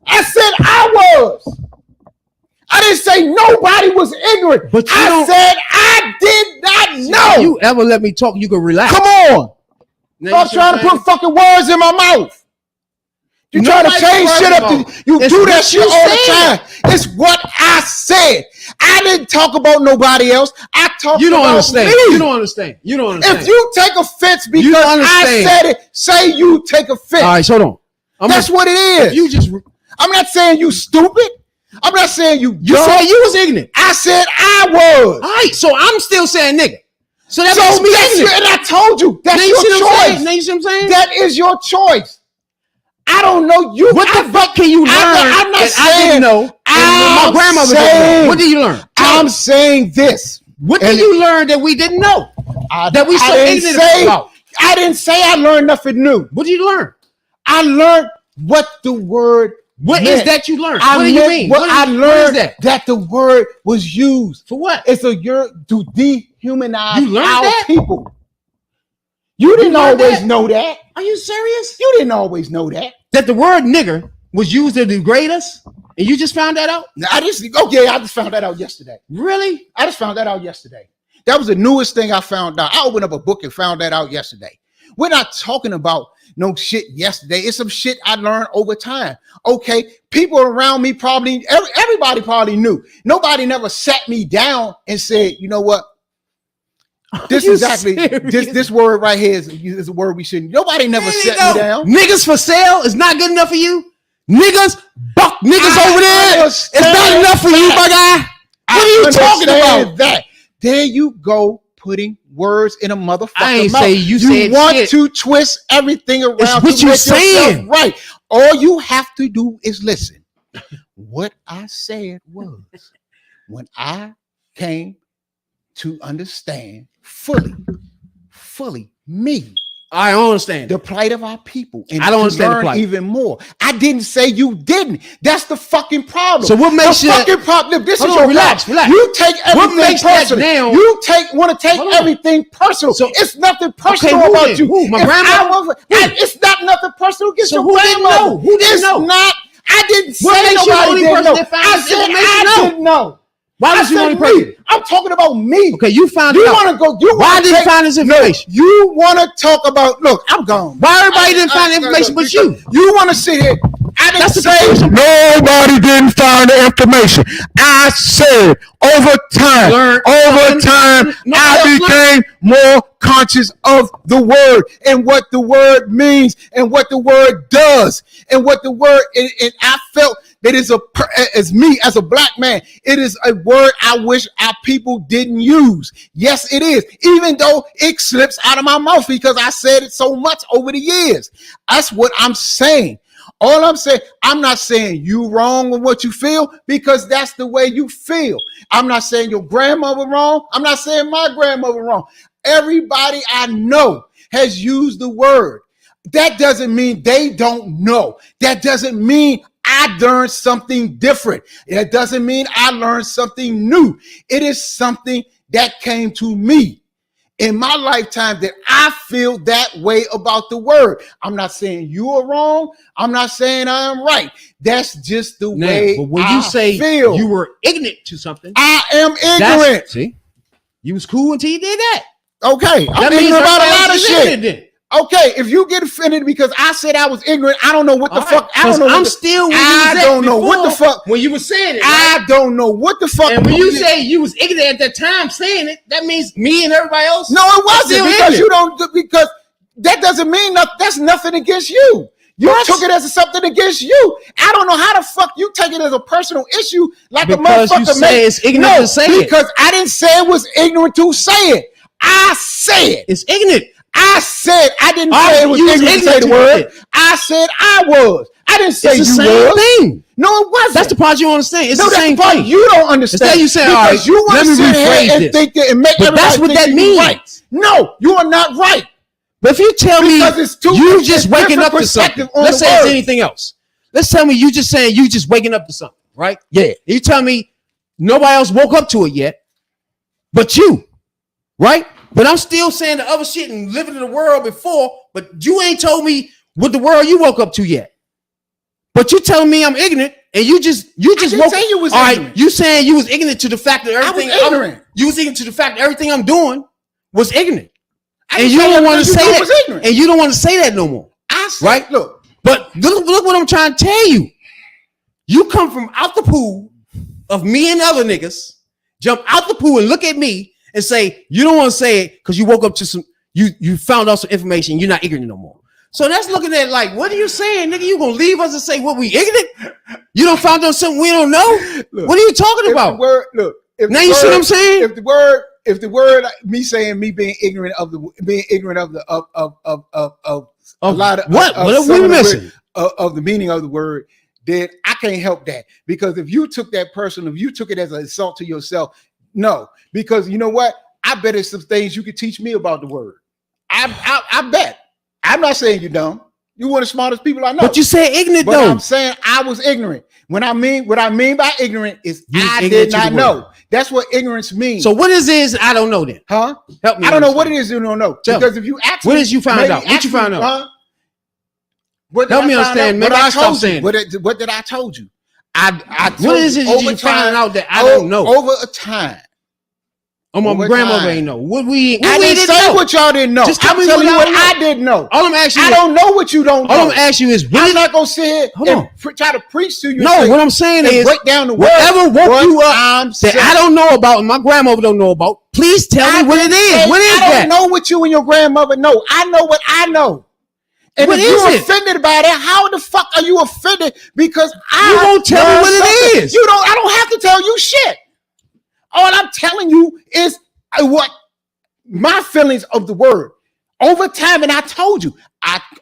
I said I was. I didn't say nobody was ignorant. But you I don't- said I did not know. If you ever let me talk, you can relax. Come on. Now, Stop trying to put fucking words in my mouth. You try to Nobody's change shit up. talking You about. do It's that what shit you all the said. time. It's what I said. I didn't talk about nobody else. I talked You don't about understand. me. You don't understand. You don't understand. If you take offense because I understand. said it, say you take offense. All right, so hold on. That's what it is. You just. I'm not saying you stupid. I'm not saying you. You said you was ignorant. I said I was. All right, so I'm still saying nigga. So that So makes me that's ignorant. and I told you that's Now you see your what I'm saying? choice. Now you see what I'm saying? That is your choice. I don't know you. What the fuck can you learn I'm not that saying, I didn't know? And my grandmother didn't know. What did you learn? I'm saying this. What did you learn that we didn't know? That we so ignorant about? I didn't say I learned nothing new. What did you learn? I learned what the word What meant. is that you learned? I What do you meant mean? What What I is learned that? the word was used. For what? It's to dehumanize You learned our that? people. You didn't learned always that? know that. Are you serious? You didn't always know that. That the word nigger was used to degrade us? And you just found that out? I just found that out yesterday. Really? I just found that out yesterday. That was the newest thing I found out. I opened up a book and found that out yesterday. We're not talking about no shit yesterday. It's some shit I learned over time. Okay, people around me everybody probably knew. Nobody never sat me down and said, you know what? This word right here is a word we shouldn't. Nobody never sat me down. Niggas for sale is not good enough for you? Niggas, buck niggas over there. It's not enough for you, my guy. What are you talking about? That there you go, putting words in a motherfucker I ain't mouth. say you said want shit. to twist everything around. It's what to you make yourself saying. right? All you have to do is listen. What I said was when I came to understand fully me. I don't understand. The plight of our people. And I don't to understand the learn plight. even more. I didn't say you didn't. That's the fucking problem. So what makes the you fucking problem? This Hold is on, your relax, problem. relax. You take everything makes that personal. now- You want to take Hold on. everything personal. So- it's nothing personal who about then? you. Who? My If grandma? it's not nothing personal against So your who didn't grandmother. know? Who didn't it's know? not. I didn't What say makes you the nobody only didn't person know. that found I this said information I know? didn't know. Why I was you the said only person? me. I'm talking about me. Okay, you found You it out. want to go? Why didn't you find this information? No, you want to talk about? Look, I'm gone. Why everybody didn't find the information but you? You want to sit here? I didn't That's the say confusion. nobody didn't find the information. I said over time, Learn something. Nobody I else became more conscious of the word and what the word means and what the word does and what the word. And I felt that as me as a black man, it is a word I wish our people didn't use. Yes, it is, even though it slips out of my mouth because I said it so much over the years. That's what I'm saying. All I'm saying, I'm not saying you wrong with what you feel because that's the way you feel. I'm not saying your grandmother wrong. I'm not saying my grandmother wrong. Everybody I know has used the word. That doesn't mean they don't know. That doesn't mean I learned something different. It doesn't mean I learned something new. It is something that came to me in my lifetime that I feel that way about the word. I'm not saying you are wrong. I'm not saying I am right. That's just the way But when I you say feel. you were ignorant to something, I am ignorant. see, you was cool until you did that. Okay, I'm That means ignorant about a everybody lot of else is shit. ignorant then. Okay, if you get offended because I said I was ignorant, I don't know what the fuck. I don't know. I'm still. I don't know what the fuck. When you were saying it, right? I don't know what the fuck. And when you say you was ignorant at that time saying it, that means me and everybody else. No, it wasn't because ignorant. you don't. Because that doesn't mean nothing. That's nothing against you. You took it as something against you. I don't know how the fuck you take it as a personal issue, like because a motherfucker. You say it's ignorant to say it. Because I didn't say it was ignorant to say it. I said it's ignorant. I said I didn't say it was ignorant to say the word. I said I was. I didn't say it's the you same was. Thing. No, it wasn't. That's the part you don't understand. It's no, the same that's the part thing. You don't understand. Instead you say, because all right, you want to sit here and think that and make but everybody that's what think that you means. Right. No, you are not right. But if you tell me you just waking up to something, let's say it's anything else. Let's tell me you just saying you just waking up to something, right? Yeah. You tell me nobody else woke up to it yet, but you, right? But I'm still saying the other shit and living in the world before, but you ain't told me what the world you woke up to yet. But you telling me I'm ignorant, and you just woke up. You was all ignorant. right, you saying you was ignorant to the fact that everything I was ignorant. you was ignorant to the fact that everything I'm doing was ignorant. And you don't want to say that. And you don't want to say that no more. I said, right? Look. But look what I'm trying to tell you. You come from out the pool of me and other niggas, jump out the pool and look at me and say, you don't want to say it because you woke up to some, you found out some information, you're not ignorant no more. So that's looking at like, what are you saying, nigga? You gonna leave us and say what we ignorant? You don't found out something we don't know? Look, what are you talking about? Now you see what I'm saying? If the word me saying me being ignorant of the a lot of what are we missing of the meaning of the word, then I can't help that. Because if you took that person, if you took it as an insult to yourself, no. Because you know what? I bet there's some things you could teach me about the word. I bet. I'm not saying you're dumb. You're one of the smartest people I know. But you say ignorant but though. I'm saying I was ignorant. What I mean by ignorant is I did not know. That's what ignorance means. So what is I don't know then? Huh? Help me. I don't know what it is you don't know. Because if you ask me, what is you found out? What you found out? Huh? Help me understand. Maybe I stop saying. What did I told you? I told what is it you found out that I don't know? Over a time. My grandmother ain't know. What we I didn't say what y'all didn't know. Just tell me telling you what I didn't know. All I'm asking I don't know what you don't know. All I'm asking you is I'm not gonna sit here and try to preach to you. No, what I'm saying is break down the word. Whatever woke you up that I don't know about and my grandmother don't know about, please tell me what it is. What is that? I don't know what you and your grandmother know. I know what I know. And if you're offended by that, how the fuck are you offended? Because you won't tell me what it is. I don't have to tell you shit. All I'm telling you is what my feelings of the word over time, and I told you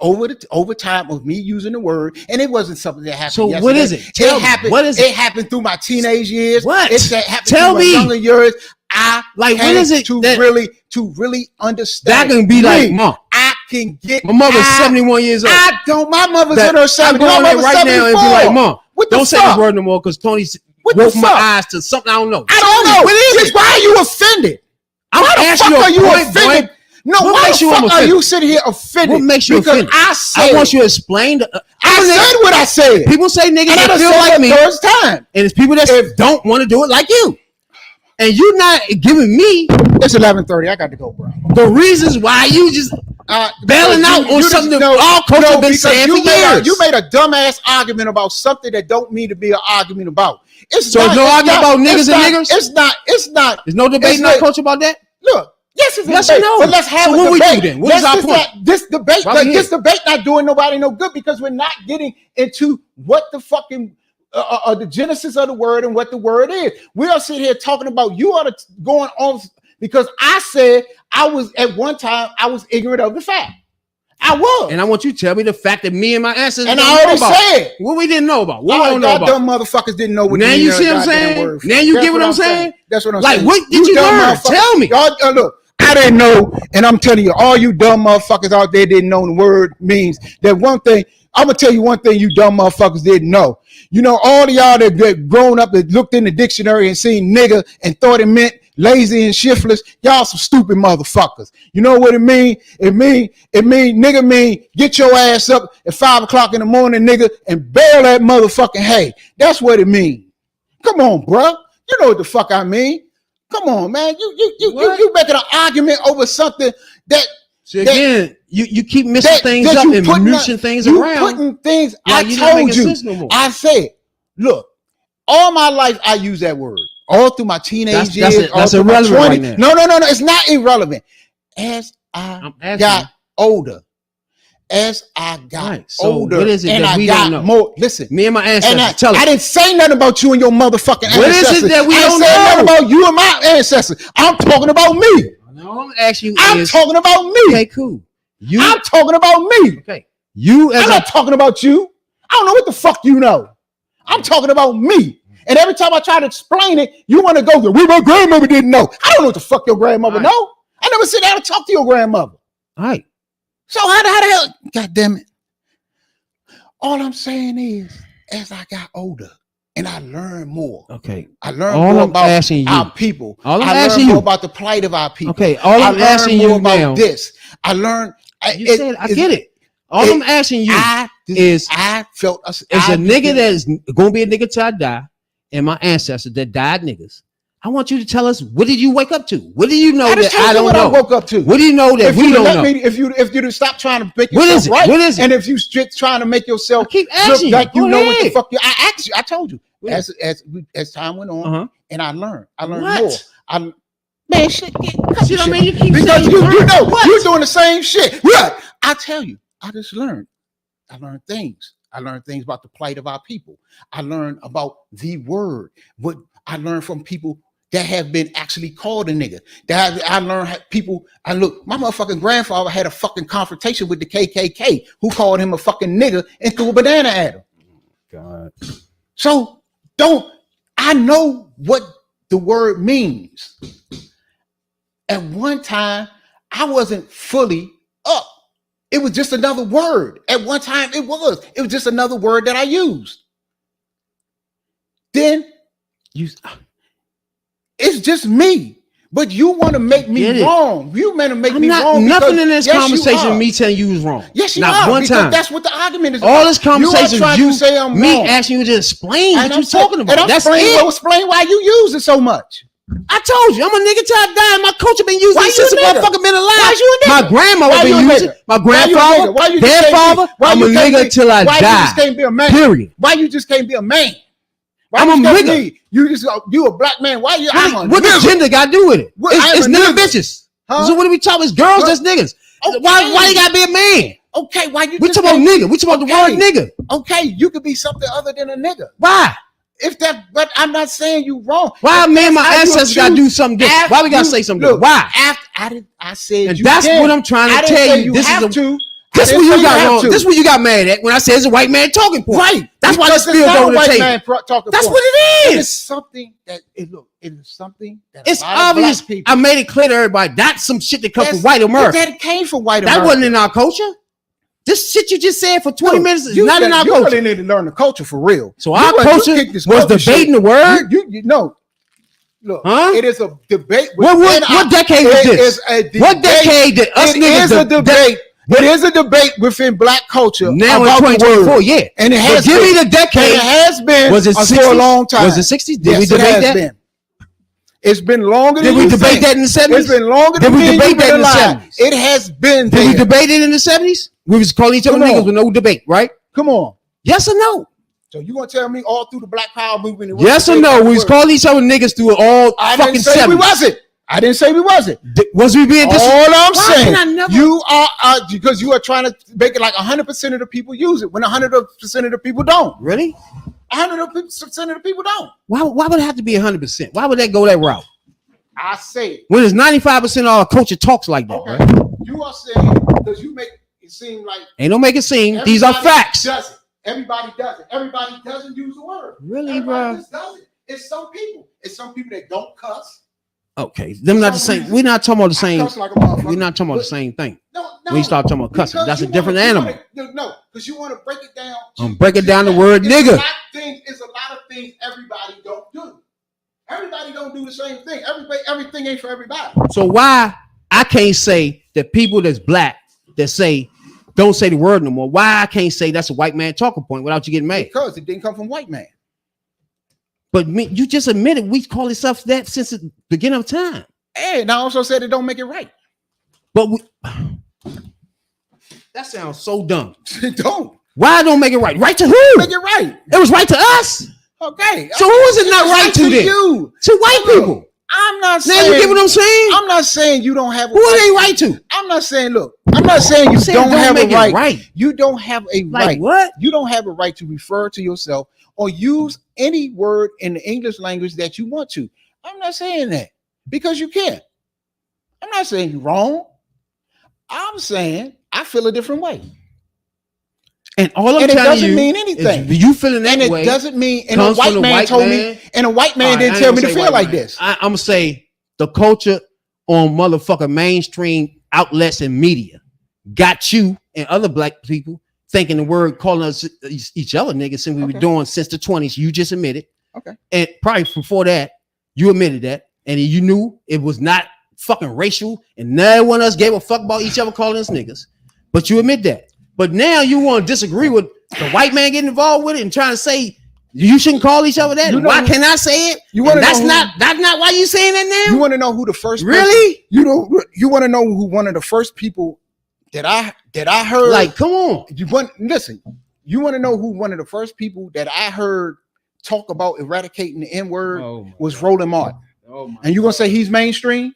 over time of me using the word, and it wasn't something that happened. So yesterday. What is it? It happened. What is it? It happened through my teenage years. What? It happened Tell through me. my younger years. I like what is it to really understand? That can be like, Mom. I can get. My mother's 71 years old. I don't. My mother's in her 70s. I'm going there right now and be like, Mom, don't say this word no more because Tony woke my eyes to something I don't know. I don't know. What is it? Why are you offended? Why the fuck are you offended? No, why the fuck are you sitting here offended? What makes you offended? I want you to explain. I said what I said. People say niggas that feel like me. First time. And it's people that don't want to do it like you. And you're not giving me. It's 11:30. I got to go, bro. The reasons why you just bailing out on something that all culture have been saying for years. You made a dumbass argument about something that don't need to be an argument about. So no argument about niggas and niggers? It's not. There's no debate in our culture about that? Look. Yes, it's yes debate. or no. But let's have so a what debate. We do then? What is our point? This debate not doing nobody no good because we're not getting into what the fucking the genesis of the word and what the word is. We are sitting here talking about you are going on because I said I was at one time I was ignorant of the fact. I was. And I want you to tell me the fact that me and my ancestors and I already said what we didn't know about. What we don't know about. Dumb motherfuckers didn't know what now you see what I'm saying? Now you get what I'm saying? That's what I'm saying. Like what did you learn? Tell me. Y'all, look. I didn't know, and I'm telling you, all you dumb motherfuckers out there didn't know the word means. That one thing, I'm gonna tell you one thing you dumb motherfuckers didn't know. You know, all of y'all that get grown up that looked in the dictionary and seen nigga and thought it meant lazy and shiftless, y'all some stupid motherfuckers. You know what it mean? It mean nigga mean get your ass up at 5 o'clock in the morning, nigga, and bale that motherfucking hay. That's what it mean. Come on, bruh. You know what the fuck I mean. Come on, man. You making an argument over something that So again, you keep missing things up and mushing things around. Putting things. Like I told you. No, I said, look, all my life I use that word. All through my teenage years. That's irrelevant right now. No. It's not irrelevant. As I got older. As I got older, what is it and that we don't know? More. Listen, me and my ancestors. Tell us. I didn't say nothing about you and your motherfucking ancestors. What is it that we don't know? I ain't saying nothing about you and my ancestors. I'm talking about me. No, I'm asking you. I'm talking about me. Okay, cool. I'm talking about me. Okay. I'm not talking about you. I don't know what the fuck you know. I'm talking about me. And every time I try to explain it, you want to go, well, my grandmother didn't know. I don't know what the fuck your grandmother know. I never sit down and talk to your grandmother. All right. So how the hell? God damn it. All I'm saying is, as I got older and I learned more. Okay. I learned more about our people. All I'm I asking learned you more about the plight of our people. Okay. All I'm asking you about now. This. I learned. You said I get it. All I'm asking you is I felt as a nigga that is gonna be a nigga till I die, and my ancestors that died niggas. I want you to tell us, what did you wake up to? What do you know that I don't know? I woke up to. What do you know that we don't know? If you stop trying to make yourself right, what is it? And if you trying to make yourself keep asking look like you know ahead. what the fuck you, I asked you. I told you as time went on, and I learned more. Man, shit. See what I mean? You keep because saying you know you're doing the same shit. What? I tell you, I just learned. I learned things. I learned things about the plight of our people. I learned about the word. What I learned from people that have been actually called a nigga. That I learned people. I look, my motherfucking grandfather had a fucking confrontation with the KKK, who called him a fucking nigga and threw a banana at him. God. So I know what the word means. At one time, I wasn't fully up. It was just another word. At one time, it was just another word that I used. Then it's just me. But you want to make me wrong. You want to make me wrong. Nothing in this conversation of me telling you was wrong. Yes, you not are. One time. That's what the argument is about. All this conversation you say I'm me wrong. asking you to explain what you're talking about. And That's explain why you use it so much. I told you, I'm a nigga till I die. My culture been using it since the motherfucker been alive. Why you a nigga? My grandmother been using it. My grandfather, grandfather. I'm a nigga till I die. Why you just can't be a man? Period. Why you just can't be a man? I'm a nigga. You a black man. Why you? What does gender got to do with it? It's nigga bitches. So what are we talking? It's girls that's niggas. Why you gotta be a man? Okay, why you? We talking about nigga. We talking about the word nigga. Okay, you could be something other than a nigga. Why? But I'm not saying you wrong. Why me and my ancestors gotta do something different? Why we gotta say something different? Why? I said, and that's what I'm trying to tell you. This is this what you got wrong. This what you got mad at when I said it's a white man talking point. Right. That's why this bill go to the table. That's what it is. It's something that it is something that it's obvious. I made it clear to everybody. That's some shit that comes from white America. That came from white America. That wasn't in our culture. This shit you just said for 20 minutes is not in our culture. You really need to learn the culture for real. So our culture was debating the word. You know. Look, it is a debate. What decade was this? What decade did us niggas? It is a debate. It is a debate within black culture. Now in 2024, yeah. And it has give me the decade. It has been was it 60s? For a long time. Was it 60s? Did we debate that? Been. It's been longer than Did we debate that in the 70s? It's been longer than we debate that in the 70s? It has been. Did we debate it in the 70s? We was calling each other niggas with no debate, right? Come on. Yes or no? So you gonna tell me all through the Black Power movement? Yes or no? We was calling each other niggas through all fucking 70s. We wasn't. I didn't say we wasn't. Was we being all I'm saying? You are because you are trying to make it like 100% of the people use it when 100% of the people don't. Really? 100% of the people don't. Why would it have to be 100%? Why would that go that route? I say when it's 95% of our culture talks like that, okay. Right? You are saying because you make it seem like ain't no make it seem. These are facts. Does it. Everybody does it. Everybody doesn't use the word. Really, bro? Just does it. It's some people. It's some people that don't cuss. Okay, them not the same. We're not talking about the same. We're not talking about the same thing. No. We start talking about cussing. That's a different animal. No, because you want to break it down. I'm breaking down the word nigga. It's a lot of things everybody don't do. Everybody don't do the same thing. Everything ain't for everybody. So why I can't say that people that's black that say don't say the word no more? Why I can't say that's a white man talking point without you getting mad? Because it didn't come from white man. But you just admitted we call ourselves that since the beginning of time. And I also said it don't make it right. But That sounds so dumb. Don't. Why don't make it right? Right to who? Make it right. It was right to us. Okay. So who is it not right to then? You. To white people. I'm not Now saying. you get what I'm saying? I'm not saying you don't have. Who are they right to? I'm not saying. Look, I'm not saying you don't have a right. You don't have a right. What? You don't have a right to refer to yourself or use any word in the English language that you want to. I'm not saying that because you can't. I'm not saying you're wrong. I'm saying I feel a different way. And all I'm and it telling doesn't you mean anything. You feeling that and way? It doesn't mean. And a white man told me. And a white man didn't tell me to feel like this. I'm gonna say the culture on motherfucking mainstream outlets and media got you and other black people thinking the word calling us each other niggas since we were doing since the 20s. You just admitted. Okay. And probably before that, you admitted that, and you knew it was not fucking racial, and no one else gave a fuck about each other calling us niggas. But you admit that. But now you want to disagree with the white man getting involved with it and trying to say you shouldn't call each other that. Why can't I say it? That's not why you saying that now. You want to know who the first really? You want to know who one of the first people that I heard. Like, come on. Listen. You want to know who one of the first people that I heard talk about eradicating the N-word was Roland Martin. And you gonna say he's mainstream?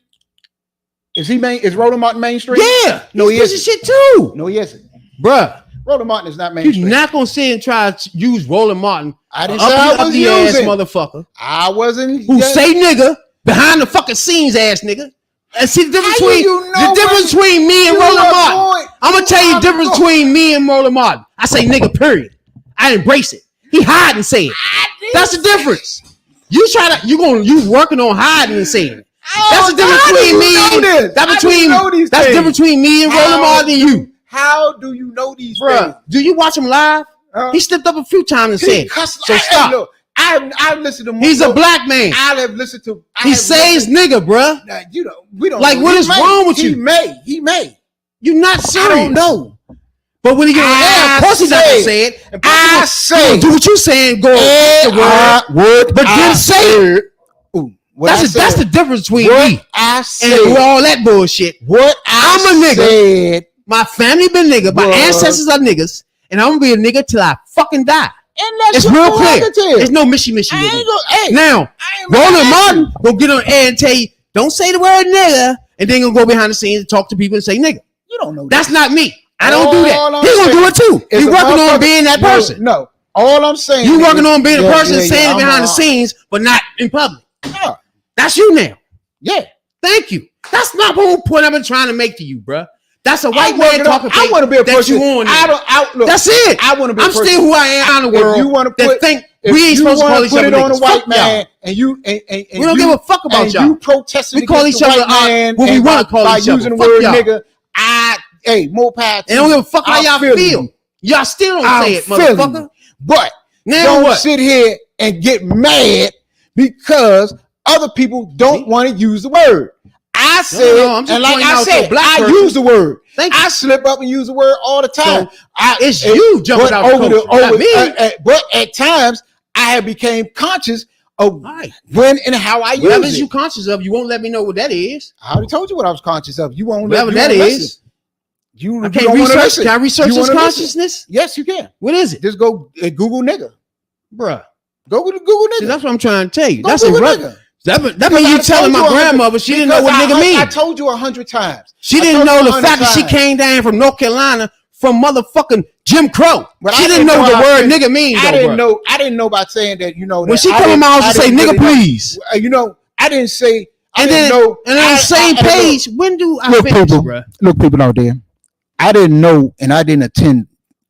Is Roland Martin mainstream? Yeah. No, he isn't. Shit too. No, he isn't. Bruh. Roland Martin is not mainstream. You're not gonna sit and try to use Roland Martin. I didn't say I was using motherfucker. I wasn't. Who say nigga behind the fucking scenes ass nigga. And see the difference between me and Roland Martin. I'm gonna tell you the difference between me and Roland Martin. I say nigga, period. I embrace it. He hide and say it. That's the difference. You working on hiding and saying it. That's the difference between me. That's the difference between me and Roland Martin and you. How do you know these things? Do you watch him live? He slipped up a few times and said, so stop. Look, I've listened to. He's a black man. I have listened to. He says nigga, bruh. We don't. Like, what is wrong with you? He may. You're not serious. I don't know. But when he get on air, of course he's not gonna say it. I say, do what you saying. Go the word, but then say it. That's the difference between me and all that bullshit. I'm a nigga. My family been nigga. My ancestors are niggas, and I'm gonna be a nigga till I fucking die. And that's it's real clear. There's no mishy. Now, Roland Martin will get on air and tell you, don't say the word nigga, and then gonna go behind the scenes and talk to people and say nigga. You don't know. That's not me. I don't do that. He's gonna do it too. He's working on being that person. No, all I'm saying. You working on being a person saying it behind the scenes, but not in public. Yeah. That's you now. Yeah. Thank you. That's not the whole point I've been trying to make to you, bruh. That's a white man talking. I want to be a person. You on look, that's it. I want to be. I'm still who I am in the world. If you want to put, think we ain't supposed to call each other on a white man, and you and we don't give a fuck about y'all. You protesting. We call each other what we want to call each other. Using the word nigga. More power. They don't give a fuck how y'all feel. Y'all still don't say it, motherfucker. But now don't sit here and get mad because other people don't want to use the word. I said, and like I said, I use the word. I slip up and use the word all the time. It's you jumping out over me. But at times, I have became conscious of when and how I use it. Whatever you conscious of, you won't let me know what that is. I already told you what I was conscious of. You won't. Whatever that is. You can't research. Can I research this consciousness? Yes, you can. What is it? Just go Google nigga, bruh. Go to Google nigga. See, that's what I'm trying to tell you. That's irrelevant. That means you telling my grandmother she didn't know what nigga mean. I told you 100 times. She didn't know the fact that she came down from North Carolina from motherfucking Jim Crow. But she didn't know the word nigga mean. I didn't know by saying that. You know, when she come in my house and say nigga, please. You know, I didn't say. And then on the same page, when do I finish, bro? Look, people out there. I didn't know, and I didn't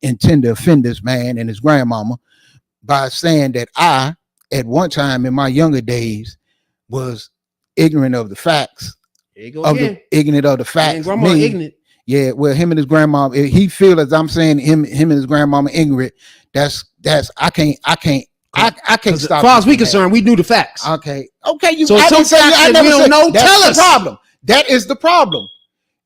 intend to offend this man and his grandmama by saying that I, at one time in my younger days, was ignorant of the facts. Ignorant of the facts. Grandma ignorant. Yeah, well, him and his grandmama, he feel as I'm saying him and his grandmama ignorant. That's I can't stop. As far as we concerned, we knew the facts. Okay. So I didn't say I never don't know. Tell us. Problem. That is the problem.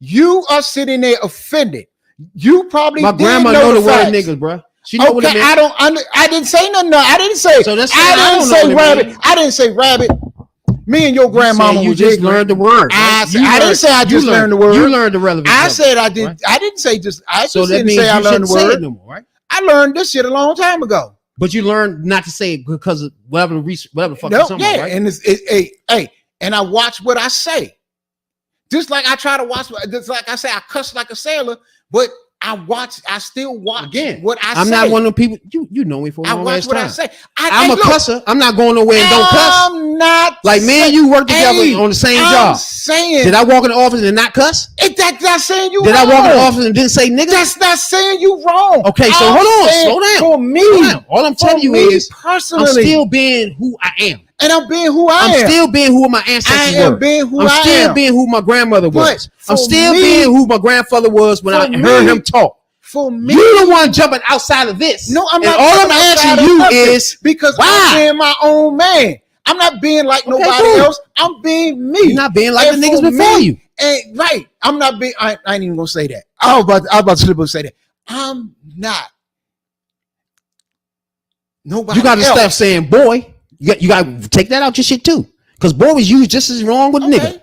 You are sitting there offended. You probably my grandma know the word niggas, bro. She know what it means. I didn't say nothing. I didn't say. So that's I didn't say rabbit. I didn't say rabbit. Me and your grandmama you was just ignorant. learned the word. I Right? didn't say I just learned the word. You learned the relevance. I of it, said I did. right? I didn't say just. I So just that didn't means say I you learned shouldn't the say word. it no more, right? I learned this shit a long time ago. But you learned not to say it because of whatever the fuck. No, something, yeah, right? and hey, and I watch what I say. Just like I try to watch. Just like I say, I cuss like a sailor, but I still watch Again, what I say. I'm not one of the people. You know me for a long watch ass what time. I say. I'm a cusser. I'm not going nowhere and don't cuss. I'm not like me and you work together on the same job. Saying, did I walk in the office and not cuss? That's not saying you. Did wrong. I walk in the office and didn't say nigga? That's not saying you wrong. Okay, so hold on, slow down. For me, all I'm telling you is, personally, I'm still being who I am. And I'm being who I am. I'm still being who my ancestors were. I'm still being who my grandmother was. I'm still being who my grandfather was when I heard him talk. For me, you're the one jumping outside of this. No, I'm not. And all I'm asking you is because I'm being my own man. I'm not being like nobody else. I'm being me. You're not being like the niggas before you. And right, I'm not being. I ain't even gonna say that. I was about to slip and say that. I'm not. Nobody. You got to stop saying boy. You got to take that out your shit too, because boy was used just as wrong with nigga.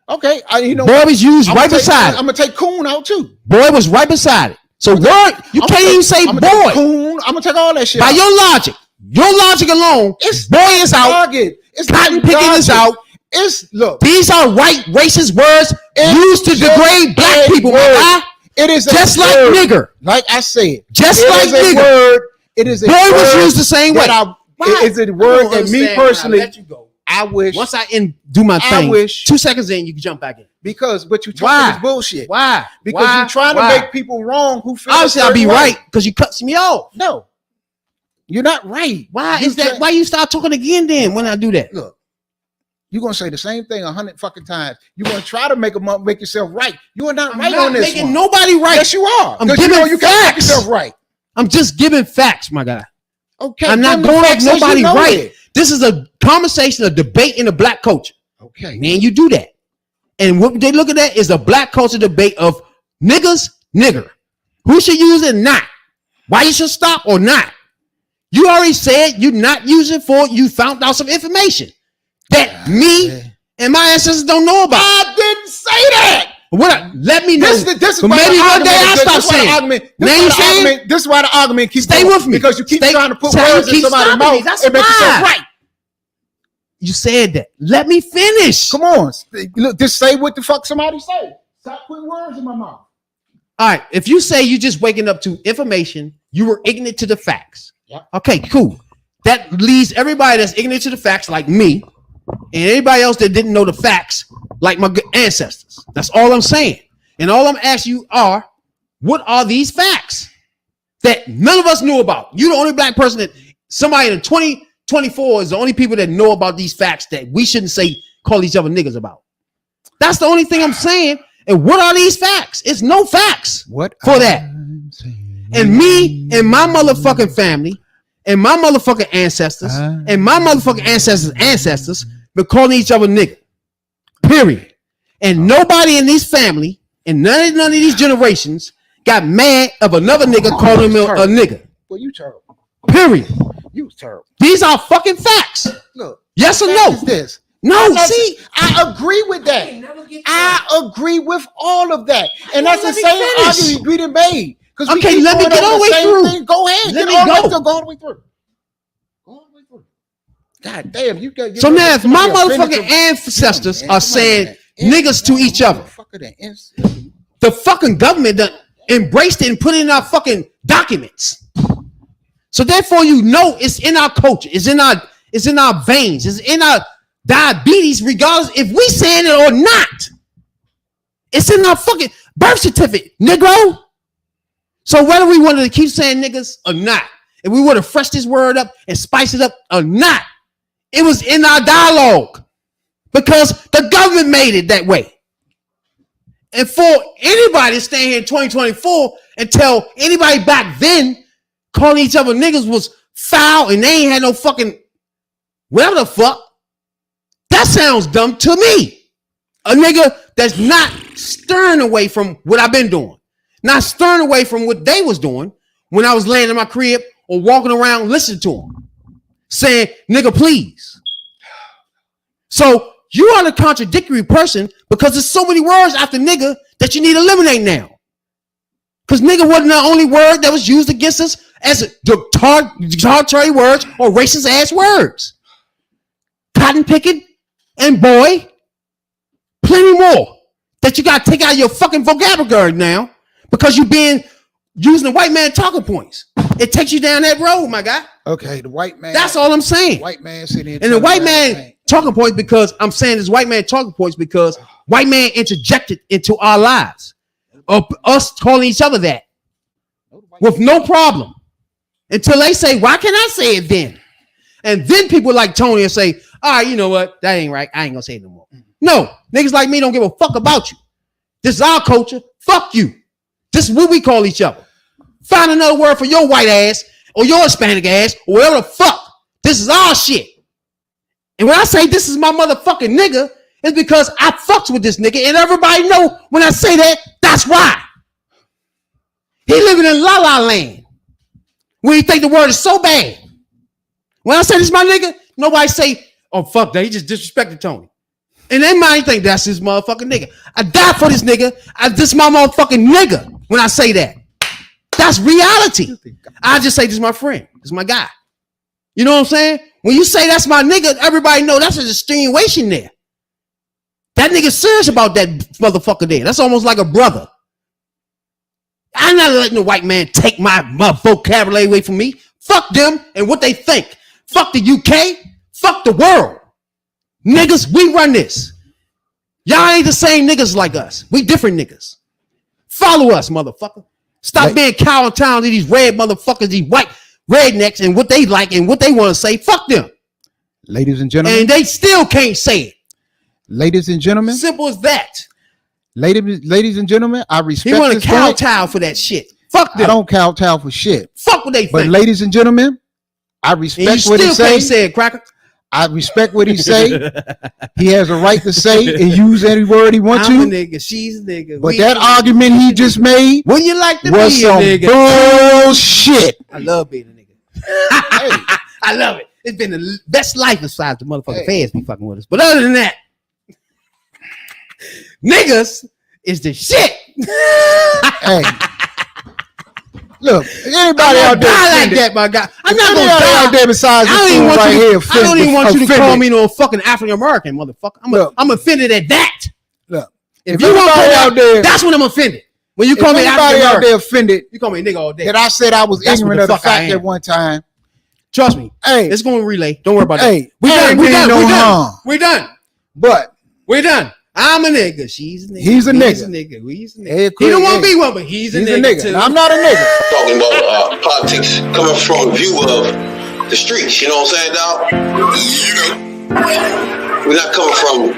Okay, boy was used right beside it. I'm gonna take coon out too. Boy was right beside it. So word, you can't even say boy. I'm gonna take all that shit. By your logic alone, boy is out. It's cotton picking is out. Look. These are white racist words used to degrade black people. It is just like nigger. Like I said, just like nigger. Word. It is a boy word was used the same way. It's a word that me personally. I wish. Once I do my thing, I wish 2 seconds in, you can jump back in. But you talking this bullshit. Why? Because you're trying to make people wrong who feel. Obviously, I'll be right because you cuts me off. No, you're not right. Why is that? Why you start talking again then when I do that? Look, you're gonna say the same thing 100 fucking times. You're gonna try to make yourself right. You are not right on this. Making one. nobody right. Yes, you are. I'm giving you facts. Can't make yourself right. I'm just giving facts, my guy. Okay, I'm not going at nobody right. It. This is a conversation, a debate in the black culture. Okay, man, you do that, and what they look at that is a black culture debate of niggas, nigger. Who should use it? Not. Why you should stop or not? You already said you're not using it for. You found out some information that me and my ancestors don't know about. I didn't say that. What? Let me know. This is but maybe one day I stop saying. Now you saying this is why the argument keeps. Stay with me because you keep trying to put words in somebody's mouth. That's and make yourself right. You said that. Let me finish. Come on. Look, just say what the fuck somebody say. Stop putting words in my mouth. All right. If you say you just waking up to information, you were ignorant to the facts. Yep. Okay, cool. That leaves everybody that's ignorant to the facts, like me, and anybody else that didn't know the facts, like my ancestors. That's all I'm saying. And all I'm asking you are, what are these facts that none of us knew about? You're the only black person that somebody in 2024 is the only people that know about these facts that we shouldn't call each other niggas about. That's the only thing I'm saying. And what are these facts? It's no facts for that. And me and my motherfucking family and my motherfucking ancestors and my motherfucking ancestors been calling each other nigga. Period. And nobody in this family and none of these generations got mad of another nigga calling him a nigga. Well, you terrible. Period. You terrible. These are fucking facts. Look. Yes or no? This. No, see, I agree with that. I agree with all of that. And that's the same argument we done made. Okay, let me get all the way through. Go ahead. Let me go all the way through. Go all the way through. God damn, you got. So now, if my motherfucking ancestors are saying niggas to each other, the fucking government done embraced it and put it in our fucking documents. So therefore, you know it's in our culture, it's in our veins, it's in our diabetes, regardless if we saying it or not. It's in our fucking birth certificate, Negro. So whether we wanted to keep saying niggas or not, if we would have freshed this word up and spiced it up or not, it was in our dialogue because the government made it that way. And for anybody to stand here in 2024 and tell anybody back then calling each other niggas was foul and they ain't had no fucking whatever the fuck, that sounds dumb to me. A nigga that's not stirring away from what I've been doing, not stirring away from what they was doing when I was laying in my crib or walking around listening to them, saying, nigga, please. So you are the contradictory person because there's so many words after nigga that you need to eliminate now. Because nigga wasn't the only word that was used against us as derogatory words or racist ass words. Cotton picking and boy, plenty more that you got to take out of your fucking vocabulary now because you've been using the white man talking points. It takes you down that road, my guy. Okay, the white man. That's all I'm saying. White man sitting here. And the white man talking points because I'm saying this white man talking points because white man interjected into our lives of us calling each other that with no problem until they say, why can't I say it then? And then people like Tony and say, all right, you know what? That ain't right. I ain't gonna say it no more. No, niggas like me don't give a fuck about you. This is our culture. Fuck you. This is what we call each other. Find another word for your white ass or your Hispanic ass or whatever the fuck. This is our shit. And when I say this is my motherfucking nigga, it's because I fucks with this nigga and everybody know when I say that, that's why. He living in La La Land when he think the word is so bad. When I say this is my nigga, nobody say, oh fuck that, he just disrespected Tony. And they might think that's his motherfucking nigga. I die for this nigga. This is my motherfucking nigga when I say that. That's reality. I just say this is my friend. This is my guy. You know what I'm saying? When you say that's my nigga, everybody know that's an extenuation there. That nigga's serious about that motherfucker there. That's almost like a brother. I'm not letting the white man take my vocabulary away from me. Fuck them and what they think. Fuck the UK. Fuck the world. Niggas, we run this. Y'all ain't the same niggas like us. We different niggas. Follow us, motherfucker. Stop being cow in town to these red motherfuckers, these white rednecks, and what they like and what they want to say. Fuck them. Ladies and gentlemen. And they still can't say it. Ladies and gentlemen. Simple as that. Ladies and gentlemen, I respect. He want to kowtow for that shit. Fuck them. I don't kowtow for shit. Fuck what they think. But ladies and gentlemen, I respect what he say. Say it, cracker. I respect what he say. He has a right to say and use any word he wants to. I'm a nigga, she's a nigga. But that argument he just made when you like to was be some a nigga. bullshit. I love being a nigga. I love it. It's been the best life besides the motherfucking feds be fucking with us. But other than that, niggas is the shit. Hey. Look, anybody out there like that, my guy. I'm not gonna die out there besides this fool right here. I don't even want you to call me no fucking African American, motherfucker. I'm offended at that. Look, if you want to out there, that's when I'm offended. When you call me African out there offended, you call me a nigga all day. That I said I was ignorant of the fact at one time. Trust me. Hey, it's going to relay. Don't worry about that. We done. We done. But we're done. I'm a nigga. She's a nigga. He's a nigga. He's a nigga. He's a nigga. He don't want to be one, but he's a nigga. Too. I'm not a nigga. Talking about politics coming from a view of the streets. You know what I'm saying, dog? You know, we're not coming from